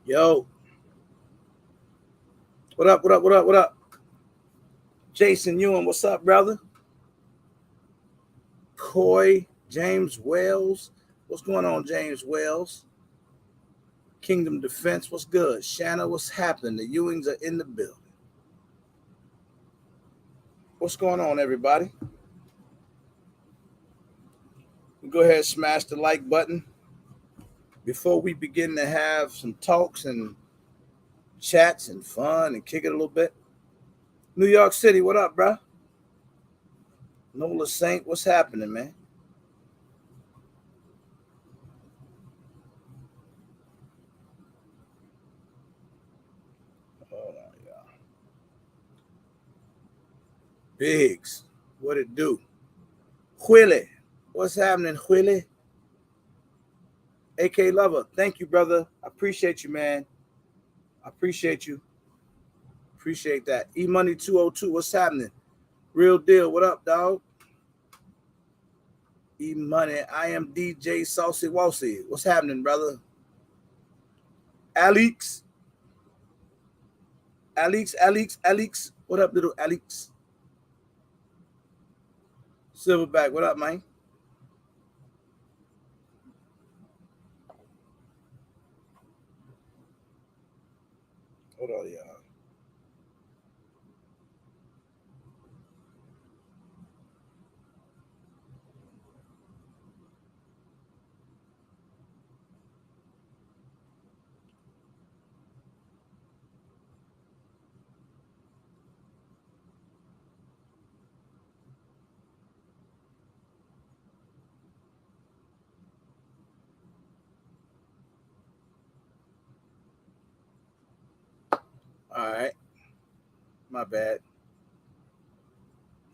Yo, what up? What up? What up? What up? Jason Ewan, what's up, brother? Coy, James Wells, what's going on, James Wells? Kingdom Defense, what's good? Shanna, what's happening? The Ewings are in the building. What's going on, everybody? Go ahead and smash the like button before we begin to have some talks and chats and fun and kick it a little bit. New York City, what up, bro? Nola Saint, what's happening, man? Hold on, y'all. Biggs, what it do? Huile, what's happening, Huile? AK Lover, thank you, brother. I appreciate you, man. I appreciate you. Appreciate that. E Money 202, what's happening? Real deal, what up, dog? E Money, I am DJ Saucy Walsy. What's happening, brother? Alex. Alex. What up, little Alex? Silverback, what up, man? Hold on, y'all. All right. My bad.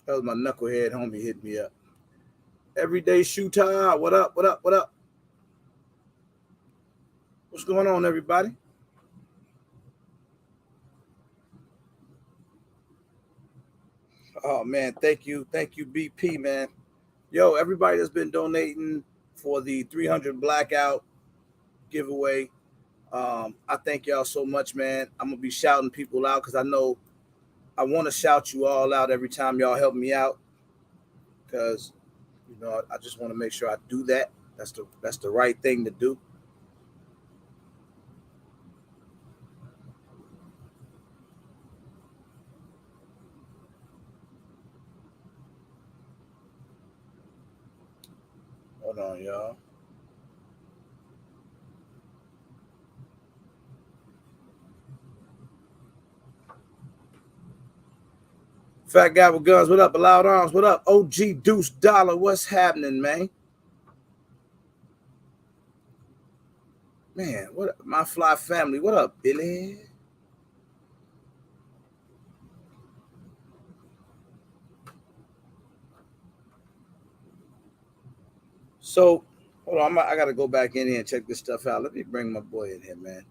That was my knucklehead homie hit me up. Everyday shooter. What up? What up? What up? What's going on, everybody? Oh man, thank you, BP, man. Yo, everybody that's been donating for the 300 Blackout giveaway. I thank y'all so much, man. I'm gonna be shouting people out because I know I want to shout you all out every time y'all help me out because I just want to make sure I do that. That's the right thing to do. Hold on, y'all. Fat guy with guns, what up? Loud Arms, what up? OG Deuce Dollar, what's happening, man? Man, what my fly family, what up, Billy? So, hold on, I gotta go back in here and check this stuff out. Let me bring my boy in here, man.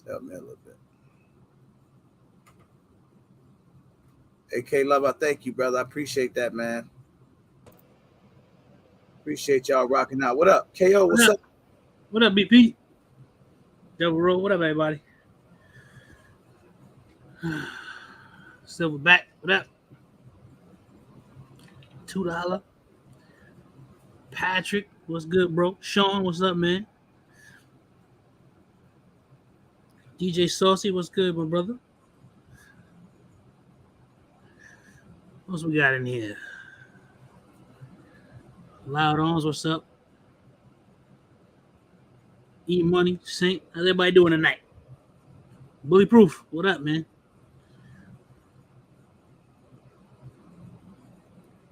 Help me a little bit. AK Love, I thank you, brother. I appreciate that, man. Appreciate y'all rocking out. What up, KO? What's up? What up, BP? Double roll. What up, everybody? Silverback. What up? $2. Patrick, what's good, bro? Sean, what's up, man? DJ Saucy, what's good, my brother? What else we got in here? Loud Arms, what's up? Eat Money, Saint. How's everybody doing tonight? Bullyproof, what up, man?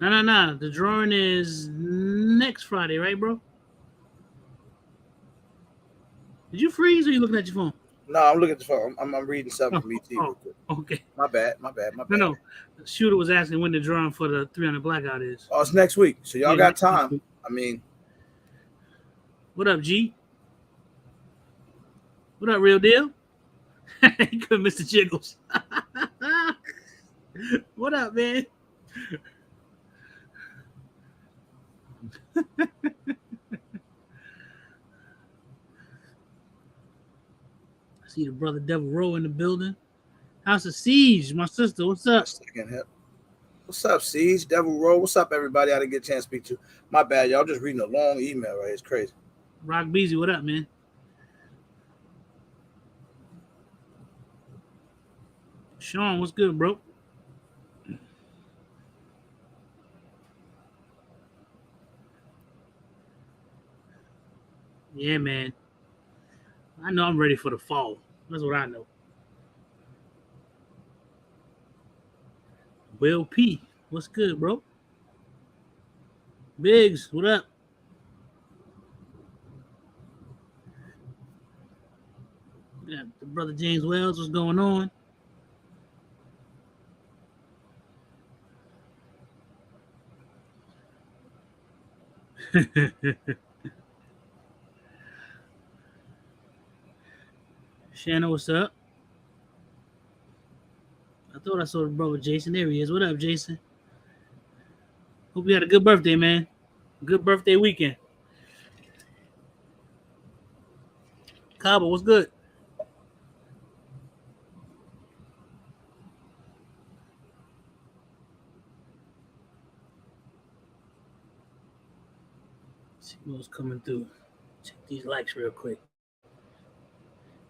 No. The drawing is next Friday, right, bro? Did you freeze or you looking at your phone? No, I'm looking at the phone. I'm reading something from ET real quick. Okay. My bad. No. The shooter was asking when the drawing for the 300 Blackout is. Oh, it's next week. So y'all got time. I mean, what up, G? What up, real deal? Good, Mr. Jiggles. What up, man? See the brother Devil Row in the building. House of Siege, my sister. What's up? What's up, Siege? Devil Roll. What's up, everybody? I didn't get a chance to speak to. My bad, y'all. Just reading a long email, right? It's crazy. Rock Beezy, what up, man? Sean, what's good, bro? Yeah, man. I know I'm ready for the fall. That's what I know. Will P, what's good, bro? Biggs, what up? Got the brother James Wells, what's going on? Shannon, what's up? I thought I saw the brother Jason. There he is. What up, Jason? Hope you had a good birthday, man. Good birthday weekend. Cabo, what's good? Let's see what's coming through. Check these likes real quick.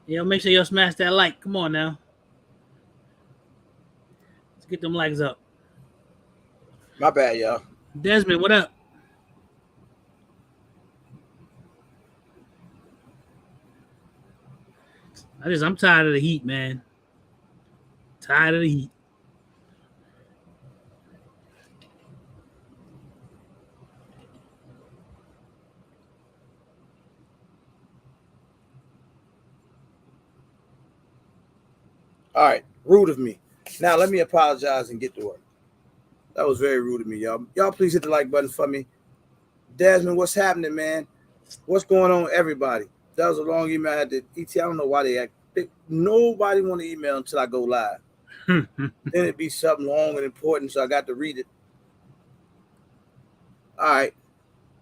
Yo, make sure y'all smash that like. Come on now. Let's get them likes up. My bad, y'all. Desmond, what up? I'm tired of the heat, man. Tired of the heat. All right, rude of me. Now let me apologize and get to work. That was very rude of me, y'all. Y'all please hit the like button for me. Desmond, what's happening, man? What's going on, everybody? That was a long email I had to ET. I don't know why they act. Nobody want to email until I go live. Then it'd be something long and important, so I got to read it. All right.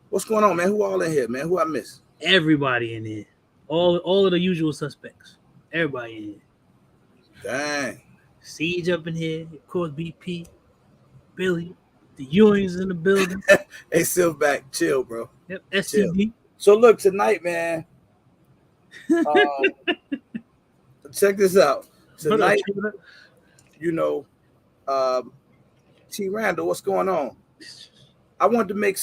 What's going on, man? Who all in here, man? Who I miss? Everybody in here. All of the usual suspects. Everybody in here. Dang. Siege up in here. Of course, BP. Billy. The Ewing's in the building. Hey, Silverback, chill, bro. Yep, STD. Chill. So look, tonight, man. Check this out. Tonight, you know, T. Randall, what's going on? I wanted to make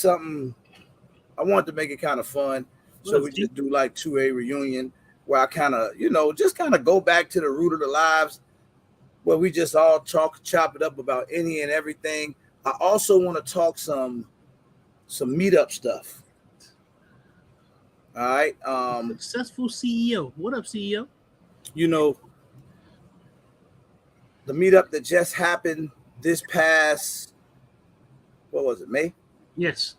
it kind of fun. So we just do like 2A reunion where I kind of, just kind of go back to the root of the lives where we just all chop it up about any and everything. I also want to talk some meetup stuff. All right. Successful CEO. What up, CEO? The meetup that just happened this past, what was it, May? Yes.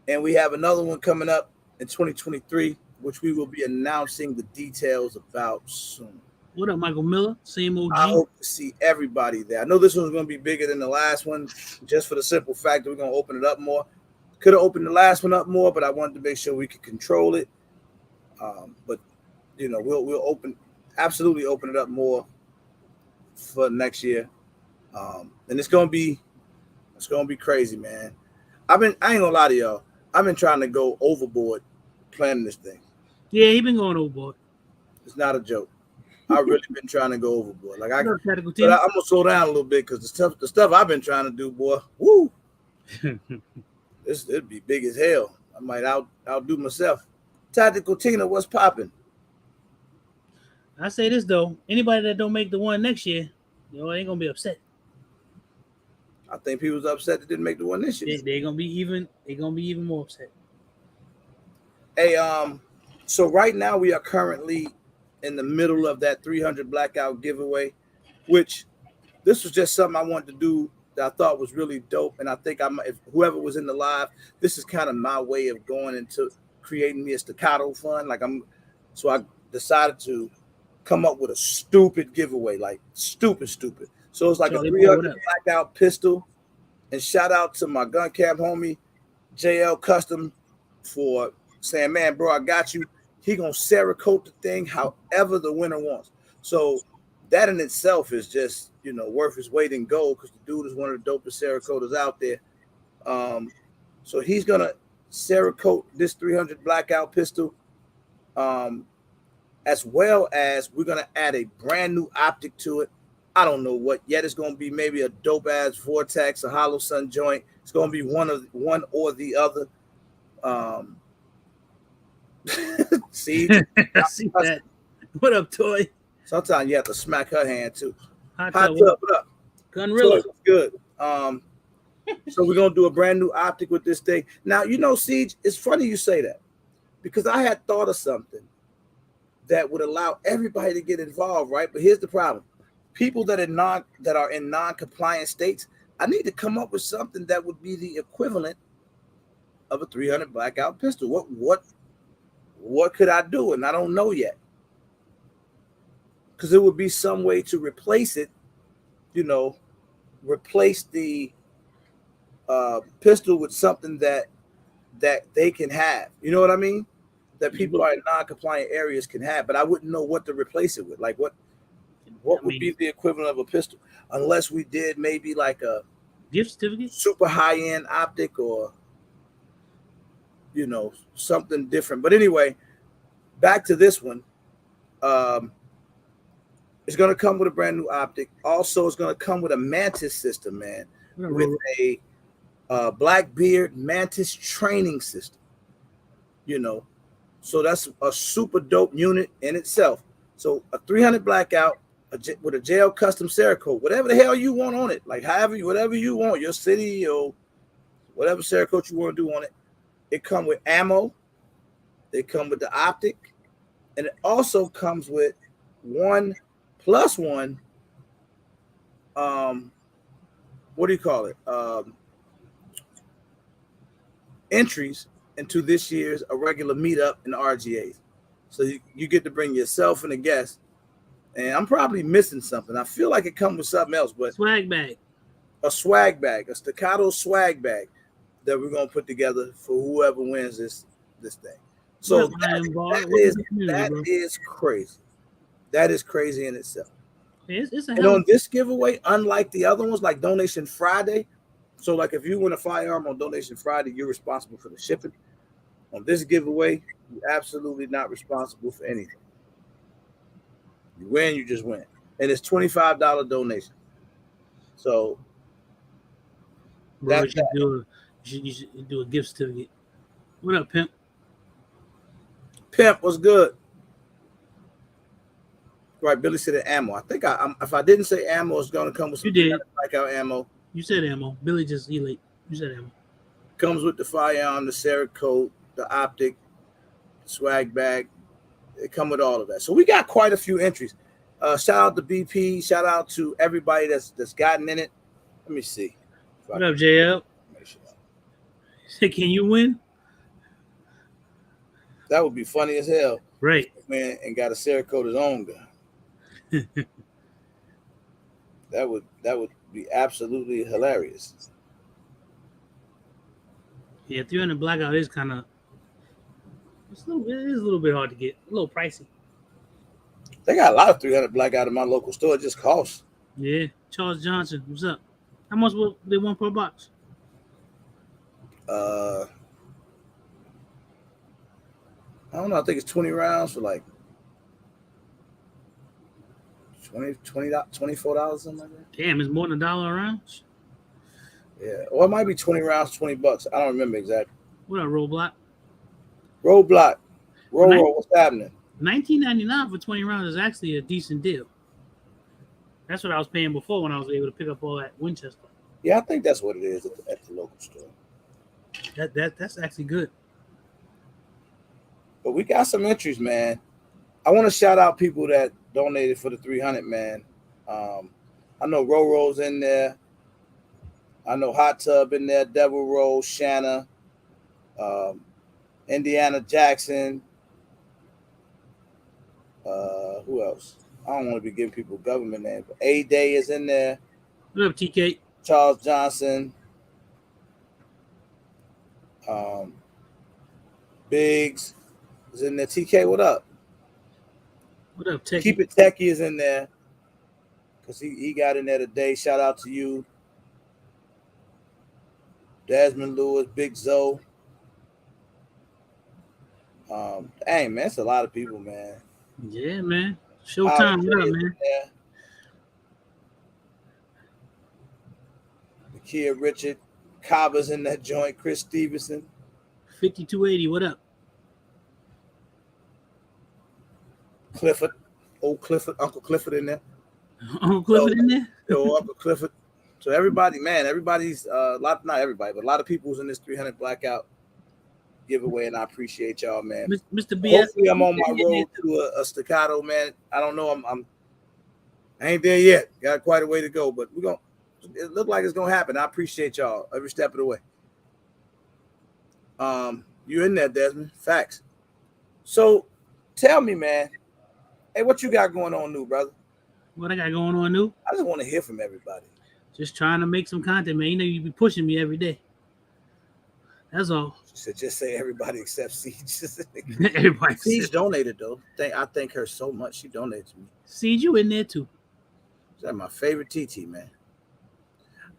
And we have another one coming up in 2023, which we will be announcing the details about soon. What up, Michael Miller? Same OG. I hope to see everybody there. I know this one's going to be bigger than the last one, just for the simple fact that we're going to open it up more. Could have opened the last one up more, but I wanted to make sure we could control it. But we'll absolutely open it up more for next year. And it's gonna be crazy, man. I ain't gonna lie to y'all. I've been trying to go overboard planning this thing. Yeah, he been going overboard. It's not a joke. I've really been trying to go overboard. Like I'm gonna slow down a little bit because the stuff I've been trying to do, boy, woo. It'd be big as hell. I might outdo myself. Tactical Tina, what's popping? I say this though, anybody that don't make the one next year, ain't gonna be upset. I think people's upset that didn't make the one this year. They're gonna be even more upset. Hey, so right now we are currently in the middle of that 300 blackout giveaway, which this was just something I wanted to do that I thought was really dope. And I think if whoever was in the live, this is kind of my way of going into creating me a staccato fund. So I decided to come up with a stupid giveaway, like stupid. So it's like a 300 Blackout Pistol. And shout out to my gun camp homie, JL Custom, for saying, man, bro, I got you. He gonna Cerakote the thing however the winner wants. So that in itself is just worth his weight in gold because the dude is one of the dopest Cerakoters out there. So he's gonna Cerakote this 300 Blackout Pistol, as well as we're gonna add a brand new optic to it. I don't know what yet. It's gonna be maybe a dope ass Vortex, a Hollow Sun joint. It's gonna be one or the other. See, I see that. What up, Toy? sometimes you have to smack her hand too. Hot Hot Tub, Tub, what up? Gunrilla. So good. So we're gonna do a brand new optic with this thing. Now, Siege, it's funny you say that because I had thought of something that would allow everybody to get involved, right? But here's the problem: people that are in non-compliant states, I need to come up with something that would be the equivalent of a 300 Blackout Pistol. What could I do? And I don't know yet, because it would be some way to replace it. Replace the pistol with something that they can have. You know what I mean? That people are in non-compliant areas can have, but I wouldn't know what to replace it with. Like what would be the equivalent of a pistol, unless we did maybe like a gift certificate, super high-end optic, or something different. But anyway, back to this one. It's going to come with a brand new optic. Also, it's going to come with a Mantis system, man, with a Blackbeard Mantis training system. So that's a super dope unit in itself. So a 300 Blackout with a jail custom Cerakote, whatever the hell you want on it, like whatever you want, your city or whatever Cerakote you want to do on it. It comes with ammo. It comes with the optic, and it also comes with 1+1. What do you call it? Entries into this year's a regular meetup in the RGAs. So you get to bring yourself and a guest. And I'm probably missing something. I feel like it comes with something else, but swag bag. A swag bag, a staccato swag bag that we're gonna put together for whoever wins this thing. So that is crazy. That is crazy in itself. And on this giveaway, unlike the other ones, like Donation Friday, so like if you win a firearm on Donation Friday, you're responsible for the shipping. On this giveaway, you're absolutely not responsible for anything. You win, you just win. And it's $25 donation. So bro, you should do a gift certificate. What up, Pimp? Pimp, what's good? Right, Billy said ammo. I think if I didn't say ammo, it's going to come with some Blackout ammo. You said ammo. Billy just late. You said ammo. Comes with the firearm, the Cerakote, the optic, the swag bag. It come with all of that. So we got quite a few entries. Shout out to BP. Shout out to everybody that's gotten in it. Let me see. What up, JL? Can you win? That would be funny as hell. Right. Man, and got a Cerakote his own gun. That would be absolutely hilarious. Yeah, 300 Blackout is kind of it is a little bit hard to get, a little pricey. They got a lot of 300 Blackout in my local store. It just costs. Yeah, Charles Johnson, what's up? How much will they want per box? I don't know. I think it's 20 rounds for like $24, something like that. Damn, it's more than $1 a round. Yeah, or it might be 20 rounds, $20. I don't remember exactly. What up, Roadblock? Roadblock. Roll, what's happening? $19.99 for 20 rounds is actually a decent deal. That's what I was paying before when I was able to pick up all that Winchester. Yeah, I think that's what it is at the local store. That's actually good. But we got some entries, man. I want to shout out people that donated for the 300, man. I know Roro's in there. I know Hot Tub in there. Devil Rose, Shanna, Indiana Jackson. Who else? I don't want to be giving people government names. But A-Day is in there. What up, TK? Charles Johnson. Biggs. is in there. TK, what up? What up, Techie? Keep It Techie is in there because he got in there today. Shout out to you. Desmond Lewis, Big Zoe. Dang, man, it's a lot of people, man. Yeah, man. Showtime, what up, man? The Kia Richard, Caba's in that joint. Chris Stevenson. 5280, what up? Clifford, old Clifford, Uncle Clifford in there. Uncle Clifford in there? Yo, Uncle Clifford. So everybody, man, everybody's not everybody, but a lot of people who's in this 300 Blackout giveaway, and I appreciate y'all, man. Mr. BS. Hopefully, I'm on my road to a staccato, man. I don't know. I ain't there yet. Got quite a way to go, but we're gonna. It look like it's gonna happen. I appreciate y'all every step of the way. You in there, Desmond? Facts. So, tell me, man. Hey, what you got going on new, brother? What I got going on new? I just want to hear from everybody. Just trying to make some content, man. You know you be pushing me every day. That's all. She said, just say everybody except Siege. Everybody. Siege donated though. I thank her so much. She donated to me. Siege, you in there too? She's my favorite TT, man.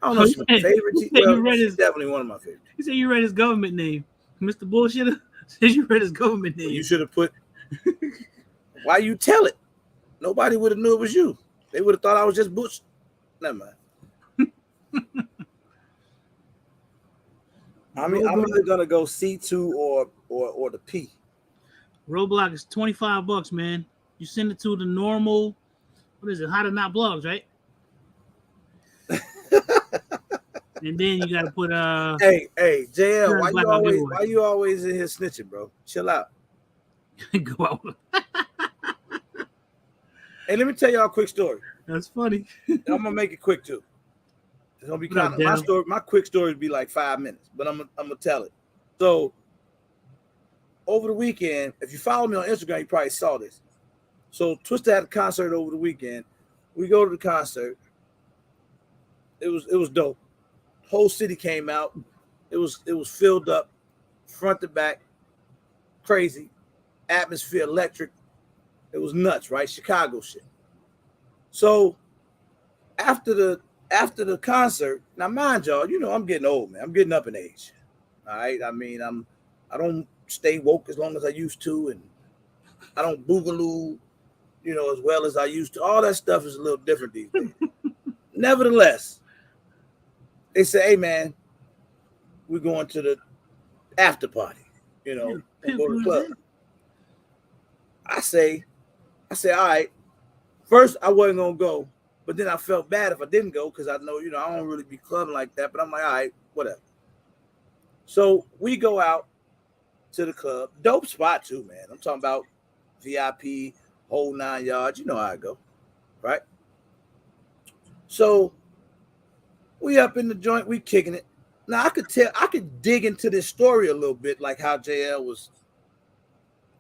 I don't know if she's my favorite TT. Well, she's definitely one of my favorites. You said you read his government name, Mr. Bullshitter. Said you read his government name. You should have put. Why you tell it? Nobody would have knew it was you. They would have thought I was just Bush. Never mind. I mean, I'm either gonna go C2 or the P. Roadblock is $25, man. You send it to the normal. What is it? How to Not Blogs, right? And then you gotta put Hey, JL, why you always in here snitching, bro? Chill out. Go out. Hey, let me tell y'all a quick story. That's funny. I'm gonna make it quick too. It's gonna be kind of my story. My quick story would be like 5 minutes, but I'm gonna tell it. So over the weekend, if you follow me on Instagram, you probably saw this. So Twista had a concert over the weekend. We go to the concert. It was dope. Whole city came out. It was filled up, front to back, crazy, atmosphere, electric. It was nuts, right? Chicago shit. So after the concert, now mind y'all, you know I'm getting old, man. I'm getting up in age. All right. I mean, I don't stay woke as long as I used to, and I don't boogaloo, you know, as well as I used to. All that stuff is a little different these days. Nevertheless, they say, hey man, we're going to the after party, you know, and go to the club. I say, all right. First, I wasn't gonna go, but then I felt bad if I didn't go because I know, you know, I don't really be clubbing like that. But I'm like, all right, whatever. So we go out to the club, dope spot too, man. I'm talking about VIP, whole 9 yards. You know how I go, right? So we up in the joint, we kicking it. Now I could dig into this story a little bit, like how JL was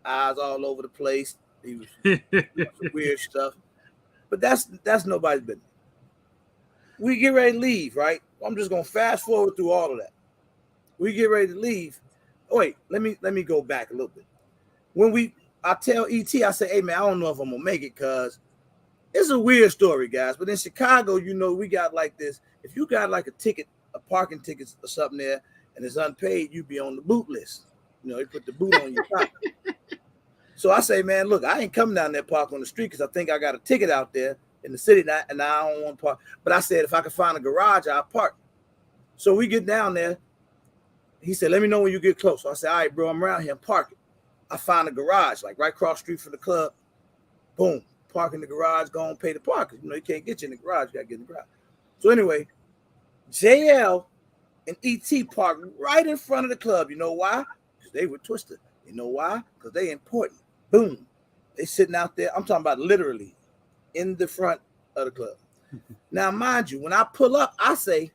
eyes all over the place. He was some weird stuff. But that's nobody's business. We get ready to leave, right? I'm just gonna fast forward through all of that. We get ready to leave. Oh, wait, let me go back a little bit. When I tell ET, I say, hey man, I don't know if I'm gonna make it because it's a weird story, guys. But in Chicago, you know, we got like this. If you got like a parking ticket or something there, and it's unpaid, you be on the boot list. You know, they put the boot on your pocket. So I say, man, look, I ain't coming down there park on the street because I think I got a ticket out there in the city and I don't want to park. But I said, if I could find a garage, I'll park. So we get down there. He said, let me know when you get close. So I said, all right, bro, I'm around here. I'm parking. I find a garage, like right across the street from the club. Boom. Park in the garage, go and pay the park. You know, you can't get you in the garage. You got to get in the garage. So anyway, JL and ET parked right in front of the club. You know why? Because they were twisted. You know why? Because they important. Boom. They sitting out there. I'm talking about literally in the front of the club. Now, mind you, when I pull up, I say,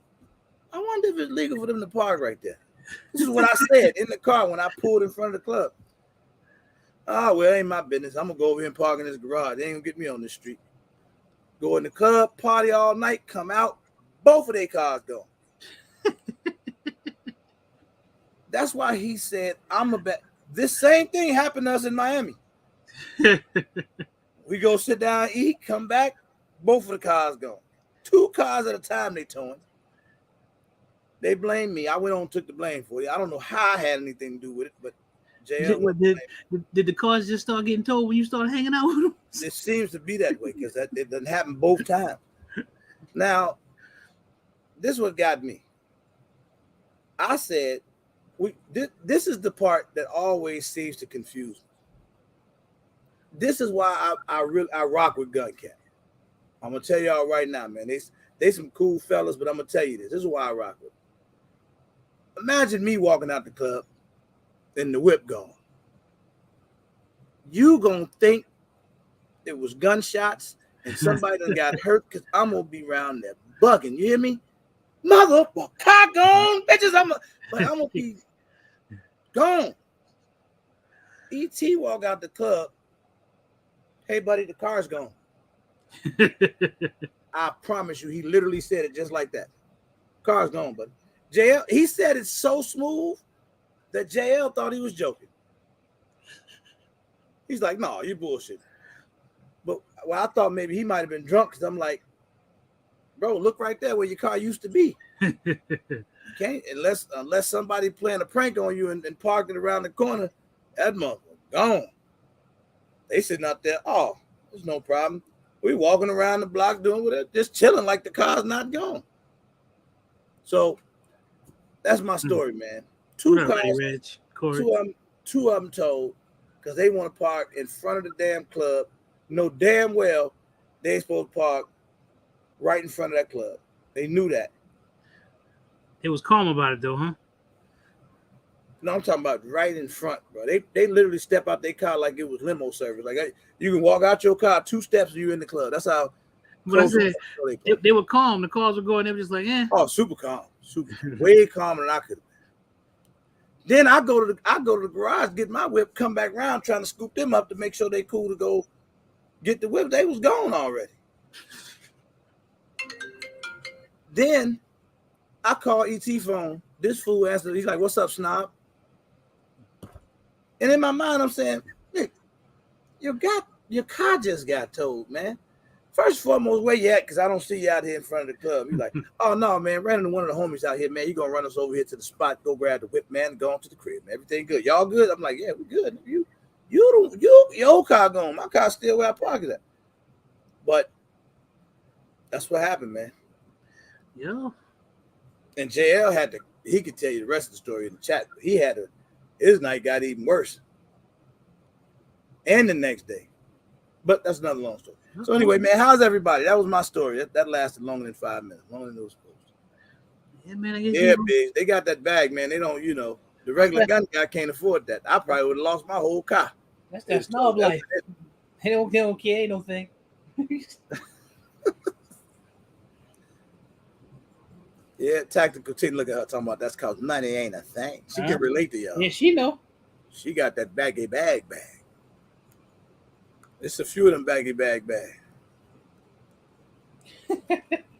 I wonder if it's legal for them to park right there. This is what I said in the car when I pulled in front of the club. Oh, well, it ain't my business. I'm going to go over here and park in this garage. They ain't going to get me on this street. Go in the club, party all night, come out, both of their cars gone. That's why he said, I'm a bet. This same thing happened to us in Miami. We go sit down, eat, come back, both of the cars gone. 2 cars at a time they towing. They blame me. I went on and took the blame for it. I don't know how I had anything to do with it, but did the cars just start getting towed when you started hanging out with them? It seems to be that way because it doesn't happen both times. Now, this is what got me. I said, this is the part that always seems to confuse me. This is why I rock with Gun Cap. I'm gonna tell y'all right now, man. They some cool fellas, but I'm gonna tell you this. This is why I rock with them. Imagine me walking out the club and the whip gone. You gonna think it was gunshots and somebody done got hurt because I'm gonna be around there bugging. You hear me? Motherfucker, car gone, bitches. I'm gonna be gone. E.T. walk out the club. Hey, buddy, the car's gone. I promise you, he literally said it just like that. Car's gone, buddy. JL, he said it so smooth that JL thought he was joking. He's like, no, you bullshit. But well, I thought maybe he might have been drunk because I'm like, bro, look right there where your car used to be. You can't unless somebody playing a prank on you and parked it around the corner. That motherfucker gone. They sitting out there. Oh, there's no problem. We walking around the block doing whatever, just chilling like the car's not gone. So that's my story, man. 2 cars, two of them told because they want to park in front of the damn club. Know damn well they ain't supposed to park right in front of that club. They knew that. They was calm about it though, huh? No, I'm talking about right in front, bro. They literally step out their car like it was limo service. Like you can walk out your car 2 steps and you're in the club. That's how. But I said they were calm. The cars were going. They were just like, eh. Oh, super calm, way calmer than I could. Then I go to the garage, get my whip, come back around, trying to scoop them up to make sure they cool to go get the whip. They was gone already. Then I call ET phone. This fool answered. He's like, "What's up, snob?" And in my mind, I'm saying, "Nick, your car just got towed, man. First and foremost, where you at? Because I don't see you out here in front of the club." He's like, "Oh no, man, ran into one of the homies out here, man. You gonna run us over here to the spot? Go grab the whip, man. And go on to the crib. Man. Everything good? Y'all good?" I'm like, "Yeah, we good. Your car gone. My car's still where I parked it at." But that's what happened, man. Yeah. And JL he could tell you the rest of the story in the chat. But his night got even worse. And the next day. But that's another long story. So anyway, man, how's everybody? That was my story. That lasted longer than 5 minutes. Longer than it was supposed to. Yeah, man. I guess big. They got that bag, man. They don't, the regular gun guy can't afford that. I probably would have lost my whole car. That's that snob life. They don't care, ain't no thing. Yeah, tactical team. Look at her talking about that's cause money ain't a thing. She can relate to y'all. Yeah, she know. She got that baggy bag. It's a few of them baggy bag.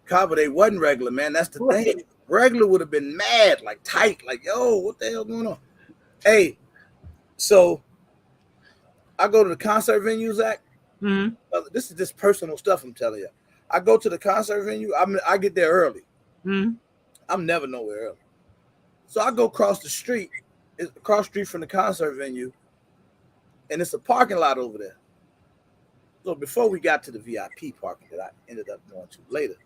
But they wasn't regular, man. That's the thing. Regular would have been mad, like tight, like, yo, what the hell going on? Hey, so I go to the concert venue, Zach. Mm-hmm. This is just personal stuff I'm telling you. I go to the concert venue. I get there early. Mm-hmm. I'm never nowhere early. So I go across the street from the concert venue, and it's a parking lot over there. So before we got to the VIP parking that I ended up going to later,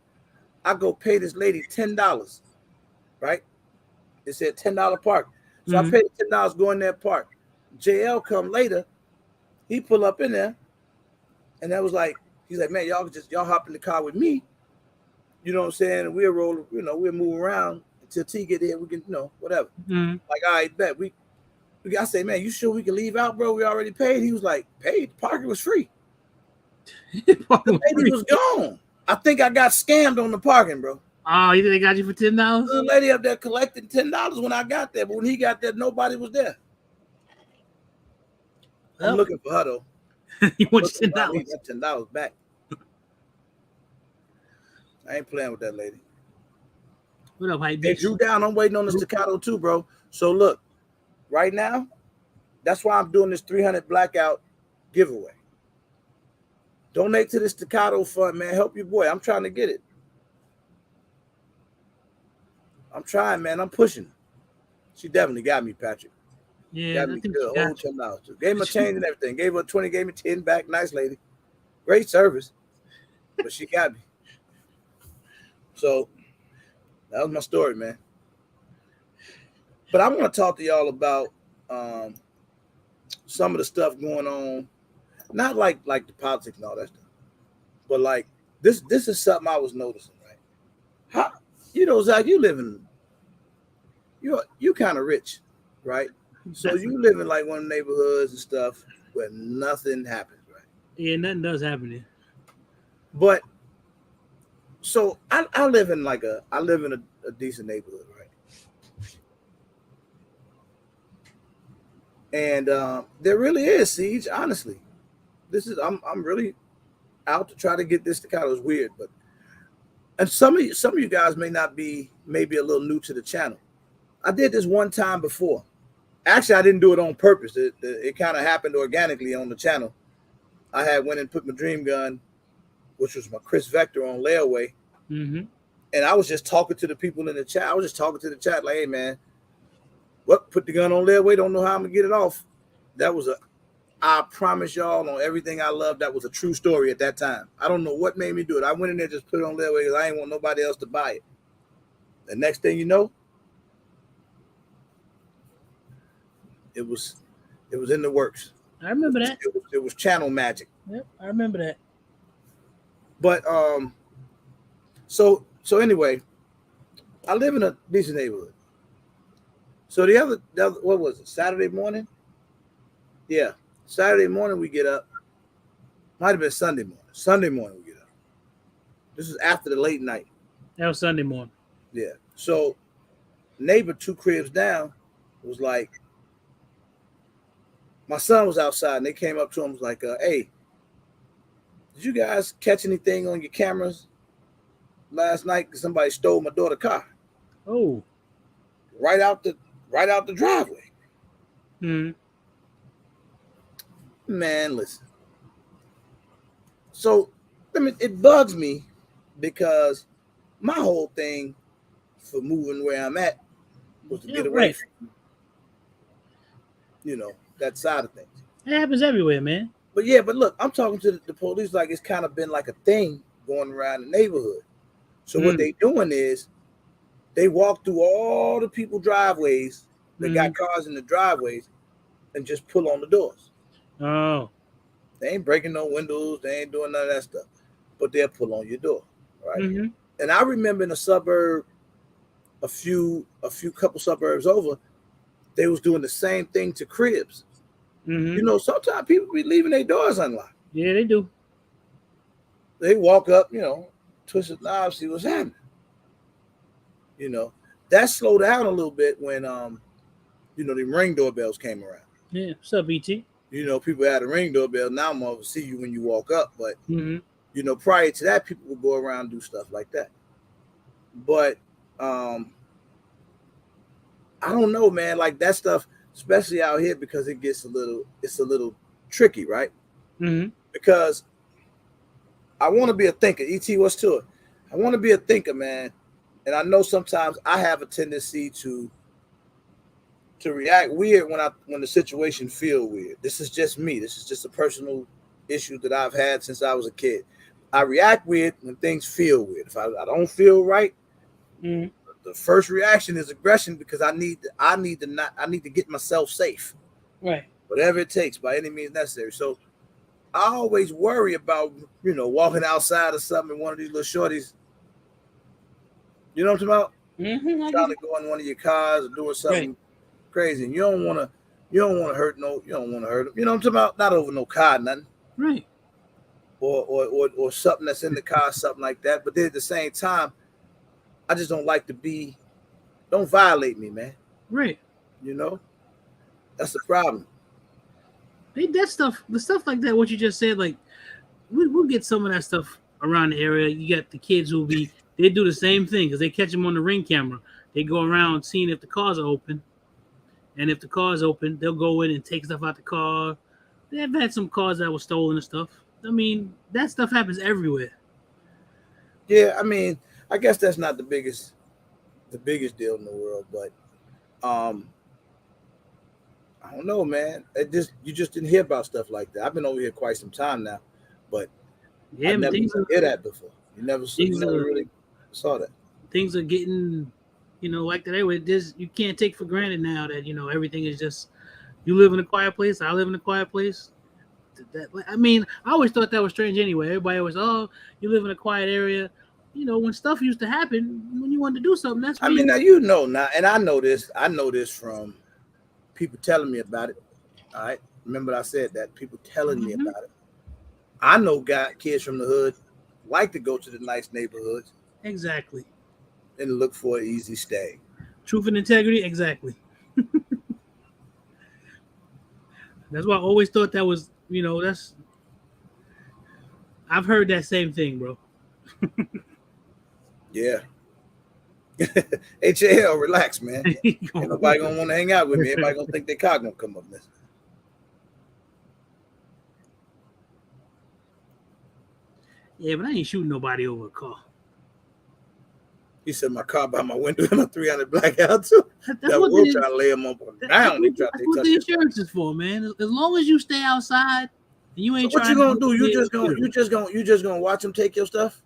I go pay this lady $10, right? It said $10 park. So I paid $10 going there park. JL come later. He pull up in there, and that was like, he's like, man, y'all hop in the car with me. You know what I'm saying? And we'll roll, we'll move around until T get here. We can, whatever. Mm-hmm. Like, all right, bet. I say, man, you sure we can leave out, bro? We already paid. He was like, paid? Parking was free. The lady was gone. I think I got scammed on the parking, bro. Oh, you think they got you for $10? The lady up there collected $10 when I got there, but when he got there, nobody was there. I'm looking for her though. You want $10? That $10 back. I ain't playing with that lady. What up, hype bitch? Hey, Drew down. I'm waiting on the staccato too, bro. So look, right now, That's why I'm doing this 300 blackout giveaway. Donate to this Staccato fund, man. Help your boy. I'm trying to get it. I'm trying, man. I'm pushing. She definitely got me, Patrick. Yeah, Got I me think good. she Whole got you. $10 too. Gave him a change and everything. Gave her 20, gave me 10 back. Nice lady. Great service. But she got me. So that was my story, man. But I want to talk to y'all about some of the stuff going on. Not like the politics and all that stuff. But like this is something I was noticing, right? How Zach, you kind of rich, right? So you live in like one of the neighborhoods and stuff where nothing happens, right? Yeah, nothing does happen there. But so I live in a decent neighborhood, right? And there really is siege, honestly. I'm really out to try to get this to kind of weird, but and some of you guys may not be maybe a little new to the channel. I did this one time before. Actually, I didn't do it on purpose. It kind of happened organically on the channel. I had went and put my dream gun, which was my Chris Vector, on layaway. Mm-hmm. And I was just talking to the people in the chat. I was just talking to the chat like, hey, man, what? Put the gun on layaway, don't know how I'm going to get it off. I promise y'all on everything I love, that was a true story at that time. I don't know what made me do it. I went in there, just put it on layaway because I ain't want nobody else to buy it. The next thing you know, it was in the works. I remember that. It was channel magic. Yep, I remember that. But so anyway, I live in a decent neighborhood. So the other what was it? Saturday morning? Yeah, Saturday morning we get up. Might have been Sunday morning. Sunday morning we get up. This is after the late night. That was Sunday morning. Yeah. So neighbor 2 cribs down was like, my son was outside and they came up to him, was like, hey, did you guys catch anything on your cameras last night? Because somebody stole my daughter's car. Oh. Right out the driveway. Hmm. Man, listen. So it bugs me because my whole thing for moving where I'm at was to get away from, that side of things. It happens everywhere, man. But look, I'm talking to the police like it's kind of been like a thing going around the neighborhood. So what they doing is they walk through all the people driveways that got cars in the driveways and just pull on the doors. Oh. They ain't breaking no windows. They ain't doing none of that stuff. But they'll pull on your door, right? Mm-hmm. And I remember in a suburb, a couple suburbs over, they was doing the same thing to cribs. Mm-hmm. Sometimes people be leaving their doors unlocked. Yeah, they do. They walk up, twist the knob, see what's happening. That slowed down a little bit when the Ring doorbells came around. Yeah, what's up, BT? People had a Ring doorbell. Now I'm gonna see you when you walk up, but prior to that, people would go around and do stuff like that. But I don't know, man. Like that stuff, especially out here, because it's a little tricky, right? Mm-hmm. Because I want to be a thinker. ET, what's to it? I want to be a thinker, man. And I know sometimes I have a tendency to react weird when the situation feel weird. This is just me. This is just a personal issue that I've had since I was a kid. I react weird when things feel weird. If I don't feel right, the first reaction is aggression because I need to get myself safe. Right. Whatever it takes by any means necessary. So I always worry about, walking outside or something and one of these little shorties, you know what I'm talking about? Mm-hmm. Trying to go in one of your cars or doing something crazy. And you don't want to hurt them. You know what I'm talking about? Not over no car, nothing. Right. Or something that's in the car, something like that. But then at the same time, I just don't like to don't violate me, man. Right. That's the problem. Hey, the stuff like that, what you just said, like, we'll get some of that stuff around the area. You got the kids they do the same thing because they catch them on the Ring camera. They go around seeing if the cars are open, And if the car's open, they'll go in and take stuff out the car. They've had some cars that were stolen and stuff. I mean, that stuff happens everywhere. Yeah, I mean, I guess that's not the biggest deal in the world, but I don't know, man. You just didn't hear about stuff like that. I've been over here quite some time now, but Yeah, I never hear that before. You never really saw that. Things are getting, like that. Anyway, you can't take for granted now that everything is just. You live in a quiet place. I live in a quiet place. I mean, I always thought that was strange anyway. Everybody always, oh, you live in a quiet area. When stuff used to happen, when you wanted to do something, that's. I mean, now and I know this. I know this from people telling me about it. All right, remember I said that people telling me about it. I know kids from the hood like to go to the nice neighborhoods. Exactly. And look for an easy stay. Truth and integrity, exactly. That's why I always thought that was, that's. I've heard that same thing, bro. Yeah. HAL, relax, man. Ain't nobody gonna want to hang out with me. Everybody gonna think their car gonna come up missing. Yeah, but I ain't shooting nobody over a car. He said my car by my window and my 300 blackout too. That will try to lay them up down. That's what the insurance is for, man. As long as you stay outside and you ain't. So what you gonna do? You just gonna watch them take your stuff?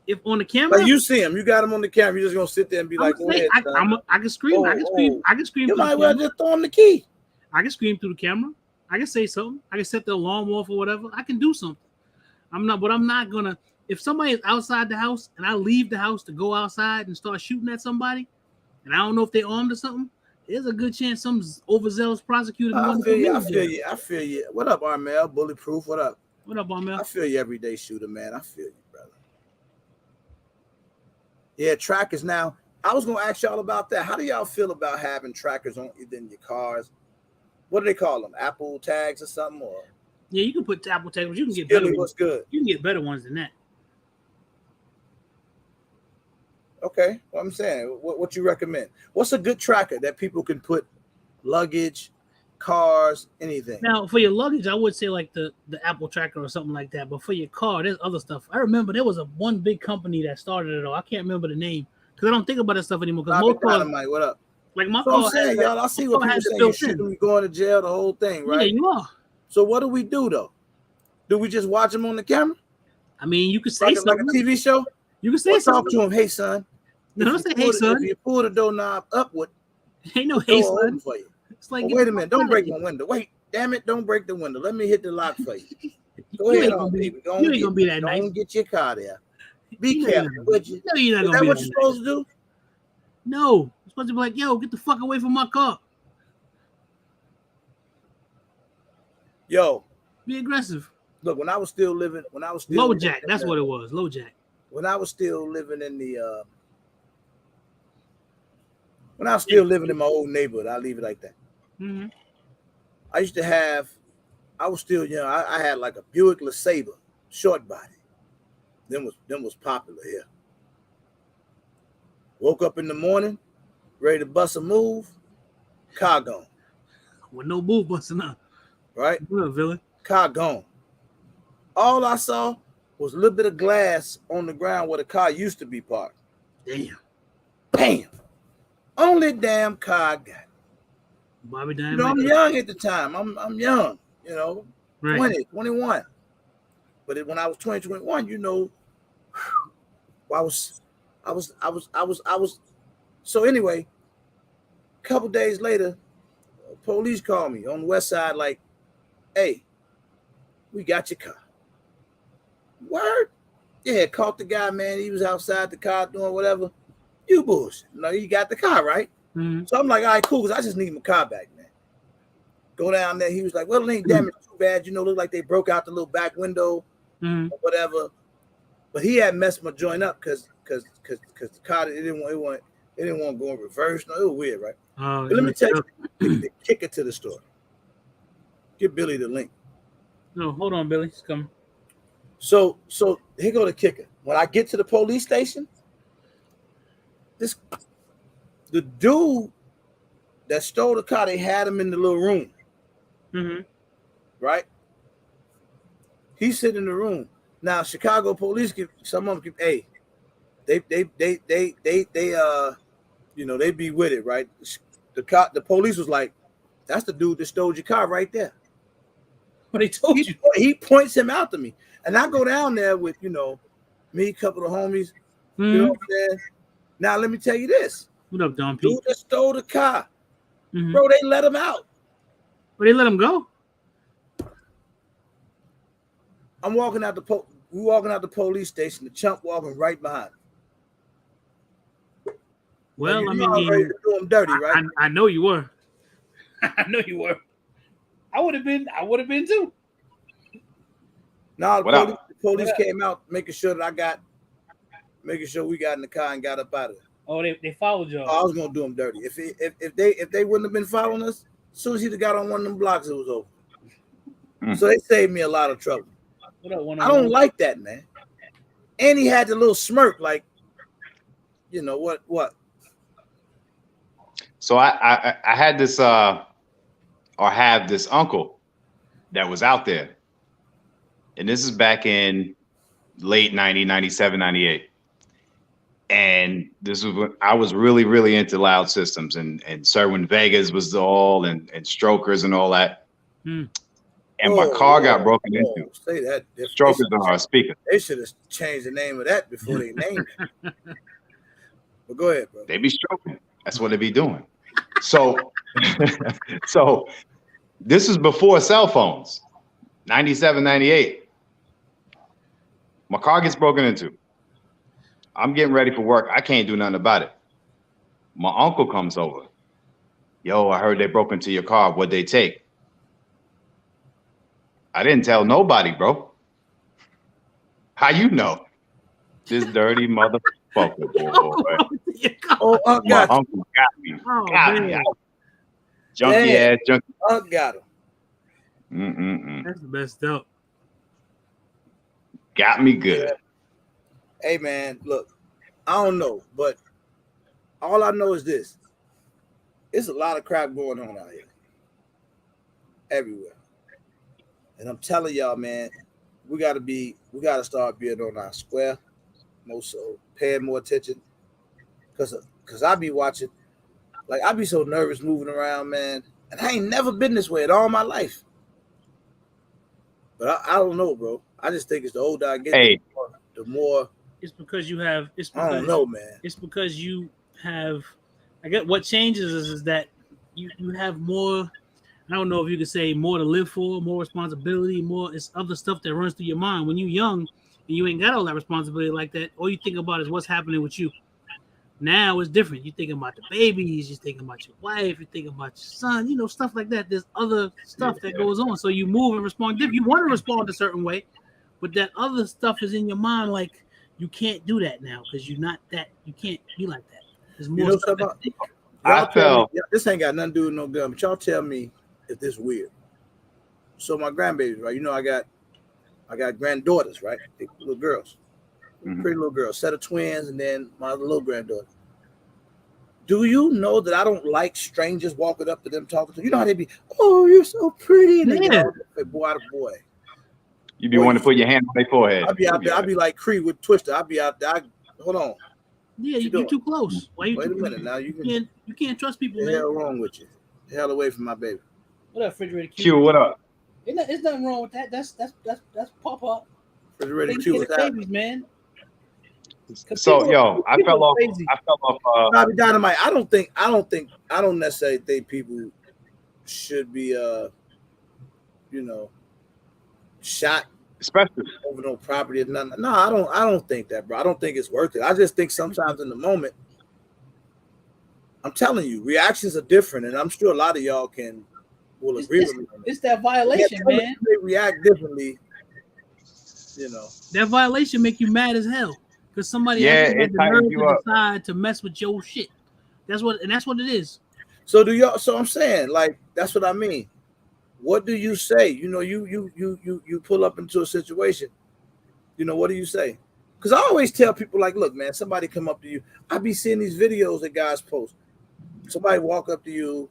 If on the camera, like you see him, you got him on the camera. You just gonna sit there and be like, "Go ahead." I can scream. I can scream. You might well just throw him the key. I can scream through the camera. I can say something. I can set the alarm off or whatever. I can do something. I'm not gonna. If somebody is outside the house and I leave the house to go outside and start shooting at somebody, and I don't know if they're armed or something, there's a good chance some overzealous prosecutor. I feel you. What up, Armel? Bulletproof. What up? What up, Armel? I feel you, everyday shooter, man. I feel you, brother. Yeah, trackers. Now, I was gonna ask y'all about that. How do y'all feel about having trackers on in your cars? What do they call them? Apple tags or something? Or yeah, you can put Apple tags. You can get better. What's good? You can get better ones than that. Okay, well, I'm saying, what you recommend? What's a good tracker that people can put luggage, cars, anything? Now, for your luggage, I would say like the Apple tracker or something like that. But for your car, there's other stuff. I remember there was one big company that started it all. I can't remember the name because I don't think about that stuff anymore. Because most cars, what up? Like my so car, I'm saying, y'all, I see what people say. You shooting, going to jail, the whole thing, right? Yeah, you are. So what do we do though? Do we just watch them on the camera? I mean, you could say something like a TV show. You can say something. Talk to him, hey son. No, don't say hey son. If you pull the doorknob upward, ain't no hey son. For you. It's like, wait a minute, don't break my window. Wait, damn it, don't break the window. Let me hit the lock for you. Go ahead, baby. You ain't gonna be that nice. Don't get your car there. Be careful, would you? No, you're not gonna be that. Is that what you're nice. supposed to do? No, you're supposed to be like, yo, get the fuck away from my car. Yo, be aggressive. Look, when I was still low jack. That's what it was, low jack. When I was still living in the when I was still living in my old neighborhood, I'll leave it like that. Mm-hmm. I was still young. I had like a Buick LeSabre, short body. Them was popular here. Woke up in the morning, ready to bust a move, car gone. With no move busting up. Right? What up, villain? Car gone. All I saw was a little bit of glass on the ground where the car used to be parked. Damn. Bam. Only damn car I got. Bobby Dime. You know, I'm young at the time. I'm young, you know, right. 20, 21. But when I was 20, 21, you know, I was. So anyway, a couple days later, police called me on the west side, like, hey, we got your car. Word? Yeah, caught the guy, man. He was outside the car doing whatever. You bullshit. No, you got the car, right? Mm-hmm. So I'm like, all right, cool, because I just need my car back, man. Go down there. He was like, well, it ain't damaged too bad. You know, look like they broke out the little back window or whatever. But he had messed my joint up because the car, it didn't want to go in reverse. No, it was weird, right? But let me tell you the kicker to the story. Give Billy the link. No, hold on, Billy. It's coming. So here go the kicker. When I get to the police station, the dude that stole the car, they had him in the little room. Mm-hmm. Right? He's sitting in the room. Now, Chicago police some of them they they be with it, right? The police was like, that's the dude that stole your car right there. But they told you. He points him out to me. And I go down there with, me, a couple of homies. Mm-hmm. You know what I'm saying? Now, let me tell you this. What up, Don Pete? Dude that stole the car. Mm-hmm. Bro, they let him out. But they let him go? I'm walking out we walking out the police station, the chump walking right behind. Well, I mean, ready to do him dirty, right? I know you were. I know you were. I would have been too. No, the police came out making sure we got in the car and got up out of it. Oh, they followed y'all. I was gonna do them dirty. If they wouldn't have been following us, as soon as he'd have got on one of them blocks, it was over. So they saved me a lot of trouble. What up, I don't like that, man. And he had the little smirk, like, what? So I had this or have this uncle that was out there. And this is back in late 90, 97, 98. And this was when I was really, really into loud systems and Sherwin Vegas was all and strokers and all that. And my car got broken into. Say that. Strokers are our speaker. They should have changed the name of that before they named it. But go ahead, bro. They be stroking. That's what they be doing. So, so this is before cell phones, 97, 98. My car gets broken into. I'm getting ready for work. I can't do nothing about it. My uncle comes over. Yo, I heard they broke into your car. What'd they take? I didn't tell nobody, bro. How you know? This dirty motherfucker, boy. My uncle got me. Got me. Junky ass, junky. Got him. That's the best stuff. Got me good. Yeah. Hey, man, look, I don't know, but all I know is this. It's a lot of crap going on out here. Everywhere. And I'm telling y'all, man, we gotta start being on our square, more so, paying more attention. Cause I be watching, like I be so nervous moving around, man. And I ain't never been this way in all my life. But I don't know, bro. I just think it's the older I get, the more. It's because you have. I don't know, man. It's because you have. I get what changes is that you have more. I don't know if you could say more to live for, more responsibility, more. It's other stuff that runs through your mind when you're young and you ain't got all that responsibility like that. All you think about is what's happening with you. Now it's different. You're thinking about the babies. You're thinking about your wife. You're thinking about your son. Stuff like that. There's other stuff that goes on. So you move and respond different. You want to respond a certain way, but that other stuff is in your mind. Like you can't do that now because you're not that. You can't be like that. There's more stuff. This ain't got nothing to do with no gun. But y'all tell me if this is weird. So my grandbabies, right? I got granddaughters, right? They little girls. Pretty little girls, set of twins, and then my little granddaughter. Do you know that I don't like strangers walking up to them talking to them? You know how they be, oh, you're so pretty. And they get all, boy, boy. You be wanting to put your hand on their forehead. I'll be out there. I'll be like Creed with Twister. I'll be out there. Hold on. Yeah, you're too close. Why you Wait too a minute now. You can't trust people, man. What the hell wrong with you? The hell away from my baby. What up, refrigerator Q? Q, what up? There's nothing wrong with that. That's pop up. Refrigerator Q, what's happening? Babies, man. So I fell off. Bobby Dynamite. I don't necessarily think people should be shot, especially over no property or nothing. No, I don't think that, bro. I don't think it's worth it. I just think sometimes in the moment, I'm telling you, reactions are different, and I'm sure a lot of y'all will agree with me. It's that violation, man. They react differently, That violation make you mad as hell. Because somebody had the nerve to decide to mess with your shit. That's what it is. So I'm saying, like, that's what I mean. What do you say? You pull up into a situation. What do you say? Because I always tell people, like, look, man, somebody come up to you. I be seeing these videos that guys post. Somebody walk up to you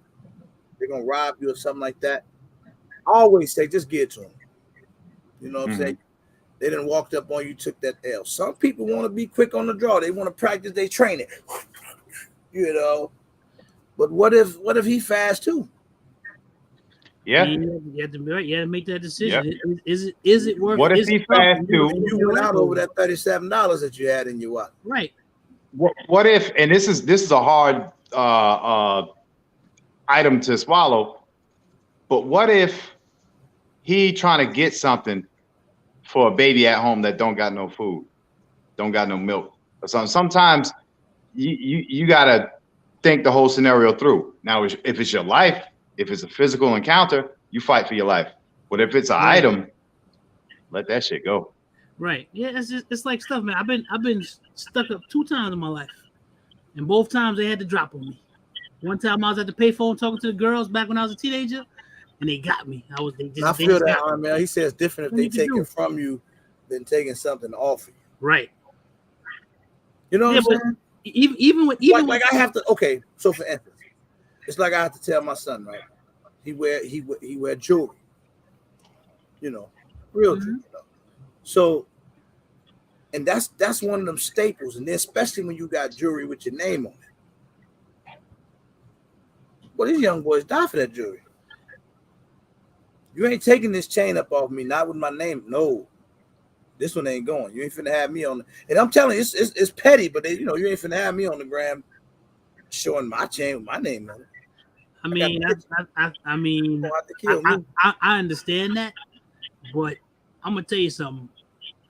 they're gonna rob you or something like that, I always say just give it to them. You know what I'm saying? They done walked up on you, took that L. Some people want to be quick on the draw. They want to practice their training. You know. But what if he fast too? Yeah. You have to make that decision. Yep. Is it worth? What if he fast too? You went out over that $37 that you had in your wallet. Right. What if? And this is a hard item to swallow. But what if he trying to get something for a baby at home that don't got no food, don't got no milk or something? Sometimes you gotta think the whole scenario through. Now, if it's your life, if it's a physical encounter, you fight for your life. But if it's an item, let that shit go. Right. Yeah, it's like stuff, man. I've been stuck up 2 times in my life, and both times they had to drop on me. One time I was at the payphone talking to the girls back when I was a teenager, and they got me. I feel that, man. He says different if they take it from you than taking something off of you. Right. You know what I'm saying? Even with I have to. Okay, so for instance, it's like I have to tell my son, right? He wear jewelry. You know, real jewelry. You know? So, and that's one of them staples, and then especially when you got jewelry with your name on it. Well, these young boys die for that jewelry. You ain't taking this chain up off me, not with my name. No, this one ain't going. You ain't finna have me on. And I'm telling you, it's petty, but you ain't finna have me on the gram showing my chain with my name on it. I understand that, but I'm gonna tell you something.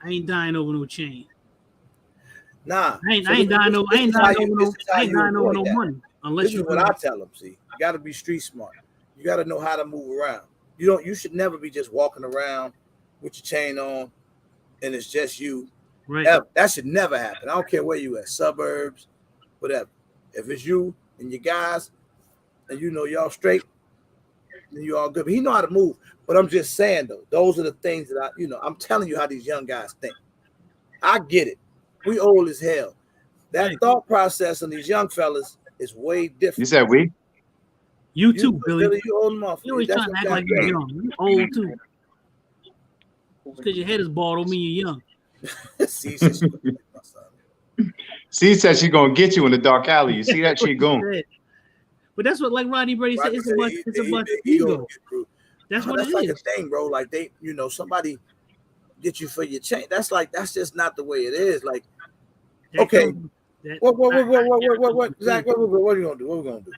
I ain't dying over no chain. Nah, I ain't dying over no money. Unless this is what I tell them. See, you got to be street smart. You got to know how to move around. You should never be just walking around with your chain on, and it's just you. Right. That should never happen. I don't care where you at, suburbs, whatever. If it's you and your guys, and y'all straight, then you all good. But he know how to move. But I'm just saying though, those are the things that I'm telling you how these young guys think. I get it. We old as hell. That thought process on these young fellas is way different. You said we? You too, Billy. You old enough. You always trying to act like you're young. You old too. Because your head is bald don't mean you're young. C said she's gonna get you in the dark alley. You see that? She going. But that's what, like Rodney Brady said, it's about ego. That's what it is. That's like a thing, bro. Like they, somebody get you for your chain. That's just not the way it is. Like, okay, what, Zach? What are you gonna do? What we gonna do?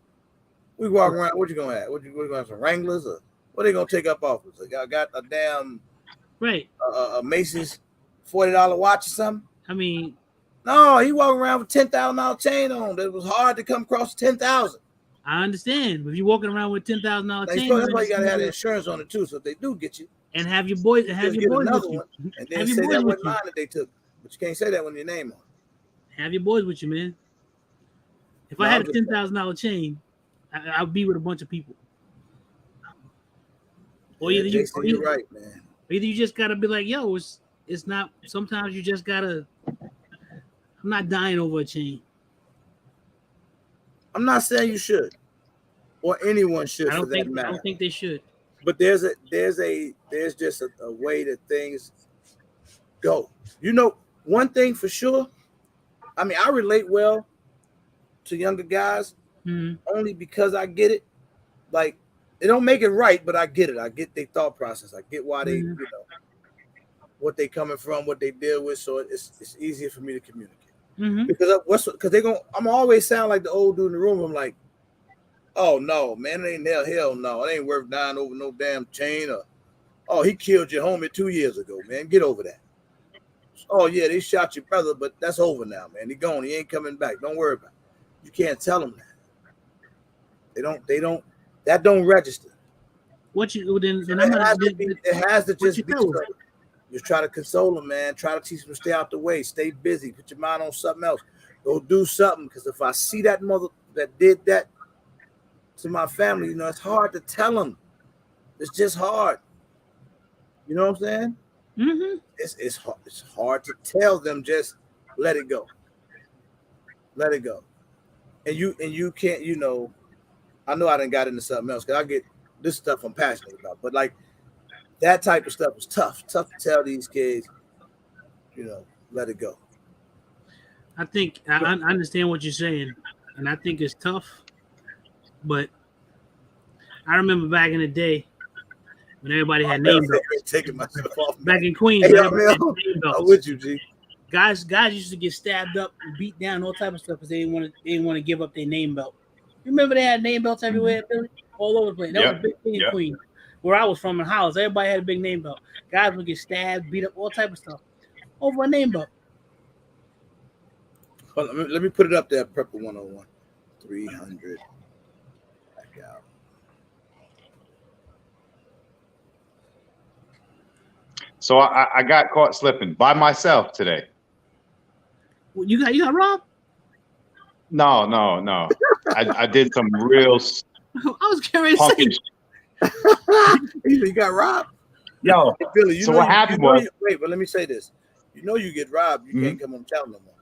We walk around. What you gonna have? What you gonna have? Some Wranglers, or what they gonna take up off us? Like, I got a damn a Macy's $40 watch or something. I mean, no, he walking around with $10,000 chain on. That was hard to come across 10,000. I understand, but if you're walking around with $10,000 chain, that's why you gotta have the insurance on it too. So if they do get you, and have your boys, with you, and then say that wasn't mine that they took. But you can't say that when your name on it. Have your boys with you, man. If I had a $10,000 chain, I'd be with a bunch of people. Or either you're right, man. Either you just gotta be like, yo, it's not. Sometimes you just gotta. I'm not dying over a chain. I'm not saying you should, or anyone should. I don't think they should. But there's just a way that things go. One thing for sure. I mean, I relate well to younger guys only because I get it. Like, they don't make it right, but I get it. I get their thought process. I get why they, what they coming from, what they deal with. So it's easier for me to communicate. Because I'm always sound like the old dude in the room. I'm like, oh no, man, it ain't hell no, it ain't worth dying over no damn chain. Or, oh, he killed your homie 2 years ago, man. Get over that. Oh yeah, they shot your brother, but that's over now, man. He gone. He ain't coming back. Don't worry about it. You can't tell them that. They don't. That don't register. What you then? It has to just be. Just try to console them, man. Try to teach them to stay out the way. Stay busy. Put your mind on something else. Go do something. Because if I see that mother that did that to my family, it's hard to tell them. It's just hard. You know what I'm saying? Mm-hmm. It's hard to tell them. Just let it go. Let it go. And you can't. I know I done got into something else because I get this stuff I'm passionate about. But like that type of stuff is tough. Tough to tell these kids, let it go. I think I understand what you're saying, and I think it's tough. But I remember back in the day when everybody had name belts. Taking myself off. Back in Queens, hey, everybody had name belts. I'm with you, G. Guys used to get stabbed up and beat down, all type of stuff, because they didn't want to give up their name belt. You remember they had name belts everywhere, Billy? All over the place. That was a big thing in Queens. Where I was from in Hollis, everybody had a big name belt. Guys would get stabbed, beat up, all type of stuff over a name belt. Hold on, let me put it up there. Prepper 101, 300. Blackout. So I got caught slipping by myself today. You got robbed? No. I did some real. I was curious. You got robbed? Yo, hey, Billy, so what happened was... Wait, but let me say this. You get robbed, you can't come on channel no more.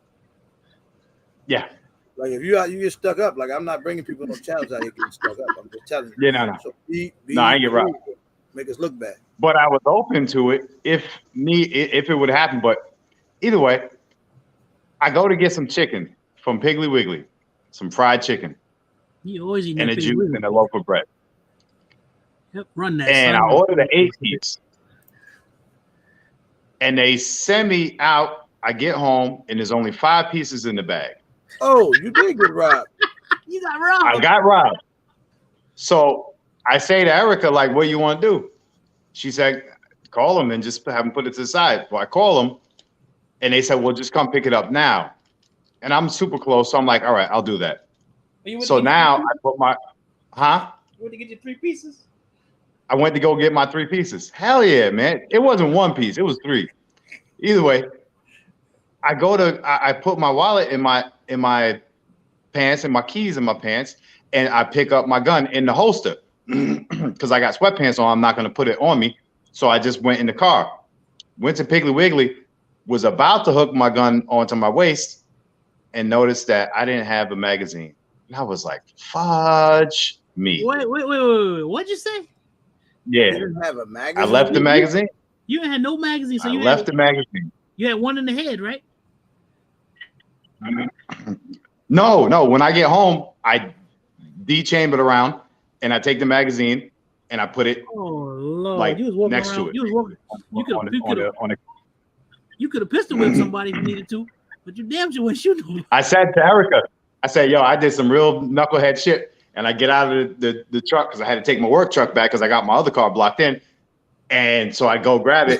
Yeah. Like if you get stuck up, like I'm not bringing people on channels out here getting stuck up. I'm just telling you. Yeah, no. So I ain't get robbed. Make us look bad. But I was open to it if it would happen. But either way, I go to get some chicken from Piggly Wiggly, some fried chicken. You always eat and a juice and a loaf of bread. Yep, run that. And I ordered an 8-piece. And they send me out. I get home and there's only 5 pieces in the bag. Oh, you did get robbed. You got robbed. I got robbed. So I say to Erica, like, what do you want to do? She said, call them and just have them put it to the side. So I call them and they said, well, just come pick it up now. And I'm super close. So I'm like, all right, I'll do that. So now I put my, You went to get your 3 pieces? I went to go get my 3 pieces. Hell yeah, man. It wasn't 1 piece. It was 3. Either way, I put my wallet in my pants and my keys in my pants, and I pick up my gun in the holster because I got sweatpants on. I'm not going to put it on me. So I just went in the car, went to Piggly Wiggly, was about to hook my gun onto my waist, and noticed that I didn't have a magazine. And I was like, fudge me. Wait. What'd you say? Yeah. You didn't have a magazine? I left the magazine. You ain't had no magazine. So I left the magazine. You had one in the head, right? No. When I get home, I de-chamber it around and I take the magazine and I put it like you was walking next around, to it. You could have pistol whipped somebody if you needed to, but you damn sure wouldn't shoot them. I said to Erica, yo, I did some real knucklehead shit. And I get out of the truck because I had to take my work truck back because I got my other car blocked in. And so I go grab it.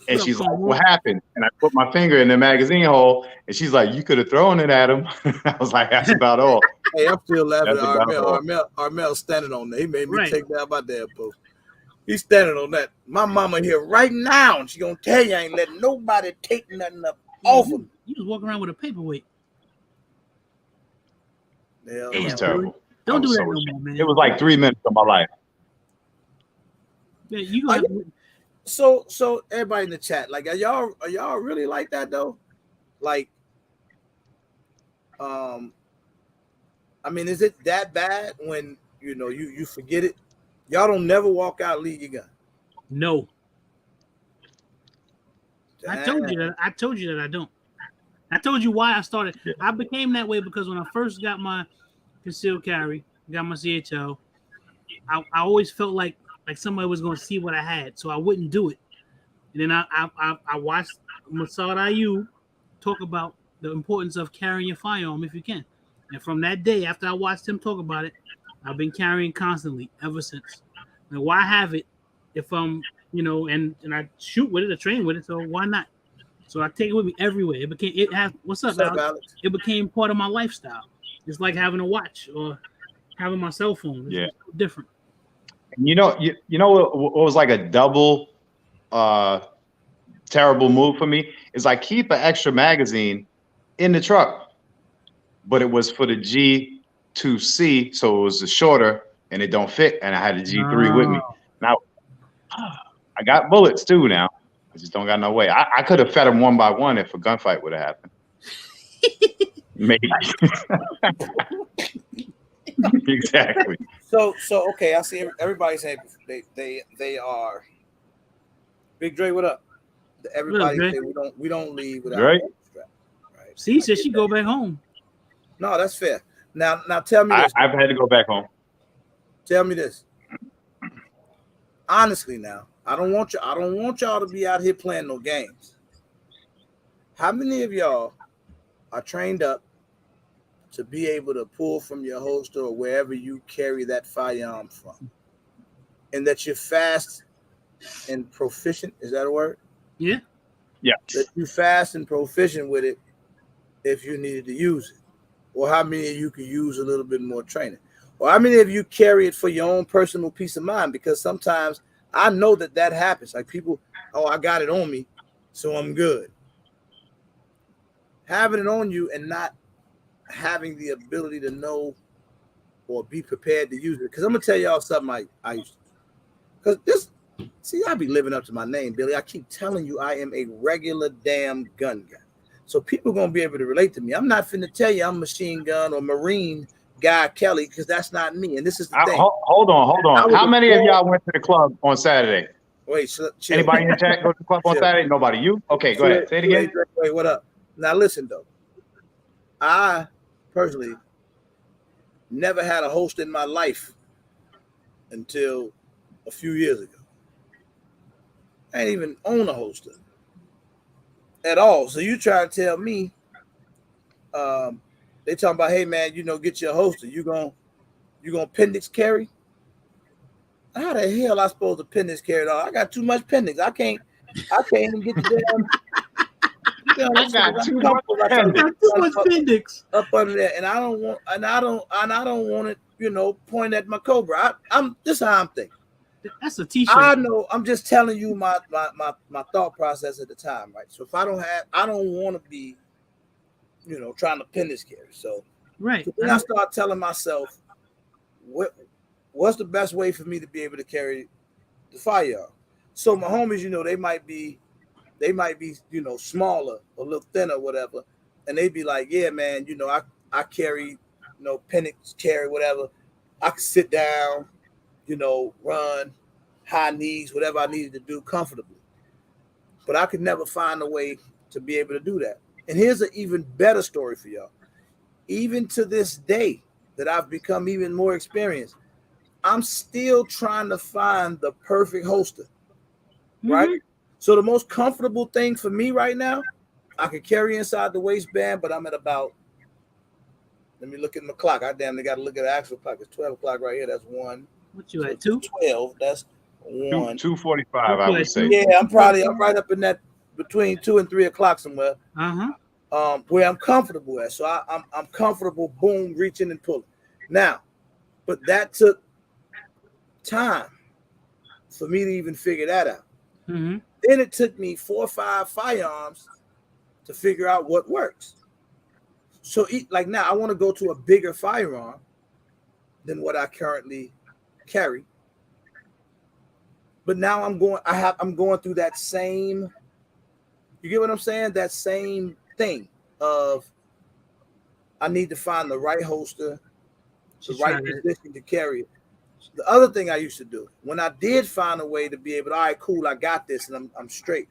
And she's like, what happened? And I put my finger in the magazine hole. And she's like, you could have thrown it at him. I was like, that's about all. Hey, I'm still laughing at Armel standing on that. He made me take down my damn post. He's standing on that. My mama here right now. And she going to tell you I ain't letting nobody take nothing up off of me. You was walking around with a paperweight. Yeah, it was terrible. Don't do that no more, man. It was like 3 minutes of my life. Yeah, you got so everybody in the chat, like, are y'all really like that though? Like, I mean, is it that bad when you forget it? Y'all don't never walk out and leave your gun. No. Damn. I told you that I don't. I told you why I started. Yeah. I became that way because when I first got my concealed carry, got my CHL, I always felt like somebody was going to see what I had, so I wouldn't do it. And then I watched Masad Ayub talk about the importance of carrying your firearm if you can. And from that day, after I watched him talk about it, I've been carrying constantly ever since. And why have it if I'm, and I shoot with it, I train with it, so why not? So I take it with me everywhere. What's up, Alex? It became part of my lifestyle. It's like having a watch or having my cell phone. It's different. You know what was like a double terrible move for me is I keep an extra magazine in the truck, but it was for the G2C, so it was shorter and it don't fit, and I had the G3 with me. Now I got bullets too now. I just don't got no way. I could have fed them one by one if a gunfight would have happened. Maybe. Exactly. So okay, I see everybody saying they are Big Dre. What up? What up, Everybody Dre? say we don't leave without Right? a strap. Right. See, I said get she that. go back home. No, that's fair. Now tell me this. I've had to go back home. Tell me this. Honestly, now I don't want y'all to be out here playing no games. How many of y'all are trained up to be able to pull from your holster or wherever you carry that firearm from, and that you're fast and proficient? Is that a word? Yeah. Yeah. That you fast and proficient with it if you needed to use it, or how many of you could use a little bit more training, or how many of you carry it for your own personal peace of mind? Because sometimes I know that happens. Like people, oh, I got it on me, so I'm good. Having it on you and not having the ability to know or be prepared to use it. Because I'm gonna tell y'all something I used to. Because this, see, I be living up to my name, Billy. I keep telling you I am a regular damn gun guy. So people gonna be able to relate to me. I'm not finna tell you I'm machine gun or Marine guy Kelly, because that's not me. And this is the thing. Hold on. How many of y'all went to the club on Saturday? Wait, chill. Anybody in the chat go to the club on Saturday? Nobody. You? Okay, go ahead. Say it again. Wait, what up? Now listen though. I personally never had a holster in my life until a few years ago. I didn't even own a holster at all. So you try to tell me, they talking about, hey man, get your holster. You gonna appendix carry? How the hell I supposed to appendix carry it all? I got too much appendix. I can't even get the damn. I got too much appendix up under there, and I don't want it, point at my Cobra. This is how I'm thinking. That's a t-shirt. I know. I'm just telling you my thought process at the time, right? So if I don't want to be, trying to appendix carry. So right. So then I start telling myself, what's the best way for me to be able to carry the firearm? So my homies, they might be, smaller, a little thinner, whatever, and they be like, yeah, man, I carry, appendix carry, whatever. I can sit down, run, high knees, whatever I needed to do comfortably. But I could never find a way to be able to do that. And here's an even better story for y'all. Even to this day that I've become even more experienced, I'm still trying to find the perfect holster, right? Mm-hmm. So the most comfortable thing for me right now, I can carry inside the waistband, but I'm at about, let me look at my clock. I damn near got to look at the actual clock. It's 12 o'clock right here. That's one. What you at, 2? 12. That's one. 2:45, I would say. Yeah, I'm right up in that between 2 and 3 o'clock somewhere. Where I'm comfortable at. So I'm comfortable, boom, reaching and pulling. Now, but that took time for me to even figure that out. Mm-hmm. Then it took me 4 or 5 firearms to figure out what works. So like now I want to go to a bigger firearm than what I currently carry. But now I'm going through that same, you get what I'm saying? That same thing of I need to find the right holster, the right position to carry it. The other thing I used to do, when I did find a way to be able to, all right, cool, I got this and I'm straight.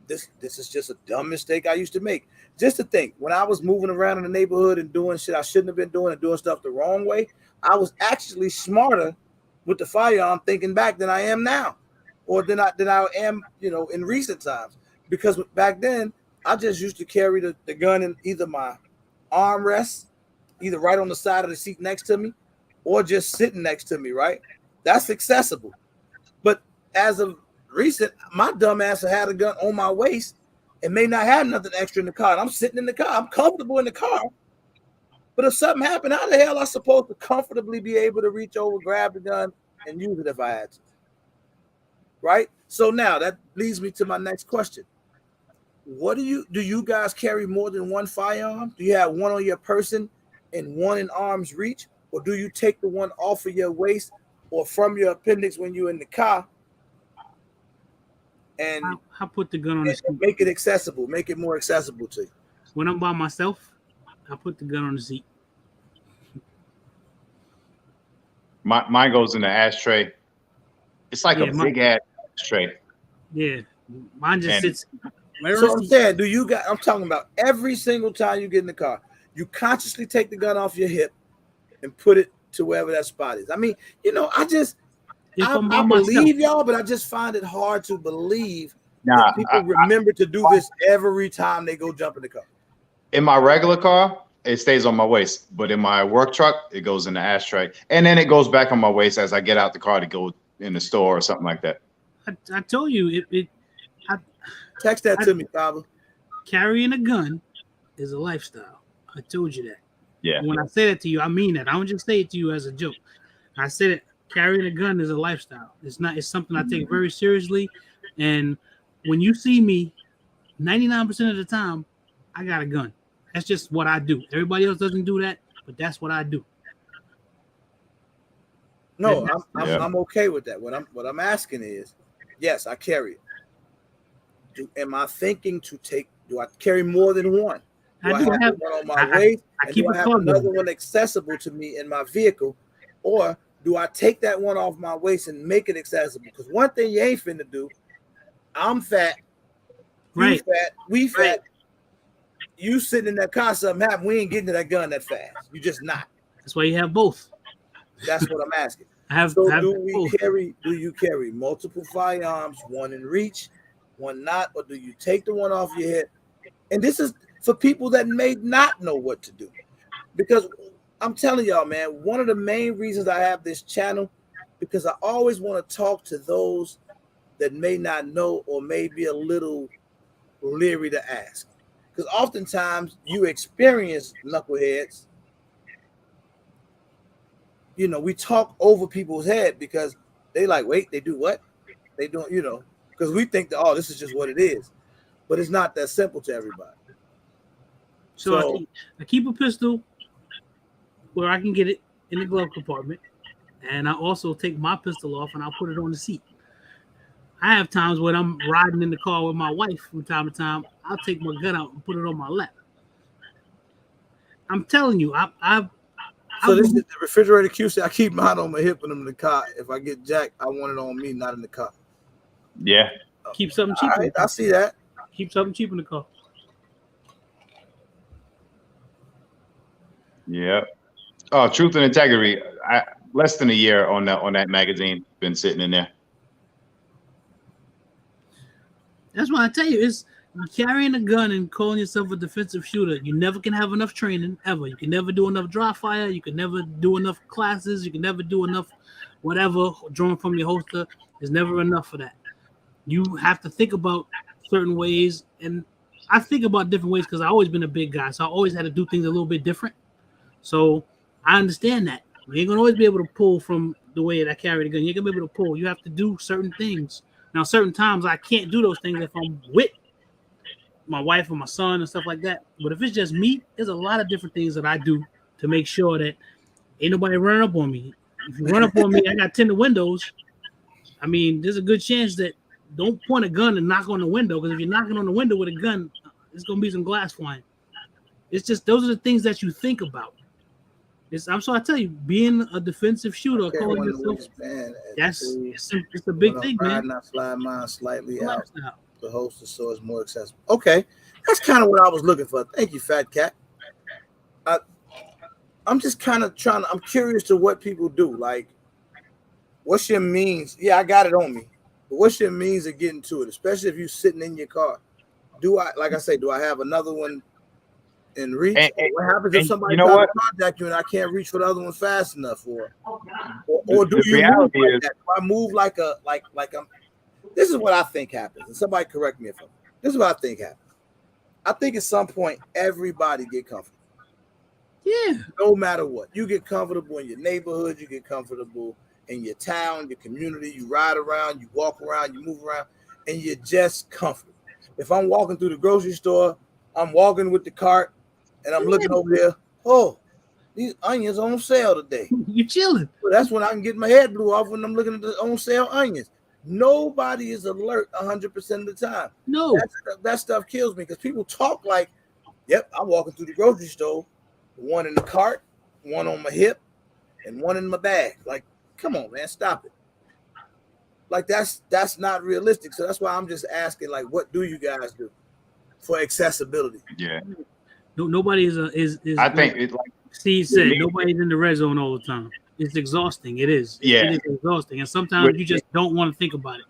This is just a dumb mistake I used to make. Just to think, when I was moving around in the neighborhood and doing shit I shouldn't have been doing and doing stuff the wrong way, I was actually smarter with the firearm thinking back than I am now, or than I am, in recent times. Because back then, I just used to carry the gun in either my armrest, either right on the side of the seat next to me, or just sitting next to me, right? That's accessible. But as of recent, my dumb ass had a gun on my waist and may not have nothing extra in the car. And I'm sitting in the car. I'm comfortable in the car. But if something happened, how the hell am I supposed to comfortably be able to reach over, grab the gun, and use it if I had to? Right? So now that leads me to my next question. What do you guys carry more than one firearm? Do you have one on your person and one in arm's reach? Or do you take the one off of your waist or from your appendix when you're in the car and I put the gun on the seat? Make it accessible, make it more accessible to you. When I'm by myself, I put the gun on the seat. Mine goes in the ashtray. It's like Yeah, a big ass ashtray. Yeah, mine just And- sits. Right So on I'm the seat. saying, I'm talking about every single time you get in the car, you consciously take the gun off your hip and put it to wherever that spot is. I mean, I If I'm by I myself, believe y'all, but I just find it hard to believe Nah, that people remember to do this every time they go jump in the car. in my regular car, it stays on my waist, but in my work truck, it goes in the ashtray, and then it goes back on my waist as I get out the car to go in the store or something like that. I told you Text that to me, Pablo. carrying a gun is a lifestyle. I told you that. Yeah. And when I say that to you, I mean that. I don't just say it to you as a joke. I said it. Carrying a gun is a lifestyle. It's something I take very seriously. And when you see me, 99% of the time, I got a gun. That's just what I do. Everybody else doesn't do that, but that's what I do. No, Yeah. I'm okay with that. What I'm asking is, yes, I carry it. Am I thinking to take? Do I carry more than one? Do I have one on my waist? I keep do I have another one accessible to me in my vehicle, or do I take that one off my waist and make it accessible? Because one thing you ain't finna do, I'm fat, you fat, we fat. You sitting in that car, something happen, we ain't getting to that gun that fast. You just not. That's why you have both. That's what I'm asking. Do you carry multiple firearms, one in reach, one not, or do you take the one off your head? And this is for people that may not know what to do. Because I'm telling y'all, man, one of the main reasons I have this channel, because I always want to talk to those that may not know or may be a little leery to ask. Because oftentimes you experience knuckleheads. We talk over people's head because they like, wait, they do what? They don't, because we think that, oh, this is just what it is. But it's not that simple to everybody. So I keep a pistol where I can get it in the glove compartment. And I also take my pistol off and I'll put it on the seat. I have times when I'm riding in the car with my wife from time to time. I'll take my gun out and put it on my lap. I'm telling you, So this is the refrigerator QC. I keep mine on my hip when I'm in the car. If I get jacked, I want it on me, not in the car. Yeah. Keep something cheap. Right, I see that. Keep something cheap in the car. Yeah. Oh, Truth and Integrity. Less than a year on that magazine. Been sitting in there. That's why I tell you, it's carrying a gun and calling yourself a defensive shooter. You never can have enough training, ever. You can never do enough dry fire. You can never do enough classes. You can never do enough whatever drawn from your holster. There's never enough for that. You have to think about certain ways. And I think about different ways because I've always been a big guy. So I always had to do things a little bit different. So I understand that. You ain't going to always be able to pull from the way that I carry the gun. You ain't going to be able to pull. You have to do certain things. Now, certain times I can't do those things if I'm with my wife or my son and stuff like that. But if it's just me, there's a lot of different things that I do to make sure that ain't nobody running up on me. If you run up on me, I got tinted windows. I mean, there's a good chance that don't point a gun and knock on the window, because if you're knocking on the window with a gun, there's going to be some glass flying. It's just those are the things that you think about. I tell you, being a defensive shooter, calling yourself, it's a big thing, man. I slide mine slightly out the holster so it's more accessible. Okay, that's kind of what I was looking for. Thank you, Fat Cat. I'm just kind of I'm curious to what people do. Like, what's your means? Yeah, I got it on me. But what's your means of getting to it, especially if you're sitting in your car? Do I have another one in reach? What happens if somebody tries to contact you and I can't reach for the other one fast enough? Or do you move like that? Do I move like I'm? This is what I think happens. And somebody correct me if I'm. This is what I think happens. I think at some point everybody get comfortable. Yeah. No matter what, you get comfortable in your neighborhood. You get comfortable in your town, your community. You ride around, you walk around, you move around, and you're just comfortable. If I'm walking through the grocery store, I'm walking with the cart. And I'm looking over there. Oh, these onions on sale today. You chilling. Well, that's when I can get my head blew off when I'm looking at the on sale onions. Nobody is alert 100% of the time. No. That stuff kills me because people talk like, yep, I'm walking through the grocery store, one in the cart, one on my hip, and one in my bag. Like, come on, man, stop it. Like that's not realistic. So that's why I'm just asking, like, what do you guys do for accessibility? Yeah. No, nobody is I think it's like Steve said, nobody's in the red zone all the time. It's exhausting. It is. Yeah. It is exhausting, and sometimes you just don't want to think about it.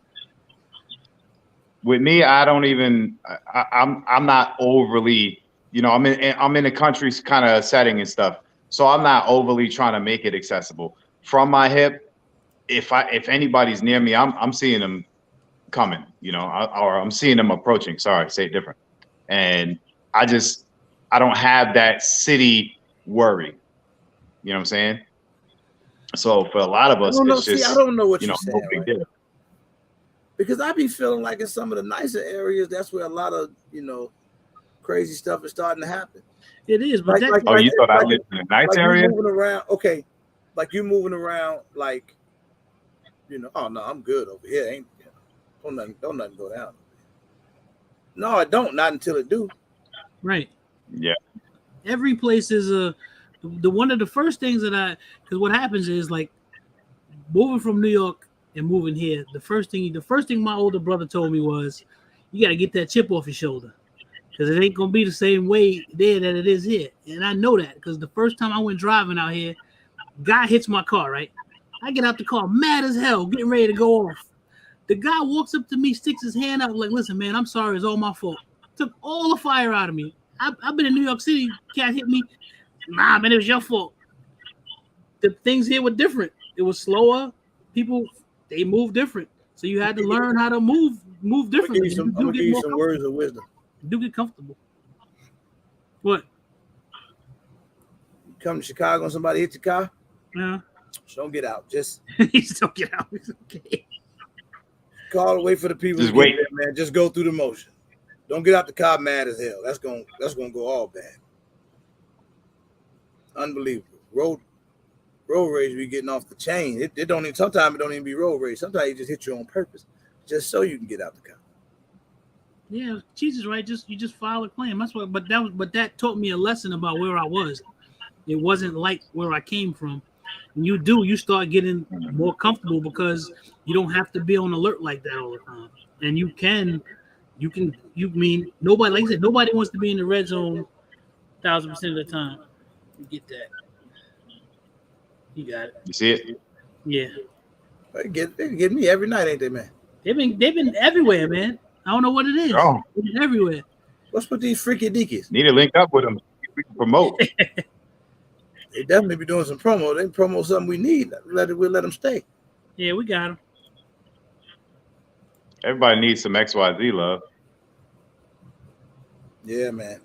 With me, I don't even. I'm not overly. You know, I'm in the country's kind of setting and stuff, so I'm not overly trying to make it accessible. From my hip, if anybody's near me, I'm seeing them coming. You know, or I'm seeing them approaching. Sorry, say it different. And I don't have that city worry. You know what I'm saying? So for a lot of us, it's just, I don't know what you're no saying, big right? deal. Because I be feeling like in some of the nicer areas, that's where a lot of crazy stuff is starting to happen. It is, but you thought I lived in a nice area? Moving around, okay, like you moving around, like oh no, I'm good over here. Ain't don't nothing go down. No, I don't. Not until it do. Right. Yeah. Every place is the one of the first things that because what happens is, like, moving from New York and moving here, the first thing my older brother told me was, you got to get that chip off your shoulder, because it ain't gonna be the same way there that it is here. And I know that because the first time I went driving out here, guy hits my car, right? I get out the car mad as hell, getting ready to go off. The guy walks up to me, sticks his hand out, like, listen, man, I'm sorry, it's all my fault. Took all the fire out of me. I've been in New York City, cat hit me. Nah, man, it was your fault. The things here were different. It was slower. People, they move different. So you had to learn how to move differently. I'm gonna give you some words of wisdom. Do get comfortable. What? You come to Chicago and somebody hit your car? Yeah. Just don't get out. Just don't get out. It's okay. Call, wait for the people Just to wait. get there, man. Just go through the motion. Don't get out the car mad as hell. That's gonna go all bad. Unbelievable. Road rage be getting off the chain. It don't even, sometimes it don't even be road rage. Sometimes it just hit you on purpose, just so you can get out the car. Yeah, Jesus, right? You just file a claim. That's what. But that taught me a lesson about where I was. It wasn't like where I came from. And you start getting more comfortable because you don't have to be on alert like that all the time. And you mean nobody, like I said, nobody wants to be in the red zone 1,000% of the time. You get that. You got it. You see it? Yeah. They get me every night, ain't they, man? They've been everywhere, man. I don't know what it is. Oh. They've been everywhere. What's with these freaky deakies? Need to link up with them. We can promote. They definitely be doing some promo. They promote something we need. We'll let them stay. Yeah, we got them. Everybody needs some XYZ love. Yeah, man.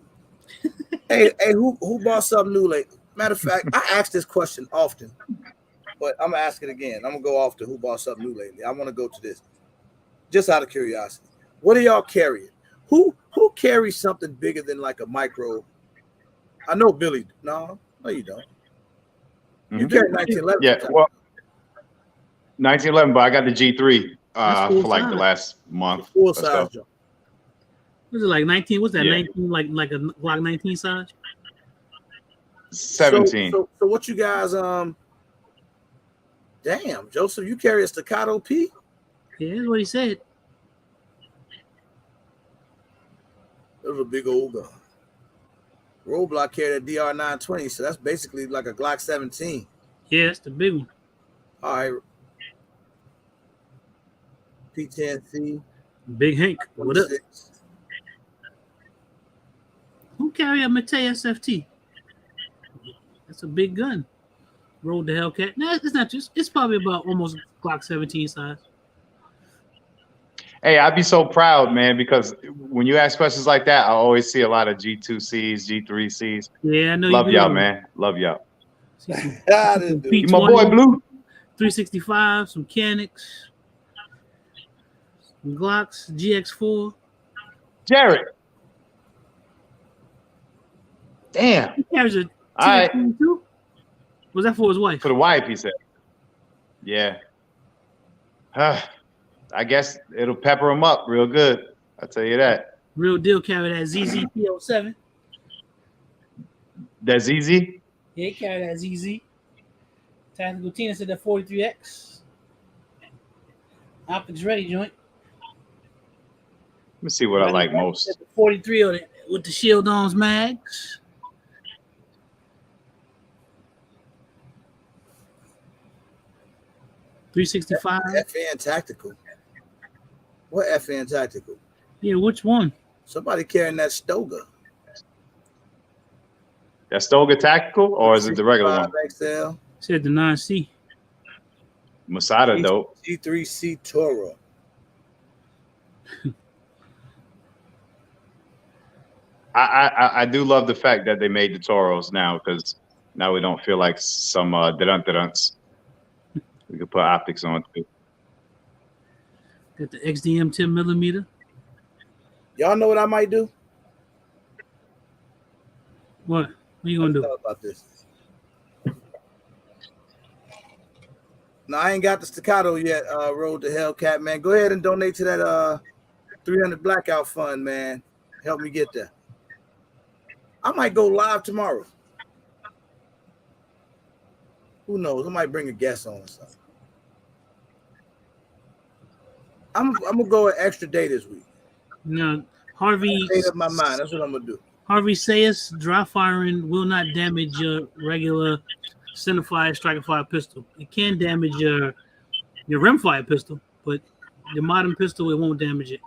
hey, who bought something new lately? Matter of fact, I ask this question often, but I'm gonna ask it again. I'm gonna go off to who bought something new lately. I want to go to this, just out of curiosity. What are y'all carrying? Who carries something bigger than like a micro? I know Billy. No, you don't. You carry 1911. Yeah, well, 1911, but I got the G3 for like size. the last month. Full size jump. Was it like 19? What's that? Yeah. 19, like a Glock 19 size? 17. So what you guys? Damn, Joseph, you carry a staccato P? Yeah, that's what he said. That was a big old gun. Roadblock carried a DR 920, so that's basically like a Glock 17. Yeah, that's the big one. All right. P10C. Big Hank. What up? 26. Who carry a Matei SFT? That's a big gun. Road the Hellcat. No, it's not just. It's probably about almost Glock 17 size. Hey, I'd be so proud, man, because when you ask questions like that, I always see a lot of G2Cs, G3Cs. Yeah, I know. Love y'all, man. Love y'all. Some You my boy Blue. 365, some Canics, some Glocks, GX4. Jared. Damn. He carries a All right. TF22? Was that for his wife? For the wife, he said. Yeah. I guess it'll pepper him up real good. I'll tell you that. Real deal carry that ZZ P07. That's easy. Yeah, he carry that ZZ. Tactical Tina said that 43X. Optics ready, joint. Let me see what I like most. 43 with the shield on mags. $365. FN Tactical. What FN Tactical? Yeah, which one? Somebody carrying that Stoga. That Stoga Tactical, or is it the regular one? XL. Said the 9C. Masada dope. G3C Toro. I do love the fact that they made the Toros now, because now we don't feel like some dunts. We could put optics on too. Got the XDM 10mm. Y'all know what I might do? What? What are you gonna do? About this. No, I ain't got the staccato yet. Road to Hellcat, man. Go ahead and donate to that 300 Blackout Fund, man. Help me get there. I might go live tomorrow. Who knows? I might bring a guest on or something. I'm gonna go an extra day this week. No, Harvey. Made up my mind. That's what I'm gonna do. Harvey says dry firing will not damage your regular centerfire striker fire pistol. It can damage your rimfire pistol, but your modern pistol, it won't damage it.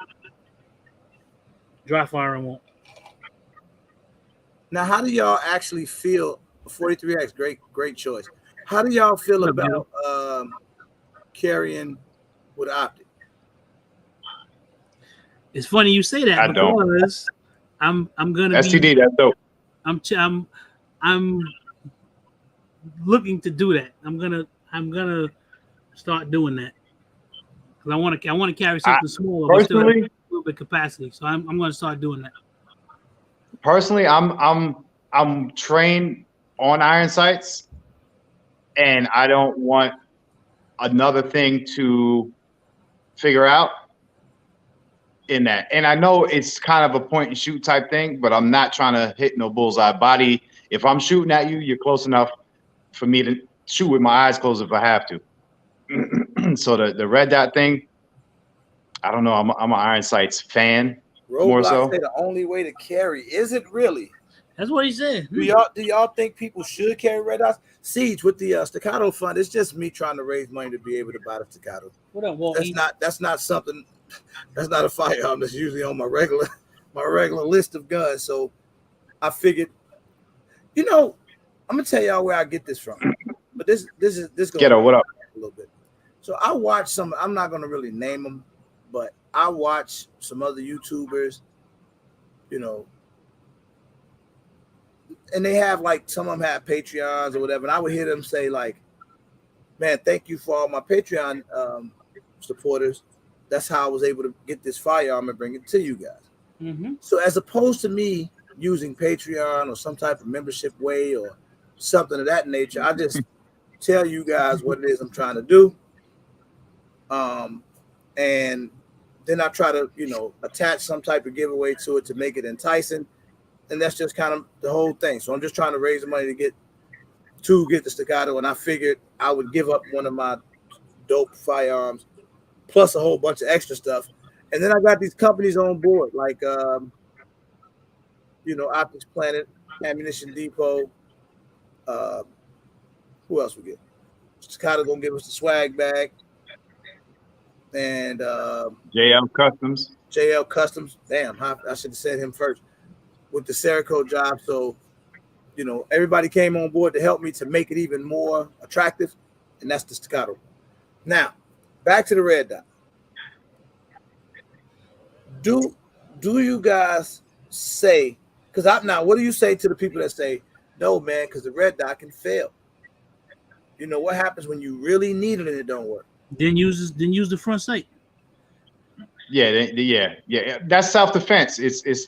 Dry firing won't. Now, how do y'all actually feel? 43X, great choice. How do y'all feel about carrying with optic? It's funny you say that because I'm gonna STD. That's dope. I'm looking to do that. I'm gonna start doing that because I want to carry something smaller, but still have a little bit of capacity. So I'm gonna start doing that. Personally, I'm trained on iron sights, and I don't want another thing to figure out in that. And I know it's kind of a point and shoot type thing, but I'm not trying to hit no bullseye body. If I'm shooting at you, you're close enough for me to shoot with my eyes closed if I have to. So the red dot thing, I don't know. I'm an iron sights fan. More so. Say the only way to carry, is it really? That's what he said. Do y'all think people should carry red dots? Siege with the staccato fund. It's just me trying to raise money to be able to buy the staccato. What up, Walt? That's not something. That's not a firearm that's usually on my regular list of guns. So I figured, I'm gonna tell y'all where I get this from. But this goes Ghetto, what up? A little bit. So I watch some. I'm not gonna really name them, but I watch some other YouTubers, and they have some of them have Patreons or whatever. And I would hear them say man, thank you for all my Patreon supporters. That's how I was able to get this firearm and bring it to you guys. Mm-hmm. So as opposed to me using Patreon or some type of membership way or something of that nature, I just tell you guys what it is I'm trying to do. And then I try to, attach some type of giveaway to it to make it enticing. And that's just kind of the whole thing. So I'm just trying to raise the money to get the staccato. And I figured I would give up one of my dope firearms plus a whole bunch of extra stuff. And then I got these companies on board, like, Optics Planet, Ammunition Depot. Who else we get? Staccato going to give us the swag bag. And JL Customs. Damn, I should have said him first. With the Cerakote job. So, everybody came on board to help me to make it even more attractive. And that's the staccato. Now, back to the red dot. Do you guys say, what do you say to the people that say, no, man, because the red dot can fail? What happens when you really need it and it don't work? Then use the front sight. Yeah. That's self-defense. It's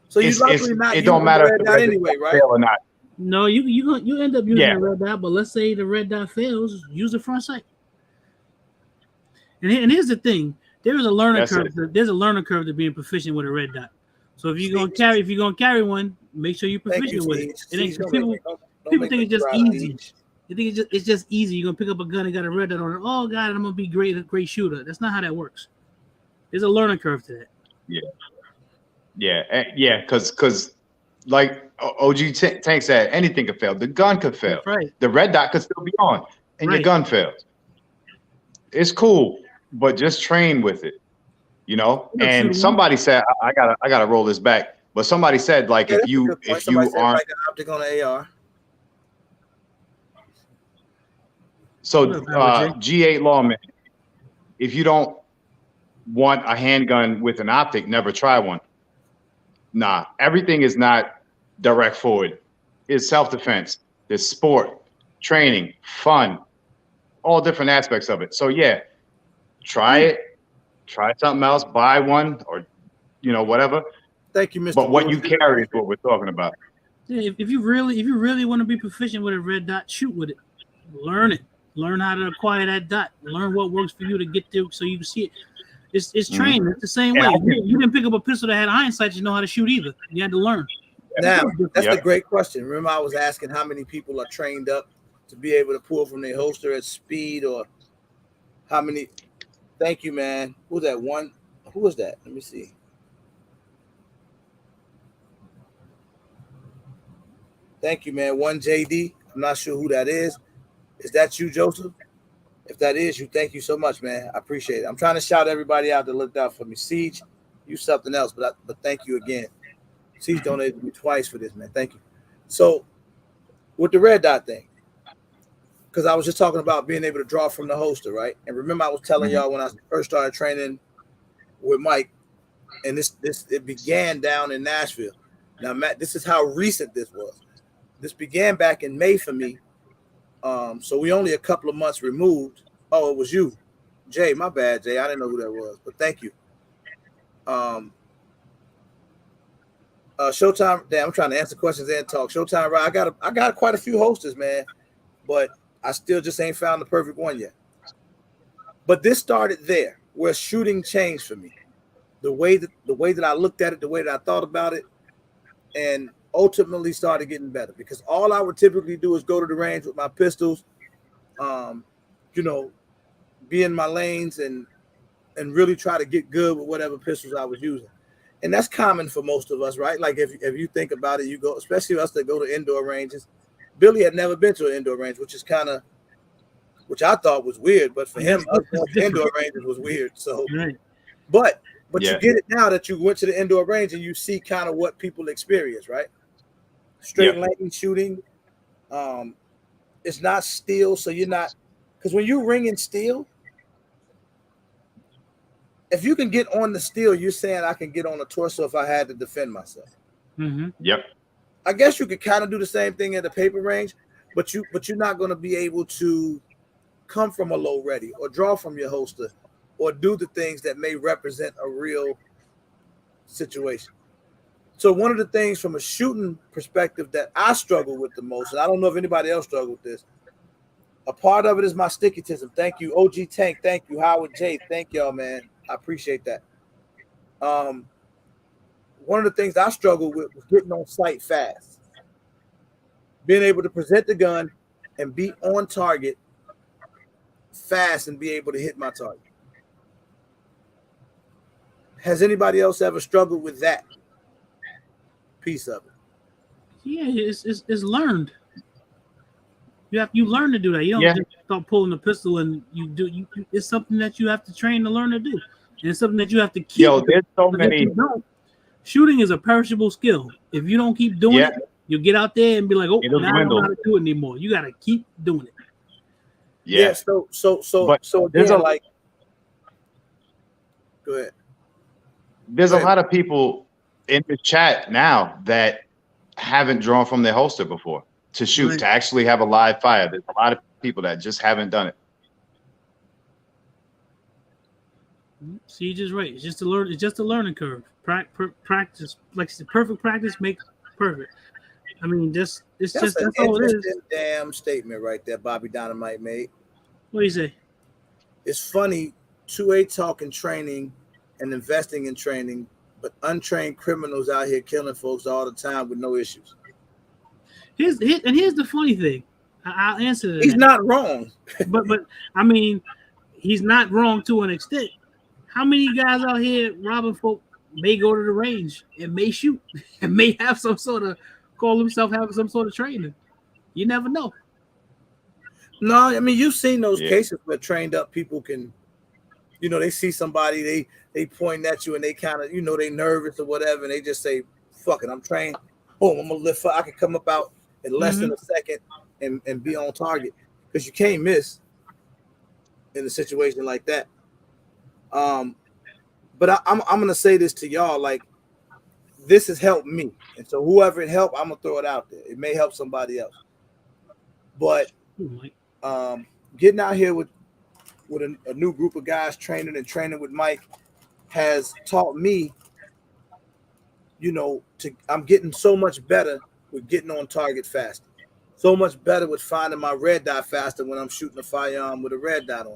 So you likely not it don't matter red dot anyway, right? Or not. No, you end up using the red dot, but let's say the red dot fails, use the front sight. And here's the thing: there is a learning curve. There's a learning curve to being proficient with a red dot. So if you're gonna carry one, make sure you're proficient with it. People think it's just easy. You think it's just easy. You're gonna pick up a gun and got a red dot on it. Oh God, I'm gonna be a great shooter. That's not how that works. There's a learning curve to that. Yeah. Because like OG Tank said, anything could fail. The gun could fail. That's right. The red dot could still be on, and your gun fails. It's cool, but just train with it, you know. And somebody said, I gotta roll this back. But somebody said, like, if you aren't like an optic on an AR. So G8 lawman, if you don't want a handgun with an optic, never try one. Nah, everything is not direct forward. It's self-defense. There's sport, training, fun, all different aspects of it. So yeah, try it. Try something else. Buy one, or whatever. Thank you, Mr. But what you carry is what we're talking about. Yeah, if you really want to be proficient with a red dot, shoot with it. Learn it. Learn how to acquire that dot. Learn what works for you to get there so you can see it. It's training. It's the same way. You didn't pick up a pistol that had iron sights, you know how to shoot either. You had to learn. Now, that's a great question. Remember, I was asking how many people are trained up to be able to pull from their holster at speed, or how many. Thank you, man. Who was that one? Who was that? Let me see. Thank you, man. One JD. I'm not sure who that is. Is that you, Joseph? If that is you, thank you so much, man. I appreciate it. I'm trying to shout everybody out that looked out for me. Siege, you something else, but thank you again. Siege donated me twice for this, man. Thank you. So with the red dot thing, because I was just talking about being able to draw from the holster, right? And remember, I was telling y'all when I first started training with Mike, and it began down in Nashville. Now, Matt, this is how recent this was. This began back in May for me. So we only a couple of months removed. Oh, it was you, Jay. My bad, Jay. I didn't know who that was, but thank you. Showtime. Damn, I'm trying to answer questions and talk. Showtime, right? I got quite a few holsters, man, but I still just ain't found the perfect one yet. But this started there, where shooting changed for me. The way that I looked at it, the way that I thought about it, and ultimately started getting better, because all I would typically do is go to the range with my pistols, be in my lanes and really try to get good with whatever pistols I was using. And that's common for most of us, right? Like if you think about it, you go, especially us that go to indoor ranges. Billy had never been to an indoor range, which I thought was weird, but for him, indoor ranges was weird. So, but you get it now that you went to the indoor range and you see kind of what people experience, right? Straight lane shooting. It's not steel, so you're not, because when you're ringing steel, if you can get on the steel, you're saying I can get on a torso if I had to defend myself. Mm-hmm. Yep. I guess you could kind of do the same thing at the paper range, but you're not going to be able to come from a low ready or draw from your holster or do the things that may represent a real situation. So one of the things from a shooting perspective that I struggle with the most, and I don't know if anybody else struggled with this, a part of it is my stickytism. Thank you, OG Tank. Thank you, Howard J. Thank y'all, man. I appreciate that. One of the things I struggle with was getting on sight fast. Being able to present the gun and be on target fast and be able to hit my target. Has anybody else ever struggled with that piece of it? Yeah, it's learned. You learn to do that. You don't just start pulling the pistol and you do. It's something that you have to train to learn to do, and it's something that you have to keep. There's so many. Shooting is a perishable skill. If you don't keep doing it, you'll get out there and be like, "Oh, now I don't know how to do it anymore." You got to keep doing it. Yeah. So again, like, go ahead. There's a lot of people in the chat now that haven't drawn from their holster before to shoot, to actually have a live fire. There's a lot of people that just haven't done it. See, just right. It's just a learning curve. Practice, like perfect practice makes perfect. I mean, that's all it is. Damn statement right there, Bobby Dynamite made. What do you say? It's funny, 2A talking training and investing in training, but untrained criminals out here killing folks all the time with no issues. Here's the funny thing. I'll answer that. He's not wrong. But I mean, he's not wrong to an extent. How many guys out here robbing folk may go to the range and may shoot and may have some sort of call himself having some sort of training? You never know. No, I mean, you've seen those Yeah. cases where trained up people can, they see somebody, they point at you and they kind of, they nervous or whatever, and they just say, fuck it, I'm trained. Boom, I'm gonna lift up. I can come up out in less than a second and be on target, because you can't miss in a situation like that. But I'm gonna say this to y'all, like, this has helped me, and so whoever it helped, I'm gonna throw it out there. It may help somebody else, but getting out here with a new group of guys training with Mike has taught me, I'm getting so much better with getting on target faster, so much better with finding my red dot faster when I'm shooting a firearm with a red dot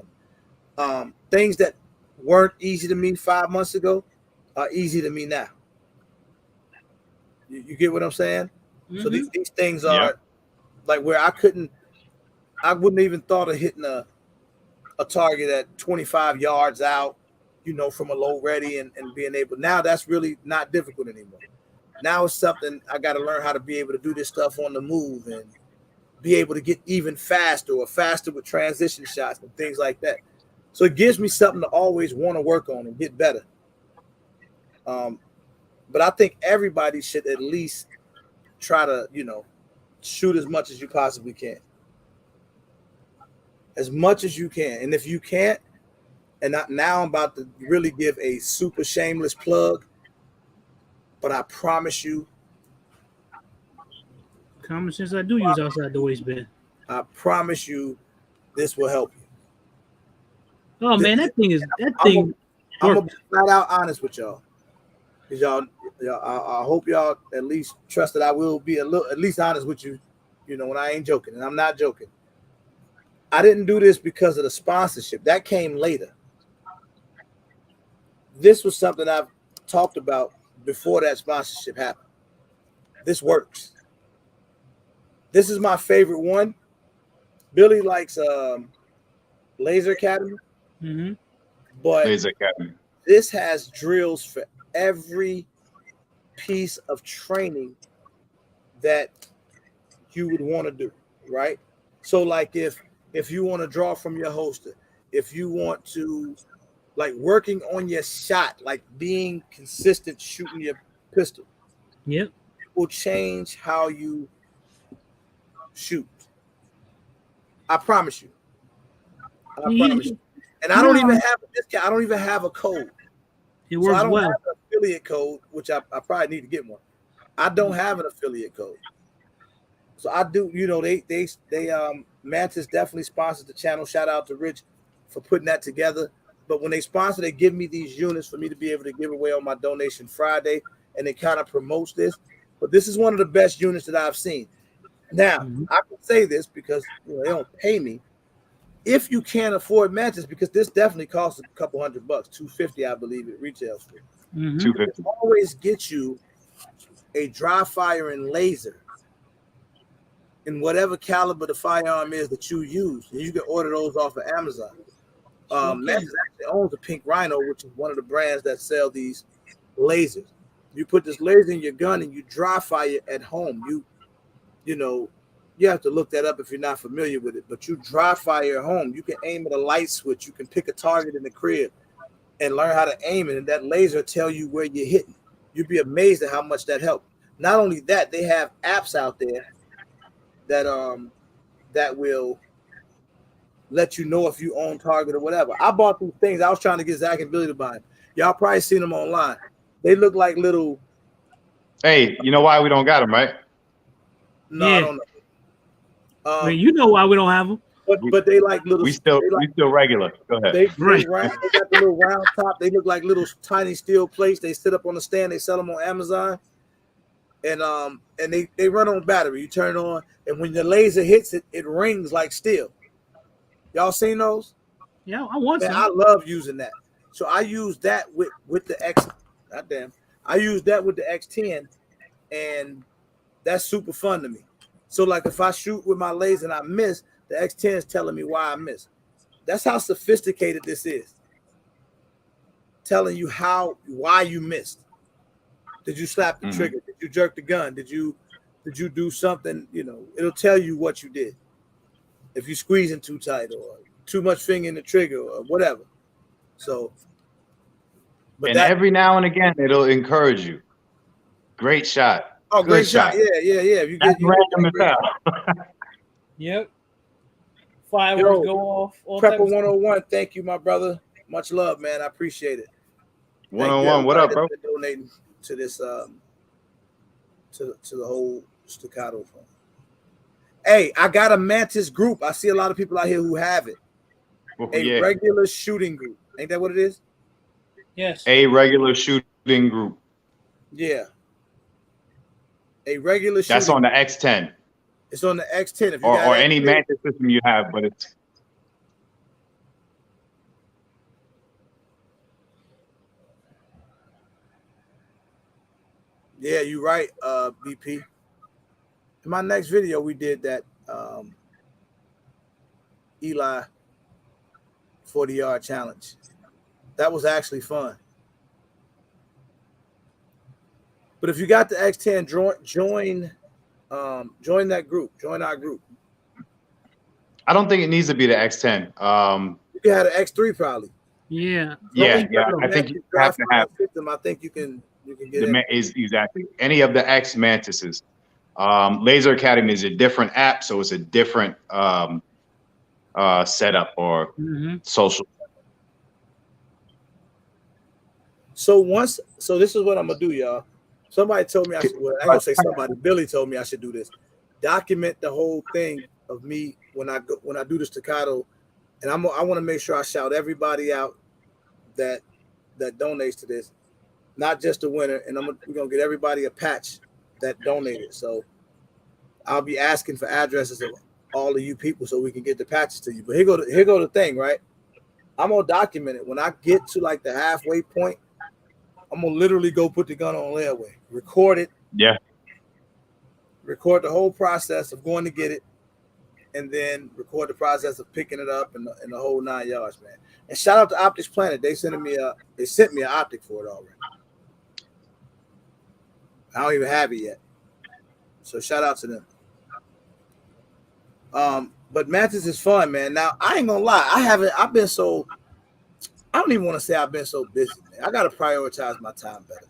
on. Things that weren't easy to me 5 months ago are easy to me now. You get what I'm saying? So these things are like where I wouldn't even thought of hitting a target at 25 yards out, from a low ready and being able. Now that's really not difficult anymore. Now it's something I got to learn how to be able to do this stuff on the move and be able to get even faster or faster with transition shots and things like that. So it gives me something to always want to work on and get better. But I think everybody should at least try to, shoot as much as you possibly can. As much as you can. And if you can't, and now I'm about to really give a super shameless plug, but I promise you. Common sense I do use outside the waistband. I promise you this will help you. Oh, man, that thing. I'm gonna be flat out honest with y'all. Because y'all, I hope y'all at least trust that I will be at least honest with you, when I ain't joking. And I'm not joking. I didn't do this because of the sponsorship. That came later. This was something I've talked about before that sponsorship happened. This works. This is my favorite one. Billy likes Laser Academy. But Laser Academy. This has drills for every piece of training that you would want to do, right? So like if you want to draw from your holster, if you want to like working on your shot, like being consistent shooting your pistol, it will change how you shoot. I promise you. Promise you. And I don't even have a discount. I don't even have a code. It works I don't well. have an affiliate code, which I probably need to get one. I don't have an affiliate code. So I do, they Mantis definitely sponsored the channel. Shout out to Rich for putting that together. But when they sponsor, they give me these units for me to be able to give away on my donation Friday, and it kind of promotes this. But this is one of the best units that I've seen. Now, I can say this because they don't pay me. If you can't afford Mantis, because this definitely costs a couple $100, $250, I believe it retails for. $250. Always get you a dry firing laser in whatever caliber the firearm is that you use. And you can order those off of Amazon. Mantis actually owns the Pink Rhino, which is one of the brands that sell these lasers. You put this laser in your gun and you dry fire at home. You have to look that up if you're not familiar with it, but you dry fire at home. You can aim at a light switch. You can pick a target in the crib and learn how to aim it, and that laser tell you where you're hitting. You'd be amazed at how much that helps. Not only that, they have apps out there that will let you know if you own target or whatever. I bought these things. I was trying to get Zach and Billy to buy them. Y'all probably seen them online. They look like little. Hey, you know why we don't got them, right? No, I don't know. You know why we don't have them. But they like little. We still regular. Go ahead. They got the little round top. They look like little tiny steel plates. They sit up on the stand. They sell them on Amazon, and they run on battery. You turn it on, and when the laser hits it, it rings like steel. Y'all seen those? Yeah, I want some. I love using that. So I use that with the X. Goddamn, I use that with the X10, and that's super fun to me. So like if I shoot with my laser and I miss, the X10 is telling me why I missed. That's how sophisticated this is. Telling you why you missed. Did you slap the trigger? Did you jerk the gun? Did you do something? You know, it'll tell you what you did. If you're squeezing too tight or too much finger in the trigger or whatever. So, but every now and again, it'll encourage you. Great shot. Oh, great shot. Yeah. If you get random as hell. Yep. Fireworks go off. Prepper 101. Thank you, my brother. Much love, man. I appreciate it. 101. What up, bro? Donating to this to the whole staccato phone. Hey, I got a Mantis group. I see a lot of people out here who have it. Regular shooting group. Ain't that what it is? Yes. A regular shooting group. Yeah. A regular shooting. That's on the X10. It's on the X10. If you or any Mantis system you have, but it's. Yeah, you're right, BP. In my next video, we did that Eli 40-yard challenge. That was actually fun. But if you got the X10, join that group. Join our group. I don't think it needs to be the X10. You had an X3 probably. Yeah. Yeah. I think you have to have system. I think you can get it. Exactly any of the X Mantises. Laser Academy is a different app, so it's a different setup or social. So this is what I'm gonna do, y'all. Somebody told me I should. Well, I'm gonna say somebody. Billy told me I should do this. Document the whole thing of me when I do the staccato, and I want to make sure I shout everybody out that donates to this, not just the winner. And we're gonna get everybody a patch that donated. So I'll be asking for addresses of all of you people so we can get the patches to you. But here go the thing, right? I'm gonna document it. When I get to like the halfway point, I'm gonna literally go put the gun on layaway, record it. Yeah. Record the whole process of going to get it, and then record the process of picking it up and the whole 9 yards, man. And shout out to Optics Planet. They sent me an optic for it already. I don't even have it yet. So shout out to them. But Mantis is fun, man. Now I ain't gonna lie, I don't even want to say I've been so busy, man. I gotta prioritize my time better.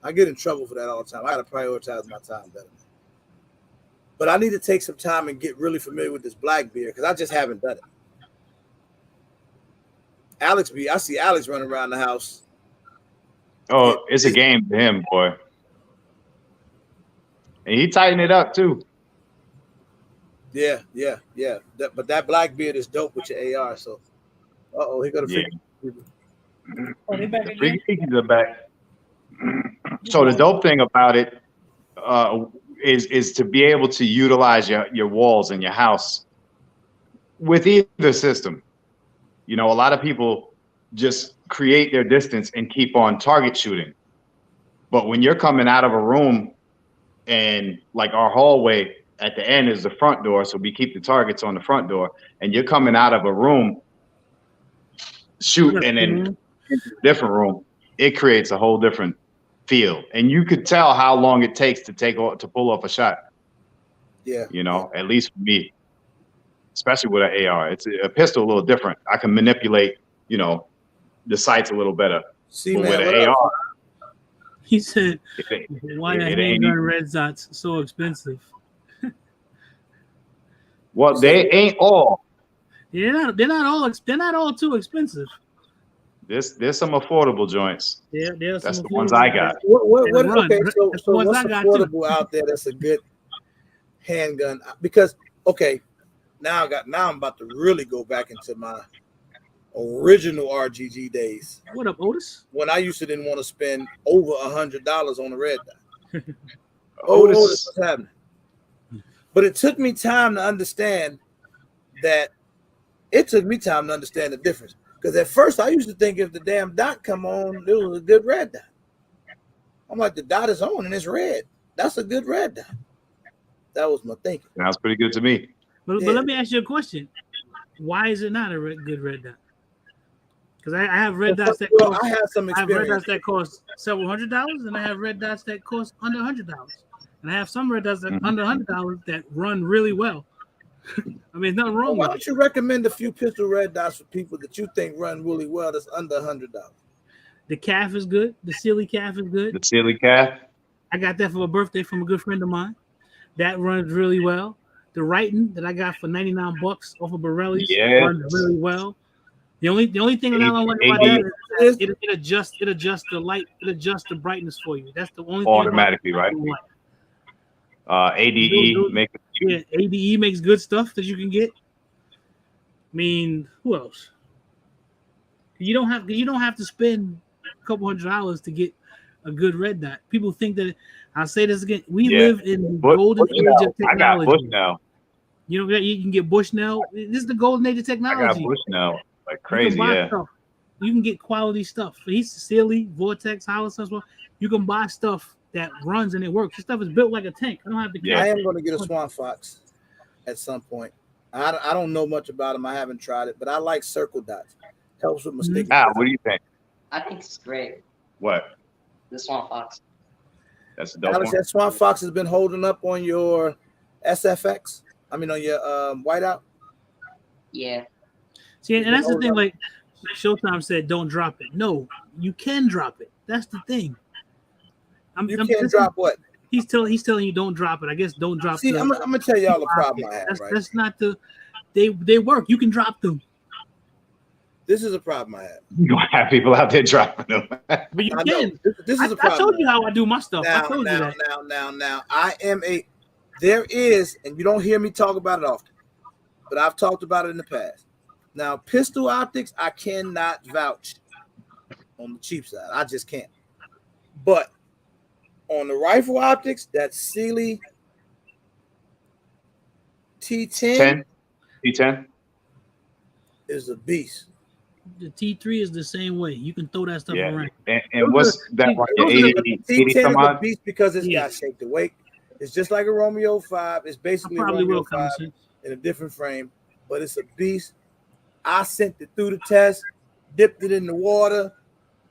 I get in trouble for that all the time. I gotta prioritize my time better, man. But I need to take some time and get really familiar with this Blackbeard because I just haven't done it. I see Alex running around the house. Oh, it's a game to him, boy. And he tightened it up too. Yeah. But that Blackbeard is dope with your AR. So, he got to they back again? Are back. So the dope thing about it is to be able to utilize your walls in your house with either system. You know, a lot of people just create their distance and keep on target shooting. But when you're coming out of a room and like our hallway at the end is the front door, so we keep the targets on the front door, and you're coming out of a room, shoot, and then into a different room, it creates a whole different feel. And you could tell how long it takes to pull off a shot. Yeah. You know, at least for me, especially with an AR. It's a pistol a little different. I can manipulate, you know, the sights a little better. See, but man, with an AR, he said, why are handgun red dots so expensive? Well, they ain't all. They're not all too expensive. There's some affordable joints. Yeah, that's the ones I got. Okay, so what's affordable out there that's a good handgun? Because now I'm about to really go back into my original RGG days. What up, Otis? When I used to didn't want to spend over $100 on a red dot. Otis, what's happening? But it took me time to understand that. It took me time to understand the difference. Because at first I used to think if the damn dot come on, it was a good red dot. I'm like, the dot is on and it's red. That's a good red dot. That was my thinking. Sounds pretty good to me. But let me ask you a question. Why is it not a good red dot? Because I have red dots that cost. I have some I have red experience. dots that cost several $100s, and I have red dots that cost under $100. And I have some red dots that under $100 that run really well. I mean, nothing wrong Why with don't you recommend a few pistol red dots for people that you think run really well that's under $100? The calf is good. The Sealy calf is good. The Sealy calf. I got that for a birthday from a good friend of mine. That runs really well. The Wrighton that I got for $99 off of Borelli's runs really well. The only thing that I don't like about that is that it adjusts the light, it adjusts the brightness for you. That's the only thing automatically, right? ADE makes ADE makes good stuff that you can get. I mean, who else? You don't have to spend a couple $100 to get a good red dot. People think that I'll say this again. We live in the golden age of technology. I got Bushnell. You know, you can get Bushnell. This is the golden age of technology. I got Bushnell like crazy. You can get quality stuff. He's Sealy, Vortex, Hollis. You can buy stuff that runs and it works. This stuff is built like a tank. I don't have to. Yeah, I am going to get a Swan Fox at some point. I don't know much about them. I haven't tried it, but I like circle dots. Helps with mistakes. What do you think? I think it's great. What? The Swan Fox. That's a dope Alex, one. that Swan Fox has been holding up on your SFX. I mean, on your whiteout. Yeah. See, and that's the thing. Like Showtime said, don't drop it. No, you can drop it. That's the thing. You can't drop what? He's telling you don't drop it. I guess don't drop. See, I'm gonna tell y'all the problem I have. That's not the. They work. You can drop them. This is a problem I have. You're gonna have people out there dropping them. But you can. This is a problem. I told you how I do my stuff. Now, I told you that. Now, I am there is, and you don't hear me talk about it often, but I've talked about it in the past. Now, pistol optics, I cannot vouch on the cheap side. I just can't. But on the rifle optics, that Sealy T10 is a beast. The T3 is the same way. You can throw that stuff around. And what's that one? T10 is a beast because it's got shake to wake. It's just like a Romeo 5. It's basically a Romeo 5 in a different frame, but it's a beast. I sent it through the test, dipped it in the water.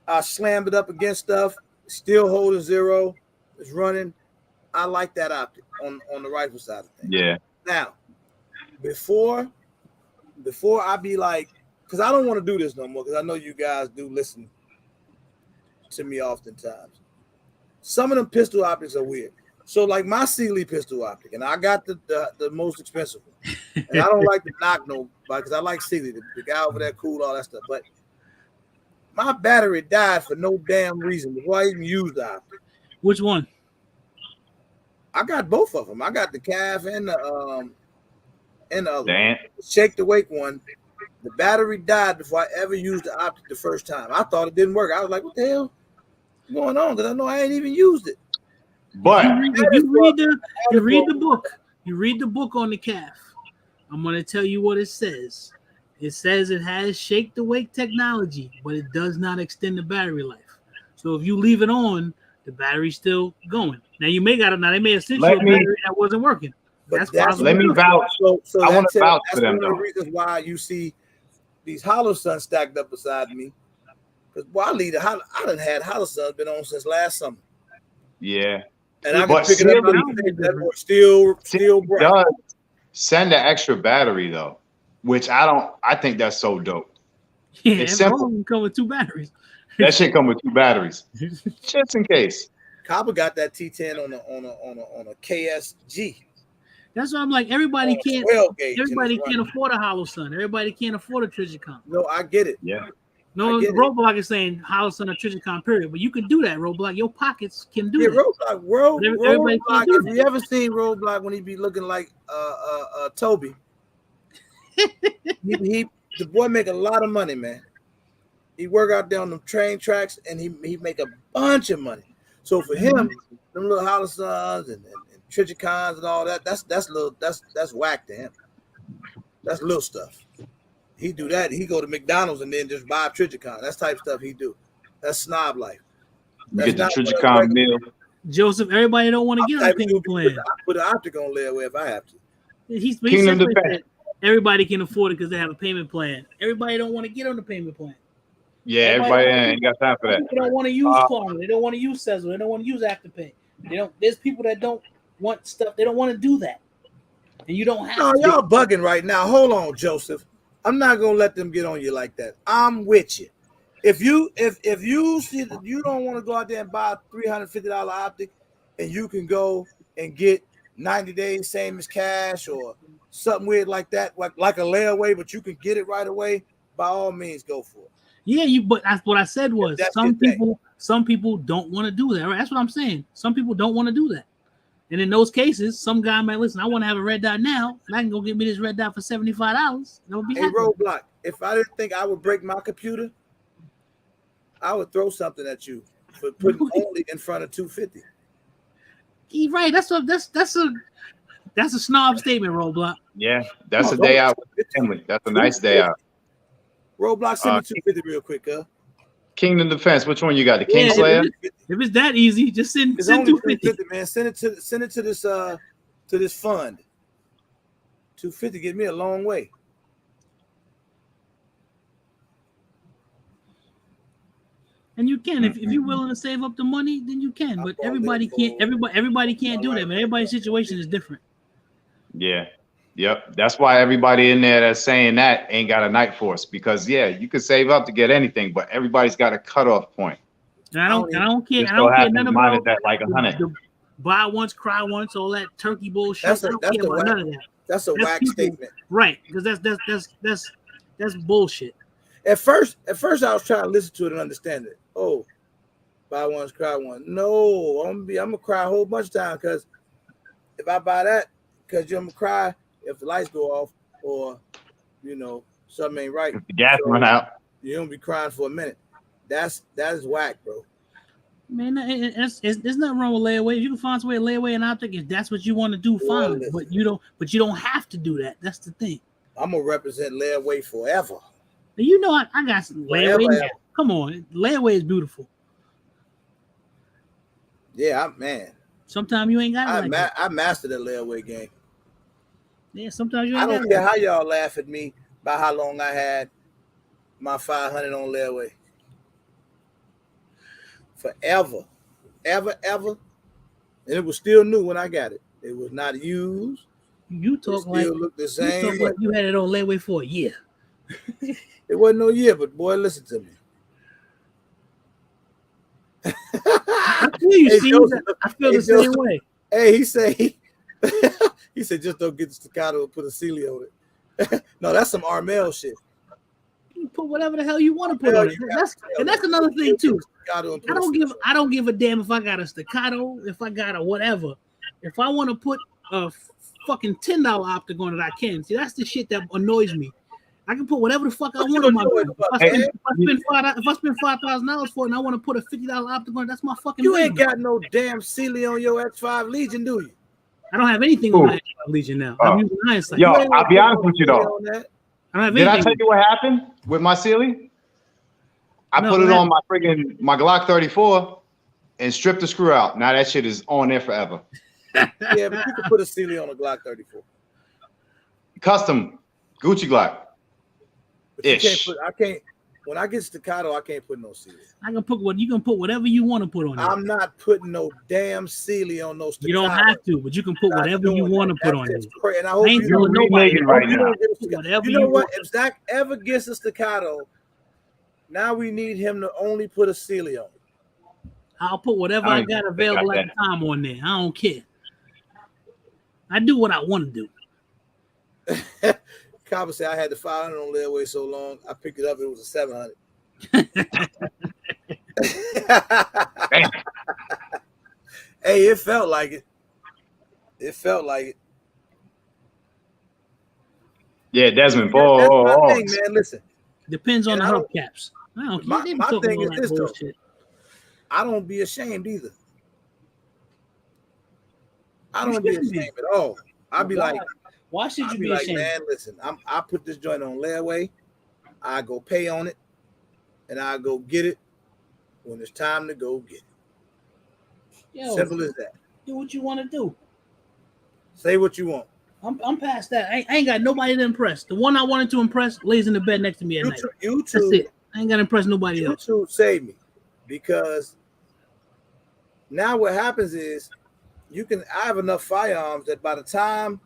I slammed it up against stuff. Still holding zero. It's running. I like that optic on the rifle side of things. Yeah. Now, before I be like, because I don't want to do this no more, because I know you guys do listen to me oftentimes. Some of them pistol optics are weird. So like my Sealy pistol optic, and I got the most expensive one. And I don't like to knock nobody because I like Sealy, the guy over there, cool, all that stuff. But my battery died for no damn reason before I even used the optic. Which one? I got both of them. I got the calf and the other one. The shake to wake one. The battery died before I ever used the optic the first time. I thought it didn't work. I was like, what the hell is going on? Because I know I ain't even used it. But you read the book on the calf. I'm going to tell you what it says. It says it has shake to wake technology, but it does not extend the battery life. So if you leave it on, the battery's still going. Now they may have sent you a battery that wasn't working. But let me vouch. So I want to vouch for them. That's one of the reasons why you see these hollow suns stacked up beside me. Because I done had hollow suns been on since last summer. Yeah. And I can pick it up and still bright. Does send an extra battery though, which I think that's so dope. Yeah, it's simple. Can come with 2 batteries. That shit come with 2 batteries, just in case. Copper got that T10 on a KSG. That's why I'm like, everybody can't afford a hollow sun. Everybody can't afford a Trijicon. No, I get it. Yeah. No, Roblox is saying hollow sun or Trijicon period, but you can do that. Roblox, your pockets can do that. Roblox. If you ever seen Roblox when he be looking like Toby, the boy make a lot of money, man. He work out there on the train tracks and he make a bunch of money. So for him, them little hollow suns and Trijicons and all that, that's whack to him. That's little stuff. He do that. He go to McDonald's and then just buy a Trijicon. That's type of stuff he do. That's snob life. You get the Trijicon meal. Joseph, everybody don't want to get on the payment plan. I put an optic on layaway if I have to. He Kingdom said Defense. everybody can afford it because they have a payment plan. Everybody don't want to get on the payment plan. Yeah, everybody ain't got time for that. People don't want to use Klarna. They don't want to use Sezzle. They don't want to use Afterpay. They don't. There's people that don't want stuff. They don't want to do that, and you don't have. No, to. y'all bugging right now. Hold on, Joseph. I'm not gonna let them get on you like that. I'm with you. If you see that you don't want to go out there and buy a $350 optic, and you can go and get 90 days same as cash or something weird like that, like a layaway, but you can get it right away. By all means, go for it. Yeah, but that's what I said was That's some people don't want to do that. Right? That's what I'm saying. Some people don't want to do that. And in those cases, some guy might listen. I want to have a red dot now, and I can go get me this red dot for $75. And I would be happy. Roadblock. If I didn't think I would break my computer, I would throw something at you for putting only in front of 250. He's right. That's a snob statement, Roadblock. Yeah, that's a day out with the family. That's a nice day out. Roadblock, send me 250 real quick, Kingdom Defense. Which one you got? The Kingslayer? If it's that easy, just send It's only 250, man. Send it to this fund. 250 get me a long way. And you can if you're willing to save up the money, then you can. But everybody can't. Everybody can't do that, man. Everybody's situation is different. Yeah. Yep. That's why everybody in there that's saying that ain't got a night force, because you could save up to get anything, but everybody's got a cutoff point. And I don't care. Just I don't care so none happens about mine is at like 100. the buy once, cry once, all that turkey bullshit. That's I don't care about none of that. That's a whack statement, right? Because that's bullshit. At first, I was trying to listen to it and understand it. Oh, buy once, cry once. No, I'm gonna cry a whole bunch of times, because if I buy that, because you're gonna cry if the lights go off or something ain't right. If the gas run out, you're gonna be crying for a minute. That is whack, bro. Man, there's nothing wrong with layaway. You can find some way to layaway an optic if that's what you want to do. Fine, but you don't have to do that. That's the thing. I'm gonna represent layaway forever. I got some layaway. Forever. Come on, layaway is beautiful. Yeah, man. Sometimes you ain't got it. I mastered that layaway game. Yeah, sometimes you ain't I don't care how y'all laugh at me about how long I had my 500 on layaway. Forever. Ever. And it was still new when I got it. It was not used. You talk like looked the same. You talk like you had it on layaway for a year. It wasn't no year, but boy, listen to me. I feel you, Joseph, I feel the same way. Hey, he said, just don't get the staccato and put a Sealy on it. No, that's some Armel shit. You put whatever the hell you want to put on it. That's another thing too. I don't give a damn if I got a staccato, if I got a whatever. If I want to put a fucking $10 optic on it, I can. See, that's the shit that annoys me. I can put whatever the fuck I want on my phone. If I spend $5,000 for it and I want to put a $50 optic on it, that's my fucking You ain't got no damn Sealy on your X5 Legion, do you? I don't have anything on my X5 Legion now. I'm using hindsight. Yo, I'll be honest with you though. Did I tell you what happened with my Sealy? I put it on my Glock 34 and stripped the screw out. Now that shit is on there forever. Yeah, but you can put a Sealy on a Glock 34. Custom Gucci Glock. I can't. When I get staccato, I can't put no Sealy. You can put whatever you want to put on it. I'm not putting no damn Sealy on no staccato. You don't have to, but you can put whatever you want to put on it. And I hope you don't nobody right now. You know what? If Zach ever gets a staccato, now we need him to only put a Sealy on. I'll put whatever I got available at the time on there. I don't care. I do what I want to do. Kaba said I had the 500 on layaway so long, I picked it up. It was a 700. Hey, it felt like it. It felt like it. Yeah, Desmond. That's my thing, man. Listen. Depends on the hubcaps. My thing is this, though. I don't be ashamed either. I don't be ashamed at all. I'll be like, why should you be ashamed? Man, listen, I put this joint on layaway. I go pay on it, and I go get it when it's time to go get it. Yo, Simple as that. do what you want to do. Say what you want. I'm past that. I ain't got nobody to impress. The one I wanted to impress lays in the bed next to me at night. That's YouTube, it. I ain't got to impress nobody else. YouTube saved me because now what happens is I have enough firearms that by the time,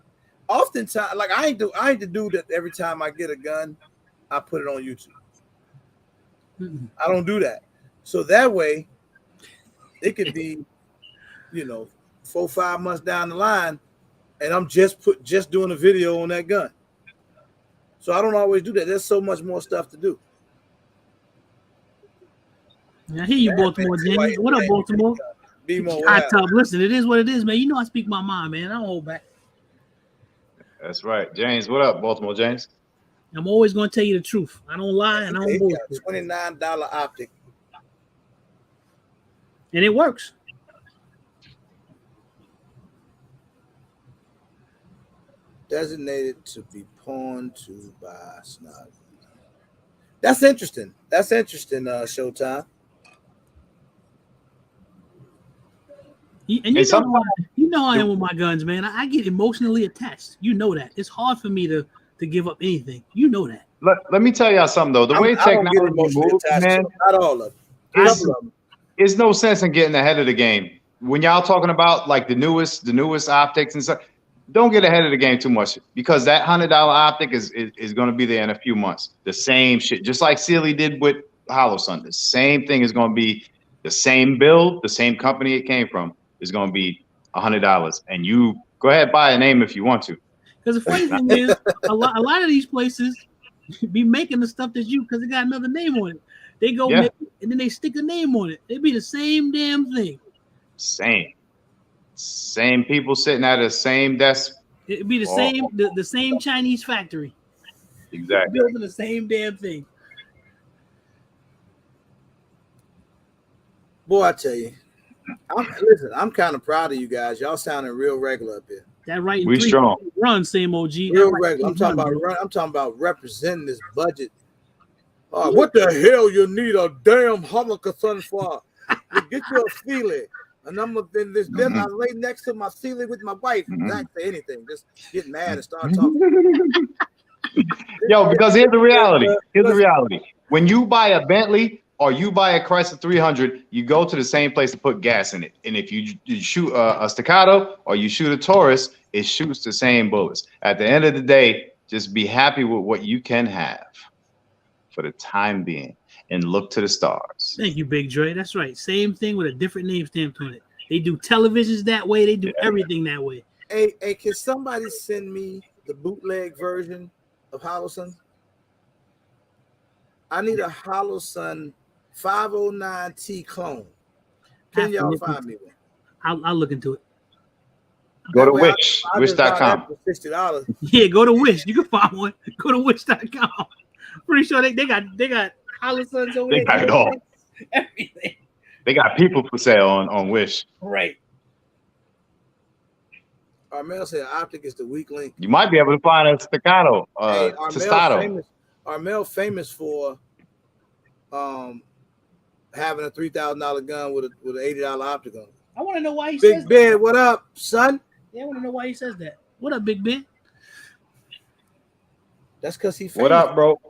oftentimes, like I ain't the dude that every time I get a gun, I put it on YouTube. I don't do that. So that way, it could be, 4 or 5 months down the line, and I'm just doing a video on that gun. So I don't always do that. There's so much more stuff to do. I hear you, Baltimore James. What up, Baltimore? Hot tub. Listen, it is what it is, man. You know I speak my mind, man. I don't hold back. That's right. James, what up, Baltimore James? I'm always going to tell you the truth. I don't lie and I don't bullshit. $29 optic. And it works. Designated to be pawned to by Snug. That's interesting. Showtime. And you know I am with my guns, man. I get emotionally attached. You know that. It's hard for me to give up anything. You know that. Let me tell y'all something though. The way technology moves, man, not all of them. There's no sense in getting ahead of the game. When y'all talking about like the newest optics and stuff, don't get ahead of the game too much because that $100 optic is going to be there in a few months. The same shit, just like Sealy did with HoloSun. The same thing is going to be the same build, the same company it came from is going to be $100. And you go ahead buy a name if you want to. Because the funny thing is, a lot of these places be making the stuff that because it got another name on it. They go make it, and then they stick a name on it. It be the same damn thing. Same people sitting at the same desk. It'd be the same Chinese factory. Exactly. Building the same damn thing. Boy, I tell you, I'm kind of proud of you guys. Y'all sounding real regular up here. That right. We strong. Run, same OG. Real regular. I'm talking about representing this budget. What the hell you need a damn Hanukkah for? Get your feeling. And I'm in this bed. I lay next to my ceiling with my wife. Not say anything. Just get mad and start talking. Yo, because here's the reality. When you buy a Bentley or you buy a Chrysler 300, you go to the same place to put gas in it. And if you shoot a Staccato or you shoot a Taurus, it shoots the same bullets. At the end of the day, just be happy with what you can have for the time being and look to the stars. Thank you, Big Dre. That's right. Same thing with a different name stamped on it. They do televisions that way. They do everything that way. Hey, can somebody send me the bootleg version of HoloSun? I need a HoloSun 509T clone. Can y'all find me one? I'll look into it. Go to Wish. Wish.com. $60. Yeah, go to Wish. You can find one. Go to Wish.com. Pretty sure they got HoloSuns over there. They got it all. Everything. They got people for sale on Wish. Right. Armel said optic is the weak link. You might be able to find a Staccato, Testato. Armel famous for having a $3,000 gun with an $80 optic on it. I want to know why he says Big Ben, what up, son? Yeah, I want to know why he says that. What up, Big Ben? That's because he famous. What up, bro?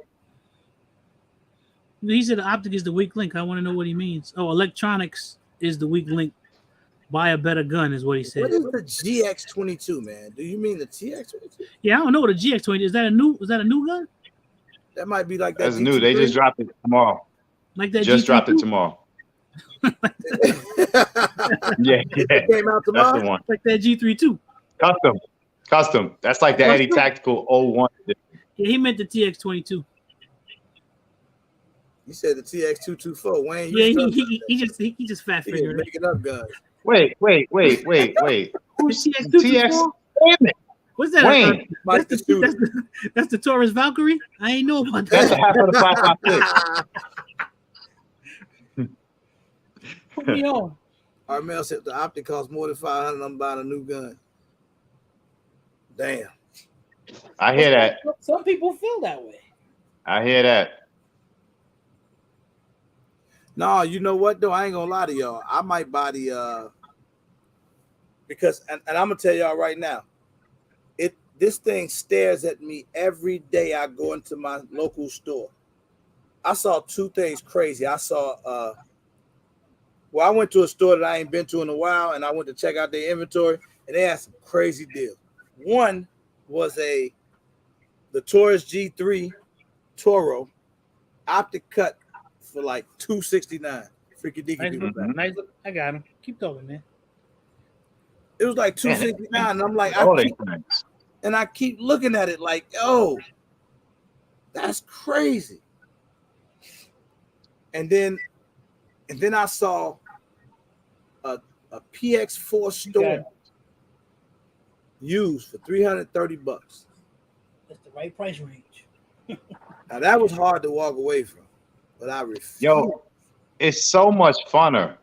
He said the optic is the weak link. I want to know what he means. Oh, electronics is the weak link. Buy a better gun is what he said. What is the GX22, man? Do you mean the TX22? Yeah, I don't know what a GX20 is. That a new gun? That might be like that. That's new. They just dropped it tomorrow. Like that. Just dropped it tomorrow. Yeah. It came out tomorrow. That's the one. Like that G32. Custom. That's like the Eddie Tactical 01. Yeah, he meant the TX22. You said the TX224. Wayne, he just fat he fingered. making up guns. Wait. Who's TX224? Damn it. What's that? Wayne. That's the Taurus Valkyrie? I ain't know about that. That's the half of the 5.56. Put me on. Armel said the optic costs more than $500. I'm buying a new gun. Damn. I hear that. Some people feel that way. I hear that. No, you know what though? I ain't gonna lie to y'all. I might buy the because and I'm gonna tell y'all right now, this thing stares at me every day I go into my local store. I saw two things crazy. I saw I went to a store that I ain't been to in a while, and I went to check out their inventory, and they had some crazy deals. One was the Taurus G3 Toro optic cut for like $269. Freaky deaky. Nice look. I got him. Keep going, man. It was like $269, and I'm like, I keep looking at it like, oh, that's crazy. And then I saw a PX4 Storm used for $330. That's the right price range. Now that was hard to walk away from, but I refused. Yo, it's so much funner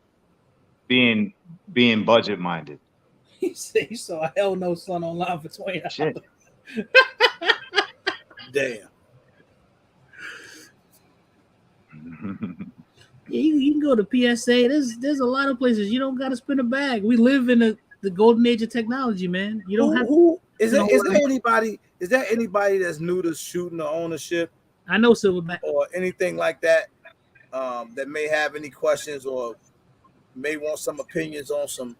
being budget minded. He said he saw a Hell No Son online for $20. Damn. Yeah, you can go to PSA. There's a lot of places you don't got to spend a bag. We live in the golden age of technology, man. You don't have. Is there anybody that's new to shooting or ownership? I know Silverback or anything like that that may have any questions or may want some opinions on some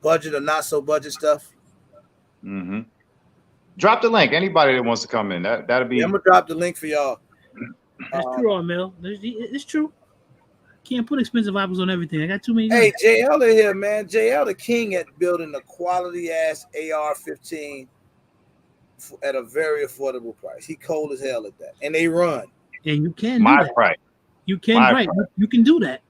budget or not so budget stuff. Mm-hmm. Drop the link. Anybody that wants to come in, that'll be. Yeah, I'm gonna drop the link for y'all. That's true, Mel. It's true. Can't put expensive items on everything. I got too many. Hey, JL in here, man. JL the king at building a quality ass AR-15 at a very affordable price. He cold as hell at that, and they run. And you can My do that. price. You can right. You can do that.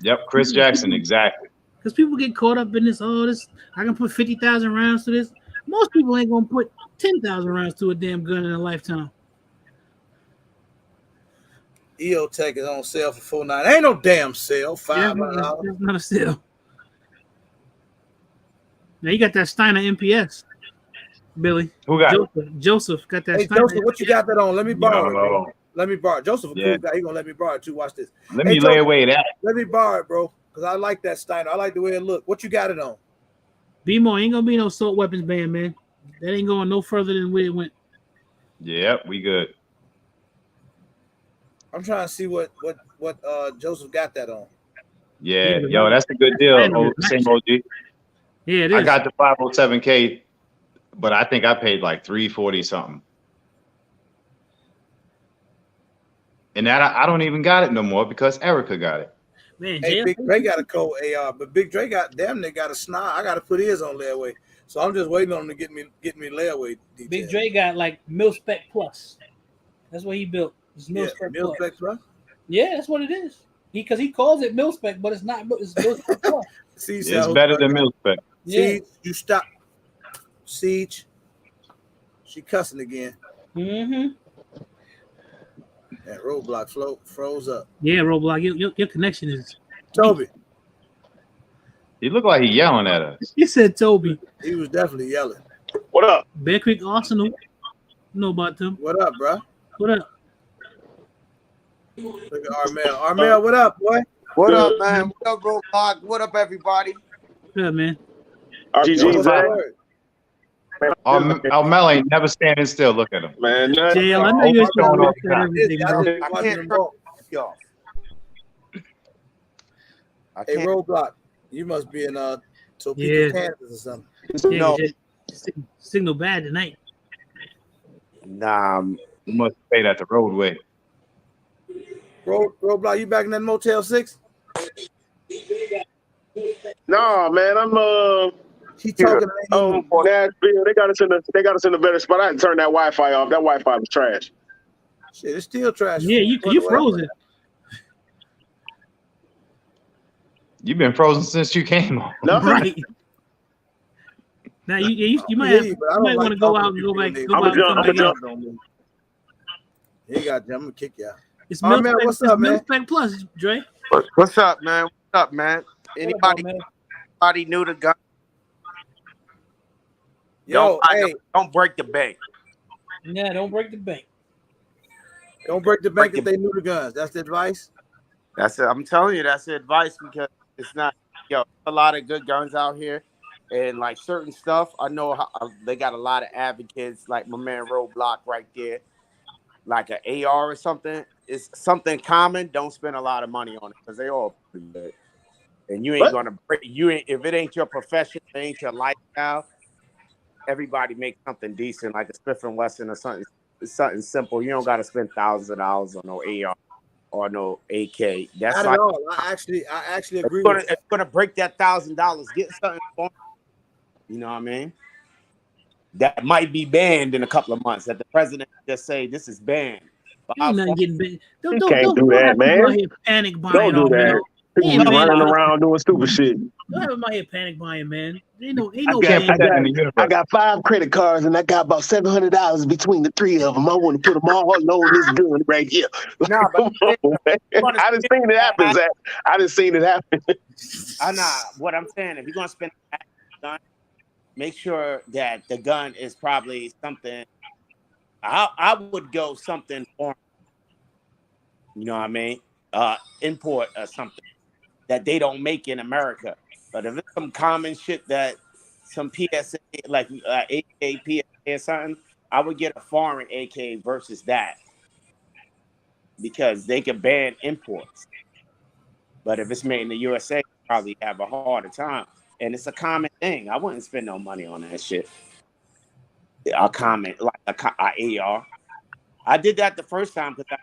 Yep, Chris Jackson, exactly. Because people get caught up in this. Oh, this I can put 50,000 rounds to this. Most people ain't gonna put 10,000 rounds to a damn gun in a lifetime. EOTech is on sale for $4.99. Ain't no damn sale. $500. That's not a sale. Now you got that Steiner MPS, Billy. Who got Joseph got that. Hey, Steiner Joseph, what you got that on? Let me borrow no. it. Let me borrow it. Joseph, a cool guy. He gonna let me borrow it too. Watch this. Let me lay away that. Let me borrow it, bro, because I like that Steiner. I like the way it look. What you got it on? B-Mo ain't gonna be no assault weapons ban, man. That ain't going no further than where it went. Yep, we good. I'm trying to see what Joseph got that on. Yeah, yo, that's a good deal. Same OG. Yeah, it is. I got the 507K, but I think I paid like $340 something. And that I don't even got it no more because Erica got it. Man, hey, Big Dre got a cold AR, but Big Dre got a snipe. I got to put his on layaway, so I'm just waiting on him to get me layaway details. Big Dre got like Mil-Spec Plus. That's what he built. It's Mil-Spec Plus. Yeah, that's what it is. Because he calls it Mil-Spec, but it's not. It's Mil-Spec Plus. It's better than Mil-Spec. Yeah. Siege, you stop. Siege. She cussing again. Mm-hmm. That roadblock froze up. Yeah, roadblock. Your connection is. Toby. He looked like he yelling at us. You said Toby. He was definitely yelling. What up? Bear Creek Arsenal. You know about them. What up, bro? What up? Look at Armel. Armel, what up, boy? What up, man? What up, roadblock? What up, everybody? Good, man. GG's Mel ain't never standing still. Look at him. Man, JL, I know you're showing off everything, bro. I can't turn y'all. Hey, Roadblock, you must be in Topeka, Kansas or something. No. Signal bad tonight. Nah, You must stay at the roadway. Roadblock, you back in that Motel 6? No, man, I'm He talking. Nashville. They got us in a better spot. I had to turn that Wi-Fi off. That Wi-Fi was trash. Shit, it's still trash. Yeah, you frozen. You've been frozen since you came on. No, Right. Now you might want to go out and go back. I'm gonna jump. You ain't got. I'm gonna kick you out. It's man, what's up, man? Mil-Spec Plus, Dre. what's up, man? What's up, man? Anybody new to gun? Yo, don't break the bank. Yeah, don't break the bank. Don't break the bank if they new to guns. That's the advice. That's it. I'm telling you, that's the advice because It's not, a lot of good guns out here, and like certain stuff. I know how, they got a lot of advocates, like my man Roadblock right there, like an AR or something. It's something common. Don't spend a lot of money on it because they all pretty good. And you ain't gonna break. You ain't if it ain't your profession, it ain't your lifestyle. Everybody makes something decent, like a Smith and Wesson or something. Something simple. You don't got to spend thousands of dollars on no AR or no AK. That's Not like at all. I actually agree if with you're gonna break that $1,000, get something for you know what I mean? That might be banned in a couple of months. That the president just say this is banned. Ain't nothing getting banned. You can't do that, have people man. out here panic buying Don't do off, that. People be running around doing stupid shit. Don't have them out here panic buying, man. Ain't no I got 5 credit cards and I got about $700 between the 3 of them. I want to put them all on this gun right here. Nah, but I done seen it happen, Zach. I done seen it happen. What I'm saying, if you're gonna spend a gun, make sure that the gun is probably something. I would go something foreign. You know what I mean? Import or something that they don't make in America. But if it's some common shit that some PSA, like AK, PSA or something, I would get a foreign AK versus that. Because they can ban imports. But if it's made in the USA, you probably have a harder time. And it's a common thing. I wouldn't spend no money on that shit. A common, like a AR. I did that the first time because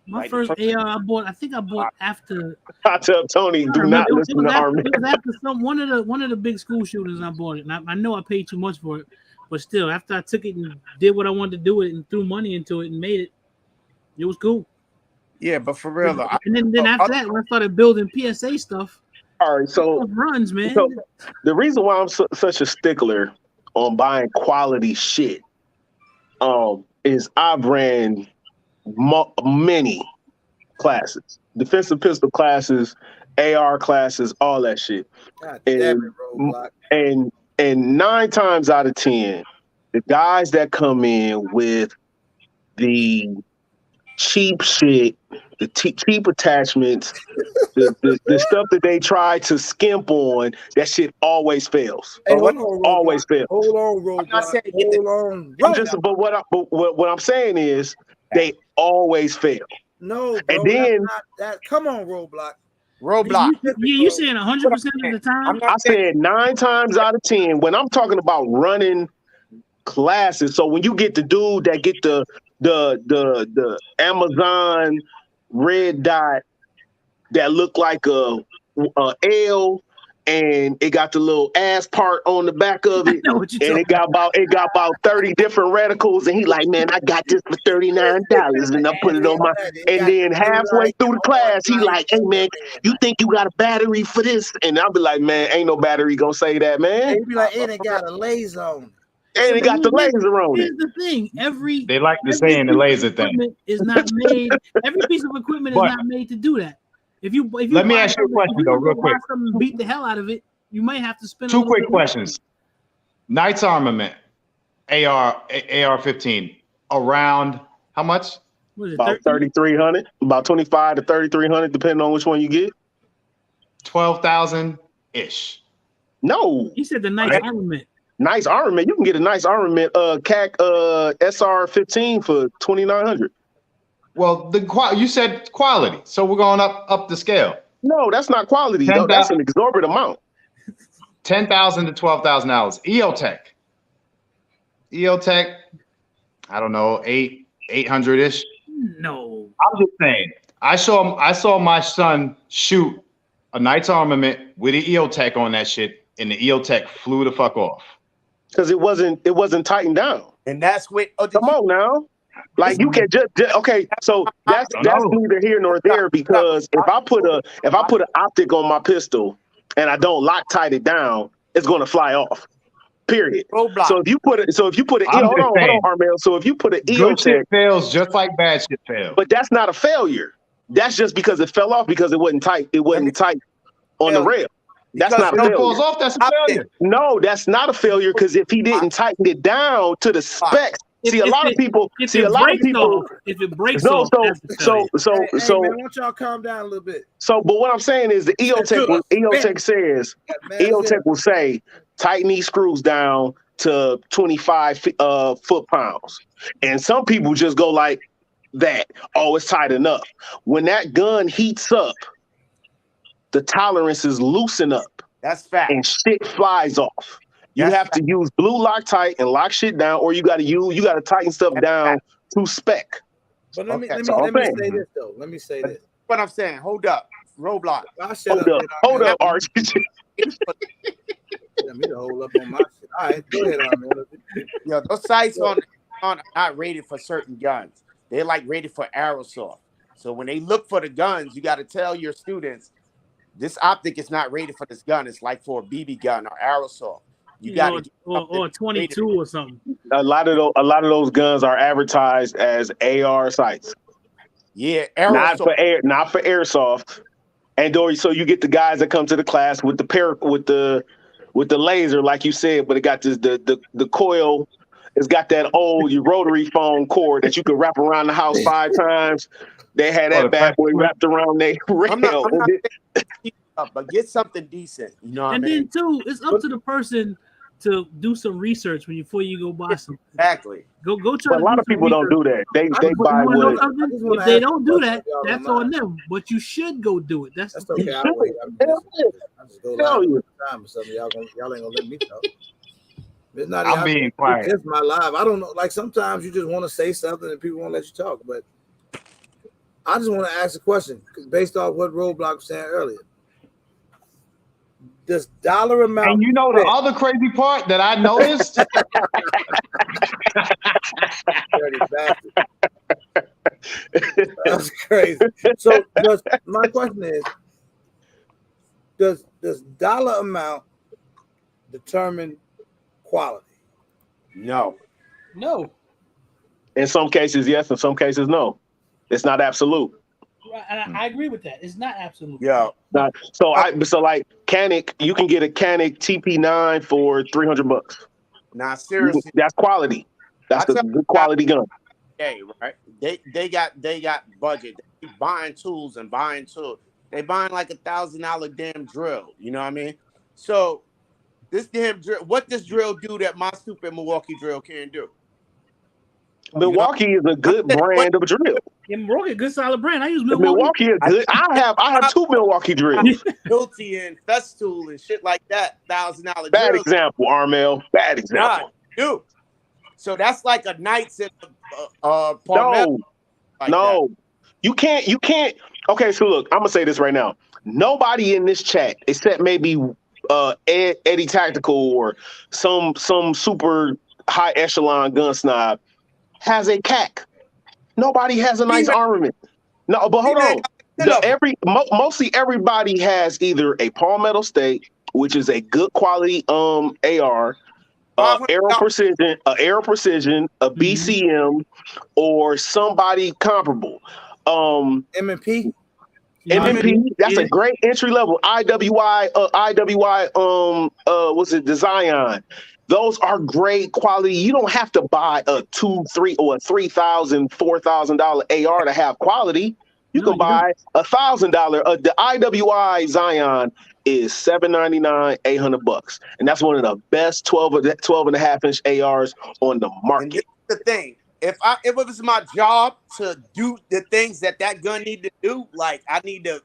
my first AR I bought. I think I bought after. I tell Tony, do not listen to Army. It was after one of the big school shootings. I bought it, and I know I paid too much for it, but still, after I took it and did what I wanted to do with it and threw money into it and made it, it was cool. Yeah, but for real though. And then after that, when I started building PSA stuff. All right, so runs, man. So the reason why I'm such a stickler on buying quality shit, is I've ran many classes, defensive pistol classes, AR classes, all that shit. God damn it, Roadblock. And 9 times out of 10, the guys that come in with the cheap shit, the cheap attachments, the stuff that they try to skimp on, that shit always fails. Hey, always fails. Hold on, Roadblock. But what I'm saying is they always fail. No, bro, and then come on, Roadblock. You saying 100% of the time? I said 9 times out of 10 when I'm talking about running classes. So when you get the dude that get the Amazon red dot that look like a L, and it got the little ass part on the back of it, and it got about 30 different reticles, and he like, man, I got this for $39, and I put it on my. And then halfway through the class, he like, hey man, you think you got a battery for this? And I'll be like, man, ain't no battery gonna say that, man. He be like, it ain't got a laser on it. And it got the laser on it. Here's the thing: they like to say in the laser thing is not made. Every piece of equipment is not made to do that. If you let me ask you a question though, real quick. Beat the hell out of it. You might have to spend. 2 quick questions. Knight's Armament, AR-15, around how much? What is it, about 3,300, about 25 to 3,300, depending on which one you get. 12,000 ish. No, he said the Knight's Armament. Nice armament. You can get a nice armament, CAC SR-15 for 2,900. Well, you said quality, so we're going up the scale. No, that's not quality. Though. That's an exorbitant amount. $10,000 to $12,000. EOTech, I don't know, 800-ish. No, I'm just saying. I saw my son shoot a Knight's Armament with an EOTech on that shit, and the EOTech flew the fuck off. Because it wasn't tightened down. And that's what. Come on now. Like you can just okay. So that's neither here nor there, because if I put an optic on my pistol and I don't Loctite it down, it's gonna fly off. Period. So if you put an hold on, Armel. So if you put an good shit fails just like bad shit fails. But that's not a failure. That's just because it fell off because it wasn't tight. It wasn't tight on the rail. That's not a failure. Falls off, that's a failure. No, that's not a failure, because if he didn't tighten it down to the specs see a lot of people. If See it a lot of breaks people. off, if it breaks No, off, that's the failure. Hey, man, why don't y'all calm down a little bit? So, but what I'm saying is the EOTech says EOTech will say tighten these screws down to 25 foot-pounds, and some people just go like that. Oh, it's tight enough. When that gun heats up, the tolerances loosen up. That's fact. And shit flies off. You have to use blue Loctite and lock shit down, or you got to tighten stuff down to spec. But let me say this though. Let me say this. What I'm saying. Hold up, Roadblock. Hold up, Archie. Let me to hold up on my shit. All right, go ahead, Armin. Yo, those sights on are not rated for certain guns. They're like rated for aerosoft. So when they look for the guns, you got to tell your students this optic is not rated for this gun. It's like for a BB gun or aerosoft. You got to or 22 or something. A lot of those guns are advertised as AR sights. Yeah, aerosoft. Not for airsoft. And so you get the guys that come to the class with the laser, like you said, but it got the coil. It's got that old rotary phone cord that you could wrap around the house 5 times. They had that bad boy wrapped around their rail. But get something decent, you know. And then too, it's up to the person to do some research before you go buy something. Exactly. Go try. But a lot of people don't do that. They buy what. If they don't do that, that's on them. But you should go do it. That's okay. I just go live time or something. Y'all ain't gonna let me talk. It's not. I'm being quiet. It's my live. I don't know. Like sometimes you just want to say something and people won't let you talk. But I just want to ask a question based off what Roadblock was saying earlier. Does dollar amount? And you know the other crazy part that I noticed? Dirty bastard. That's crazy. So my question is, does dollar amount determine quality? No. In some cases, yes. In some cases, no. It's not absolute. And I agree with that. It's not absolute. Yeah. So like Canic, you can get a Canic TP9 for $300. Nah, seriously, that's quality. That's a good quality gun. Hey, right? They got budget. They buying tools. They buying like $1,000 damn drill. You know what I mean? So this damn drill, what this drill do that my stupid Milwaukee drill can't do? Milwaukee is a good brand of drill. Yeah, Milwaukee, a good solid brand. I use Milwaukee is good. I have 2 Milwaukee drills. Guilty and Festool and shit like that. $1,000 Bad drills. example, Armel. Bad example. Dude. So that's like a Knights and Palmetto. No. You can't. Okay, so look, I'm gonna say this right now. Nobody in this chat, except maybe Eddie Tactical or some super high echelon gun snob, has a CAC. Nobody has a nice armament. No, but hold on. Mostly everybody has either a Palmetto State, which is a good quality AR, Aero Precision, a BCM, or somebody comparable. M&P. M&P, that's a great entry level. IWI, what's it? The Zion. Those are great quality. You don't have to buy a $2,000, $3,000, or a $3,000, $4,000 AR to have quality. You can buy $1,000. The IWI Zion is $799, $800, and that's one of the best 12.5-inch ARs on the market. And this is the thing. If it was my job to do the things that gun need to do, like I need to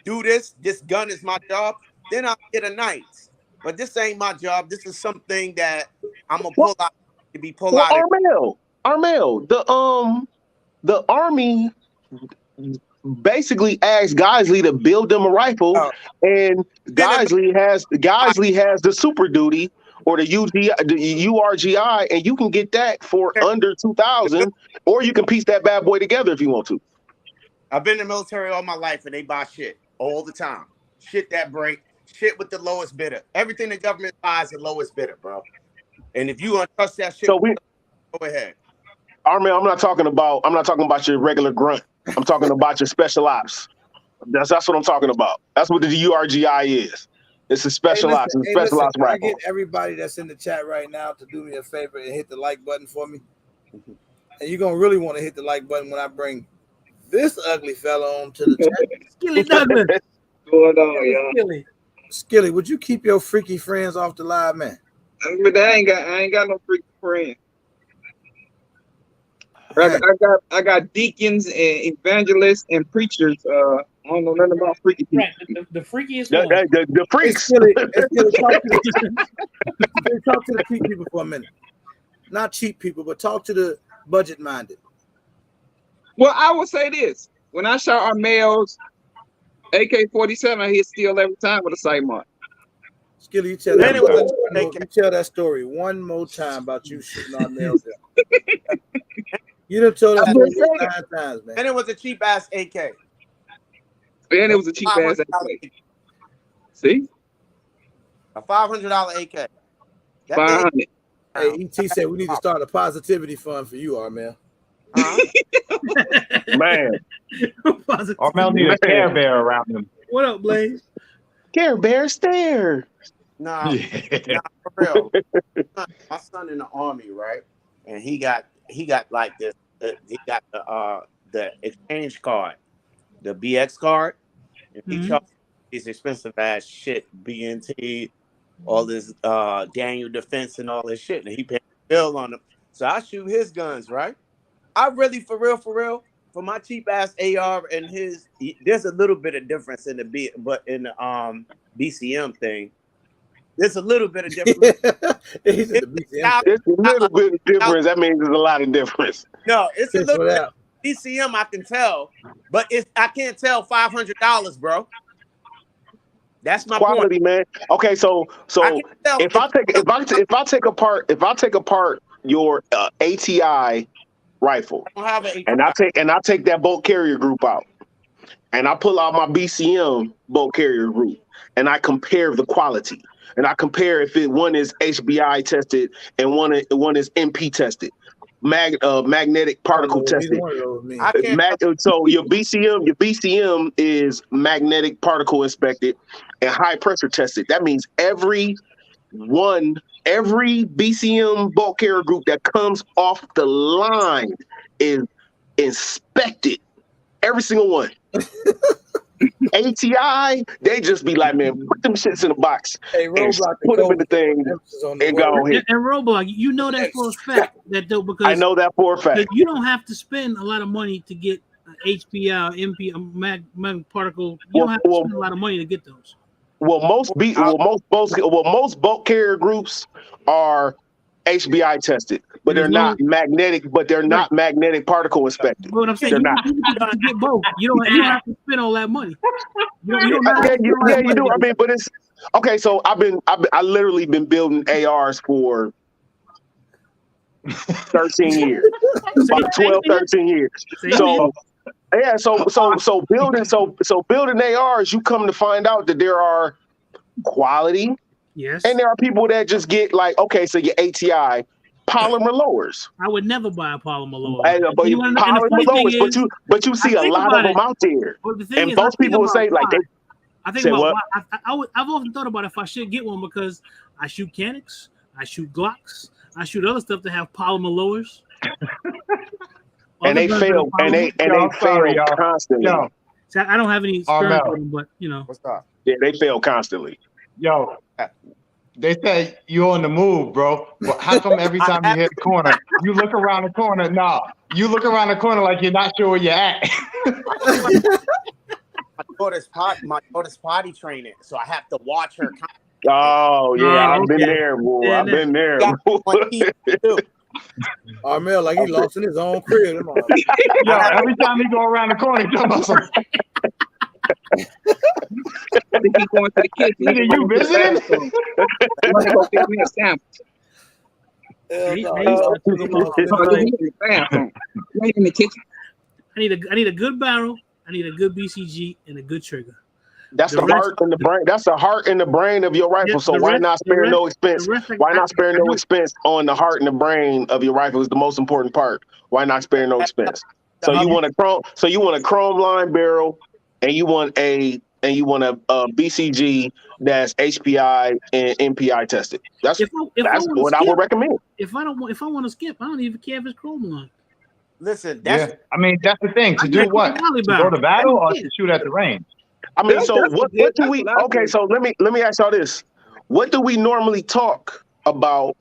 do this gun is my job, then I'll get a Knights. But this ain't my job. This is something that I'm gonna pull out to be pulled out. Armel, the Army basically asked Geisley to build them a rifle, and Geisley has the Super Duty or the URGI, and you can get that for under $2,000, or you can piece that bad boy together if you want to. I've been in the military all my life, and they buy shit all the time. Shit that break. Shit with the lowest bidder. Everything the government buys the lowest bidder, bro. And if you want to trust that shit, go ahead. Armin, I'm not talking about your regular grunt. I'm talking about your special ops. That's what I'm talking about. That's what the URGI is. It's a special ops. It's a special ops rifle. I get everybody that's in the chat right now to do me a favor and hit the like button for me. And you're gonna really want to hit the like button when I bring this ugly fella on to the chat. Skilly Douglas. Going on, y'all. Skilly. Skilly, would you keep your freaky friends off the live, man? But I ain't got no freaking friend. Hey, I got deacons and evangelists and preachers. I don't know nothing about freaky people. Right, the freakiest The, one. the freaks. Skilly, talk to the cheap people for a minute. Not cheap people, but talk to the budget-minded. Well, I will say this: when I shot our males AK-47, I hit steel every time with a sight mark. Skilly, you tell Then that it was story a one more- you tell that story one more time about you shooting our nails down. You done told that story 9 times, man. And it was a cheap ass AK. And it was a cheap ass AK. See? A $500 AK. That 500. thing- Hey, ET said we need to start a positivity fund for you, Armel. Man. Armel need a Care Bear around him. What up, Blaze? Care Bear stare. Nah, Yeah. nah, for real. My son in the army, right? And he got like this. He got the exchange card, the BX card. And he charged these expensive ass shit, BNT, all this Daniel Defense and all this shit, and he paid a bill on them. So I shoot his guns, right? I really, for real, for my cheap ass AR and his, there's a little bit of difference in the BCM thing. There's a little bit of difference. He said the BCM. There's a little bit of difference. That means there's a lot of difference. No, it's a Fist little bit. without. BCM I can tell, but I can't tell $500, bro. That's my Quality, point. man. Okay, so I can't tell if I take apart your ATI rifle, I don't have an and I take that bolt carrier group out, and I pull out my BCM bolt carrier group, and I compare the quality, and I compare if one is HBI tested and one is MP tested, magnetic particle tested. I can't. So your BCM is magnetic particle inspected and high pressure tested. That means every BCM bolt carrier group that comes off the line is inspected. Every single one. ATI, they just be like, man, put them shits in a box and put them in the thing and go ahead. And Roblox, you know that for a fact that though, because I know that for a fact. you don't have to spend a lot of money to get HPI, MP, mag particle. You don't have to spend a lot of money to get those. Well, most bolt carrier groups are HBI tested, but they're not magnetic. But they're not magnetic particle inspected. But what I'm saying, They're you not. can get both. You don't have to spend all that money. You don't have to spend all Yeah, that you do. money. I mean, but it's okay. So I literally been building ARs for 13 years, about 12, 13 years. So yeah, so building ARs, you come to find out that there are quality. Yes. And there are people that just get like, okay, so your ATI polymer lowers. I would never buy a polymer lower. But you see a lot of them out there. And most people will say like I've often thought about if I should get one because I shoot Canics, I shoot Glocks, I shoot other stuff that have polymer lowers. and they fail constantly. Yo, so I don't have any experience with them, but you know. What's up? Yeah, they fail constantly. Yo, they say you on the move, bro. But how come every time you hit the corner, you look around the corner? No, you look around the corner like you're not sure where you're at. My daughter's potty training, so I have to watch her. Oh yeah, I've been there, boy. I've been there. Armel, like he lost in his own crib. Yo, every time he go around the corner, he talking about something. I think he's going to the kitchen. Nigga, you visiting? I want to go get me a sandwich. Right in the kitchen. I need a good barrel. I need a good BCG and a good trigger. That's the heart and the brain. That's the heart and the brain of your rifle. So why not spare no expense? Why not spare no expense on the heart and the brain of your rifle? Is the most important part. Why not spare no expense? So you want a chrome line barrel, and you want a and you want a BCG that's HPI and MPI tested. That's what I would recommend. If I want to skip, I don't even care if it's chrome line. Listen, I mean, that's the thing. To do what? To go to battle or to shoot at the range? I mean, so what do we? Okay, so let me ask y'all this: what do we normally talk about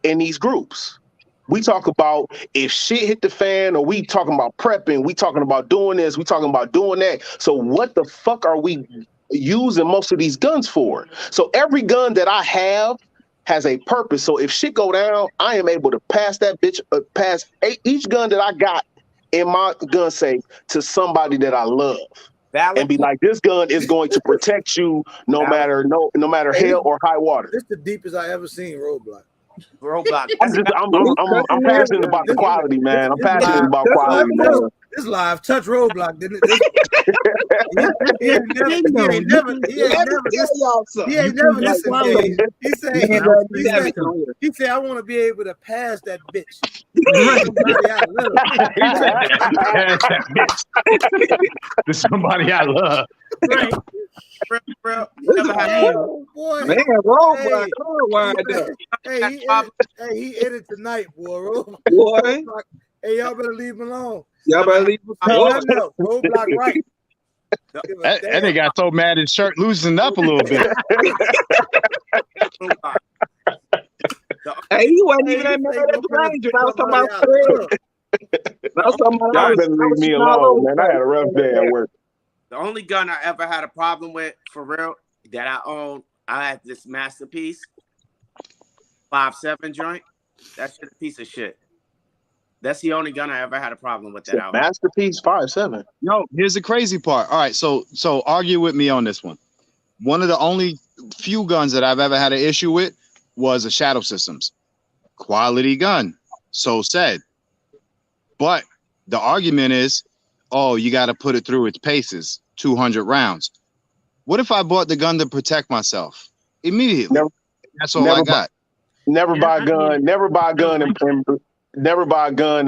in these groups? We talk about if shit hit the fan, or we talking about prepping. We talking about doing this. We talking about doing that. So what the fuck are we using most of these guns for? So every gun that I have has a purpose. So if shit go down, I am able to pass that bitch, each gun that I got in my gun safe to somebody that I love. And be like, this gun is going to protect you no matter hell or high water. This is the deepest I ever seen roadblock. I'm passionate about the quality, man. I'm passionate about quality, man. This live touch roadblock, didn't it? He ain't never listened. He said, I want to be able to pass that bitch. To somebody I love. Right. Boy. Man, roadblock. Hey, he hit it tonight, boy. Boy. Hey, y'all better leave him alone. Y'all better leave him alone. Roadblock right. That nigga got so mad his shirt loosened up a little bit. Hey, he wasn't even that mad at the Ranger. I was talking about y'all better leave me alone, man. I had a rough day at work. The only gun I ever had a problem with, for real, that I own, I had this Masterpiece 5.7 joint. That's a piece of shit. That's the only gun I ever had a problem with. That Masterpiece 5.7. Yo, here's the crazy part. All right, so argue with me on this one. One of the only few guns that I've ever had an issue with was a Shadow Systems. Quality gun, so said. But the argument is, oh, you got to put it through its paces, 200 rounds. What if I bought the gun to protect myself immediately? That's all I got. Never buy a gun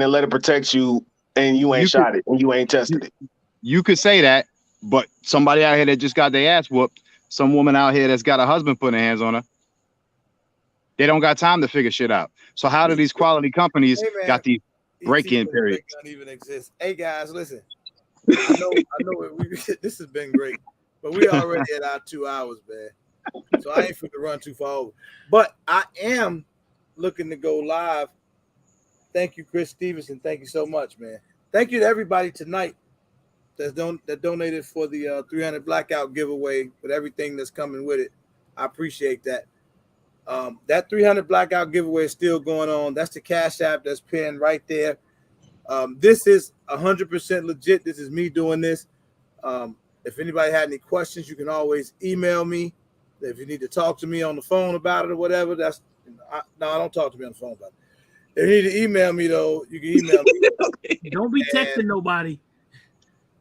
and let it protect you, and you ain't shot it and you ain't tested it. You could say that, but somebody out here that just got their ass whooped, some woman out here that's got a husband putting their hands on her, they don't got time to figure shit out. So how do these quality companies got these break-in periods? Don't even exist. Hey guys, listen. I know this has been great, but we already at our 2 hours, man. So I ain't finna run too far over. But I am looking to go live. Thank you, Chris Stevenson. Thank you so much, man. Thank you to everybody tonight that donated for the 300 Blackout giveaway with everything that's coming with it. I appreciate that. That 300 Blackout giveaway is still going on. That's the Cash App that's pinned right there. This is 100% legit. This is me doing this. If anybody had any questions, you can always email me. If you need to talk to me on the phone about it or whatever, I don't talk to me on the phone about it. If you need to email me, though, you can email me. Don't be texting nobody.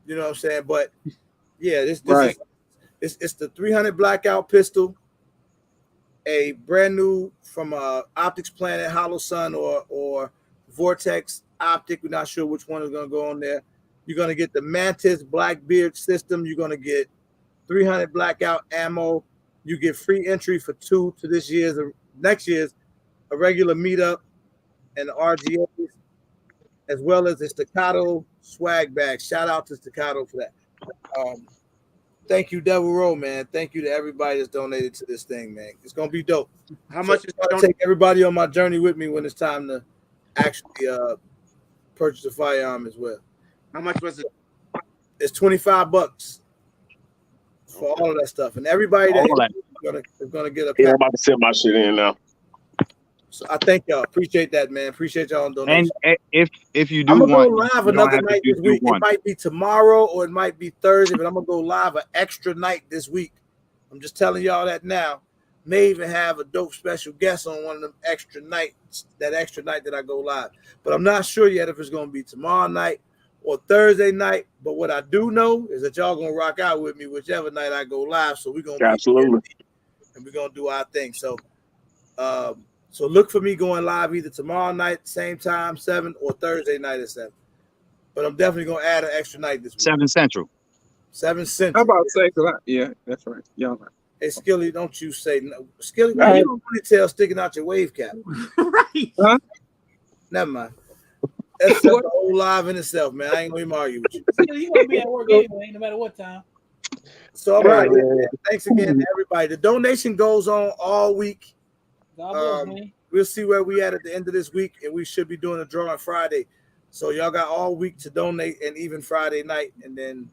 You know what I'm saying? But, yeah, this is it's the 300 Blackout Pistol, a brand new from Optics Planet, Hollow Sun, or Vortex Optic. We're not sure which one is going to go on there. You're going to get the Mantis Blackbeard system. You're going to get 300 Blackout ammo. You get free entry for 2 to next year's a regular meetup and the RGAs, as well as the Staccato swag bag. Shout out to Staccato for that. Thank you, Devil Row, man. Thank you to everybody that's donated to this thing, man. It's gonna be dope. How much is I take everybody on my journey with me when it's time to actually purchase a firearm as well. How much was it? It's $25 for all of that stuff, and everybody is gonna get a pack. I'm about to send my shit in now. So I thank y'all. Appreciate that, man. Appreciate y'all on donation. And if you do I'm gonna want, go live another night this week. It might be tomorrow or it might be Thursday, but I'm gonna go live an extra night this week. I'm just telling y'all that now. May even have a dope special guest on one of them extra nights. That extra night that I go live, but I'm not sure yet if it's gonna be tomorrow night or Thursday night. But what I do know is that y'all gonna rock out with me whichever night I go live. So we're gonna absolutely, and we're gonna do our thing. So, so look for me going live either tomorrow night, same time, 7, or Thursday night at 7. But I'm definitely gonna add an extra night this week. 7 Central. 7 cents. How about say? Yeah, that's right. Y'all right. Hey, Skilly, don't you say no. Skilly, Right. you don't ponytail sticking out your wave cap. Right. Huh? Never mind. That's a whole live in itself, man. I ain't gonna even argue with you. You gonna be at work anyway, no matter what time. So all right, man. thanks again to everybody. The donation goes on all week. God bless, man. We'll see where we at the end of this week, and we should be doing a draw on Friday. So y'all got all week to donate, and even Friday night, and then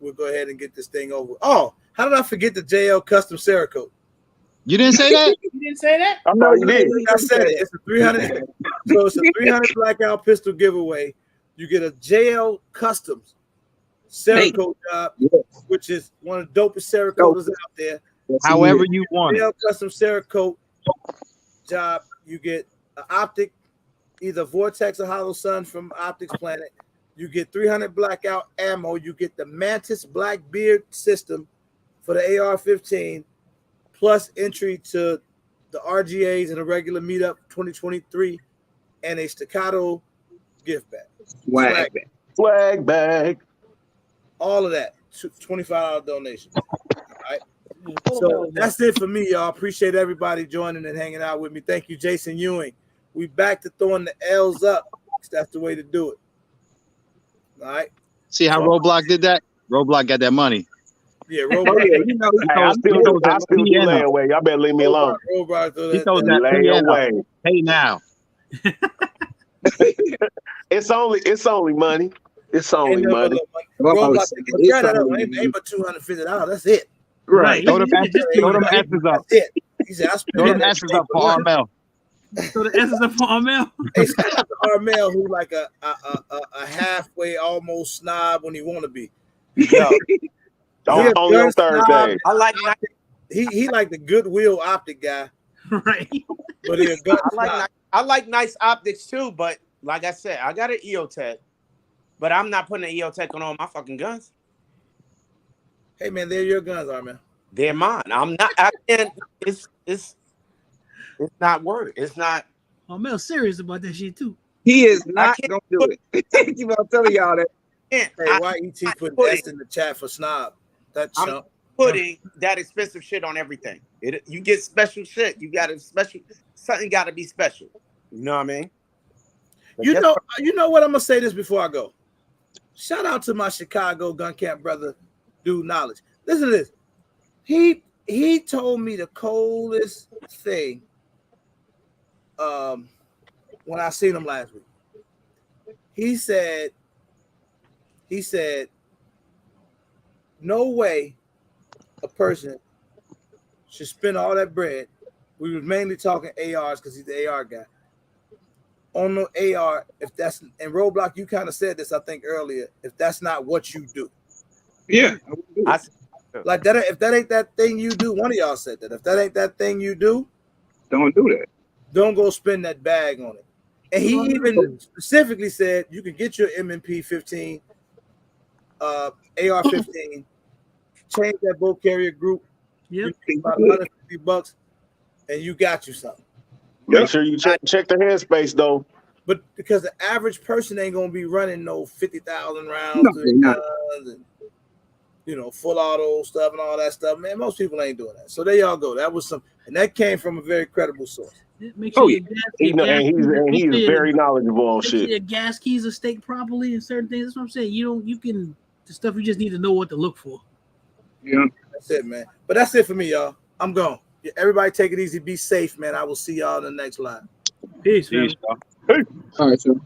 we'll go ahead and get this thing over. Oh, how did I forget the JL Custom Cerakote? You didn't say that? You didn't say that? I know you did. I said it. It's a 300. So it's a 300 Blackout Pistol giveaway. You get a JL Customs Cerakote job, which is one of the dopest Cerakotes out there. However you want it. JL Custom Cerakote job. You get an optic, either Vortex or Hollow Sun from Optics Planet. You get 300 Blackout ammo. You get the Mantis Blackbeard system for the AR-15, plus entry to the RGAs and a regular meetup 2023, and a Staccato gift bag. Swag bag. All of that. $25 donation. All right. So that's it for me, y'all. Appreciate everybody joining and hanging out with me. Thank you, Jason Ewing. We back to throwing the L's up. That's the way to do it. All right. See how Roblox did that? Roblox got that money. Yeah, Oh, Roblox. yeah, you know, Hey, I still do lay away. Y'all better leave me alone. Roblox He throws that Lay piano. away. Hey now. It's only money. It's only money. Roblox, ain't but $250. That's it. Right. Throw them S's up. That's it. He said, I Throw them spent S's up for Armel. So the S's up for Armel. Hey, shout out to Armel, who like a halfway almost snob when he want to be. Yo, Only on Thursday. I like He like the Goodwill optic guy, Right. but he a gun snob. I like nice optics too, but like I said, I got an EOTech, but I'm not putting an EOTech on all my fucking guns. Hey man, they're your guns, Armel. They're mine. I'm not. I can't. It's not word. It's not. Armel's serious about that shit too. He is not gonna do it. You know, I'm telling y'all that. Hey, why ET put S in the chat for snob? That I'm chump. putting that expensive shit on everything. You get special shit. You got a special. Something got to be special. You know what I mean? But You know what? I'm gonna say this before I go. Shout out to my Chicago gun camp brother, Dude Knowledge. Listen to this. He told me the coldest thing when I seen him last week. He said, no way a person should spend all that bread. We were mainly talking ARs because he's the AR guy. On the AR, if that's in Roblox, you kind of said this, I think, earlier. If that's not what you do, Yeah. like that, if that ain't that thing you do, one of y'all said that. If that ain't that thing you do, Don't do that. don't go spend that bag on it. And he even specifically said you can get your M&P 15, AR 15, change that boat carrier group. Yep. You pay about $150, and you got you something. Make sure you check the headspace though. But because the average person ain't gonna be running no 50,000 rounds No, to they're their not. guns and full auto stuff and all that stuff. Man, most people ain't doing that. So there y'all go. That was and that came from a very credible source. Make sure your He's very knowledgeable on shit. Your gas keys are staked properly and certain things. That's what I'm saying. The stuff you just need to know what to look for. Yeah. That's it, man. But that's it for me, y'all. I'm gone. Everybody take it easy. Be safe, man. I will see y'all in the next live. Peace, Peace, man. y'all. All right, so.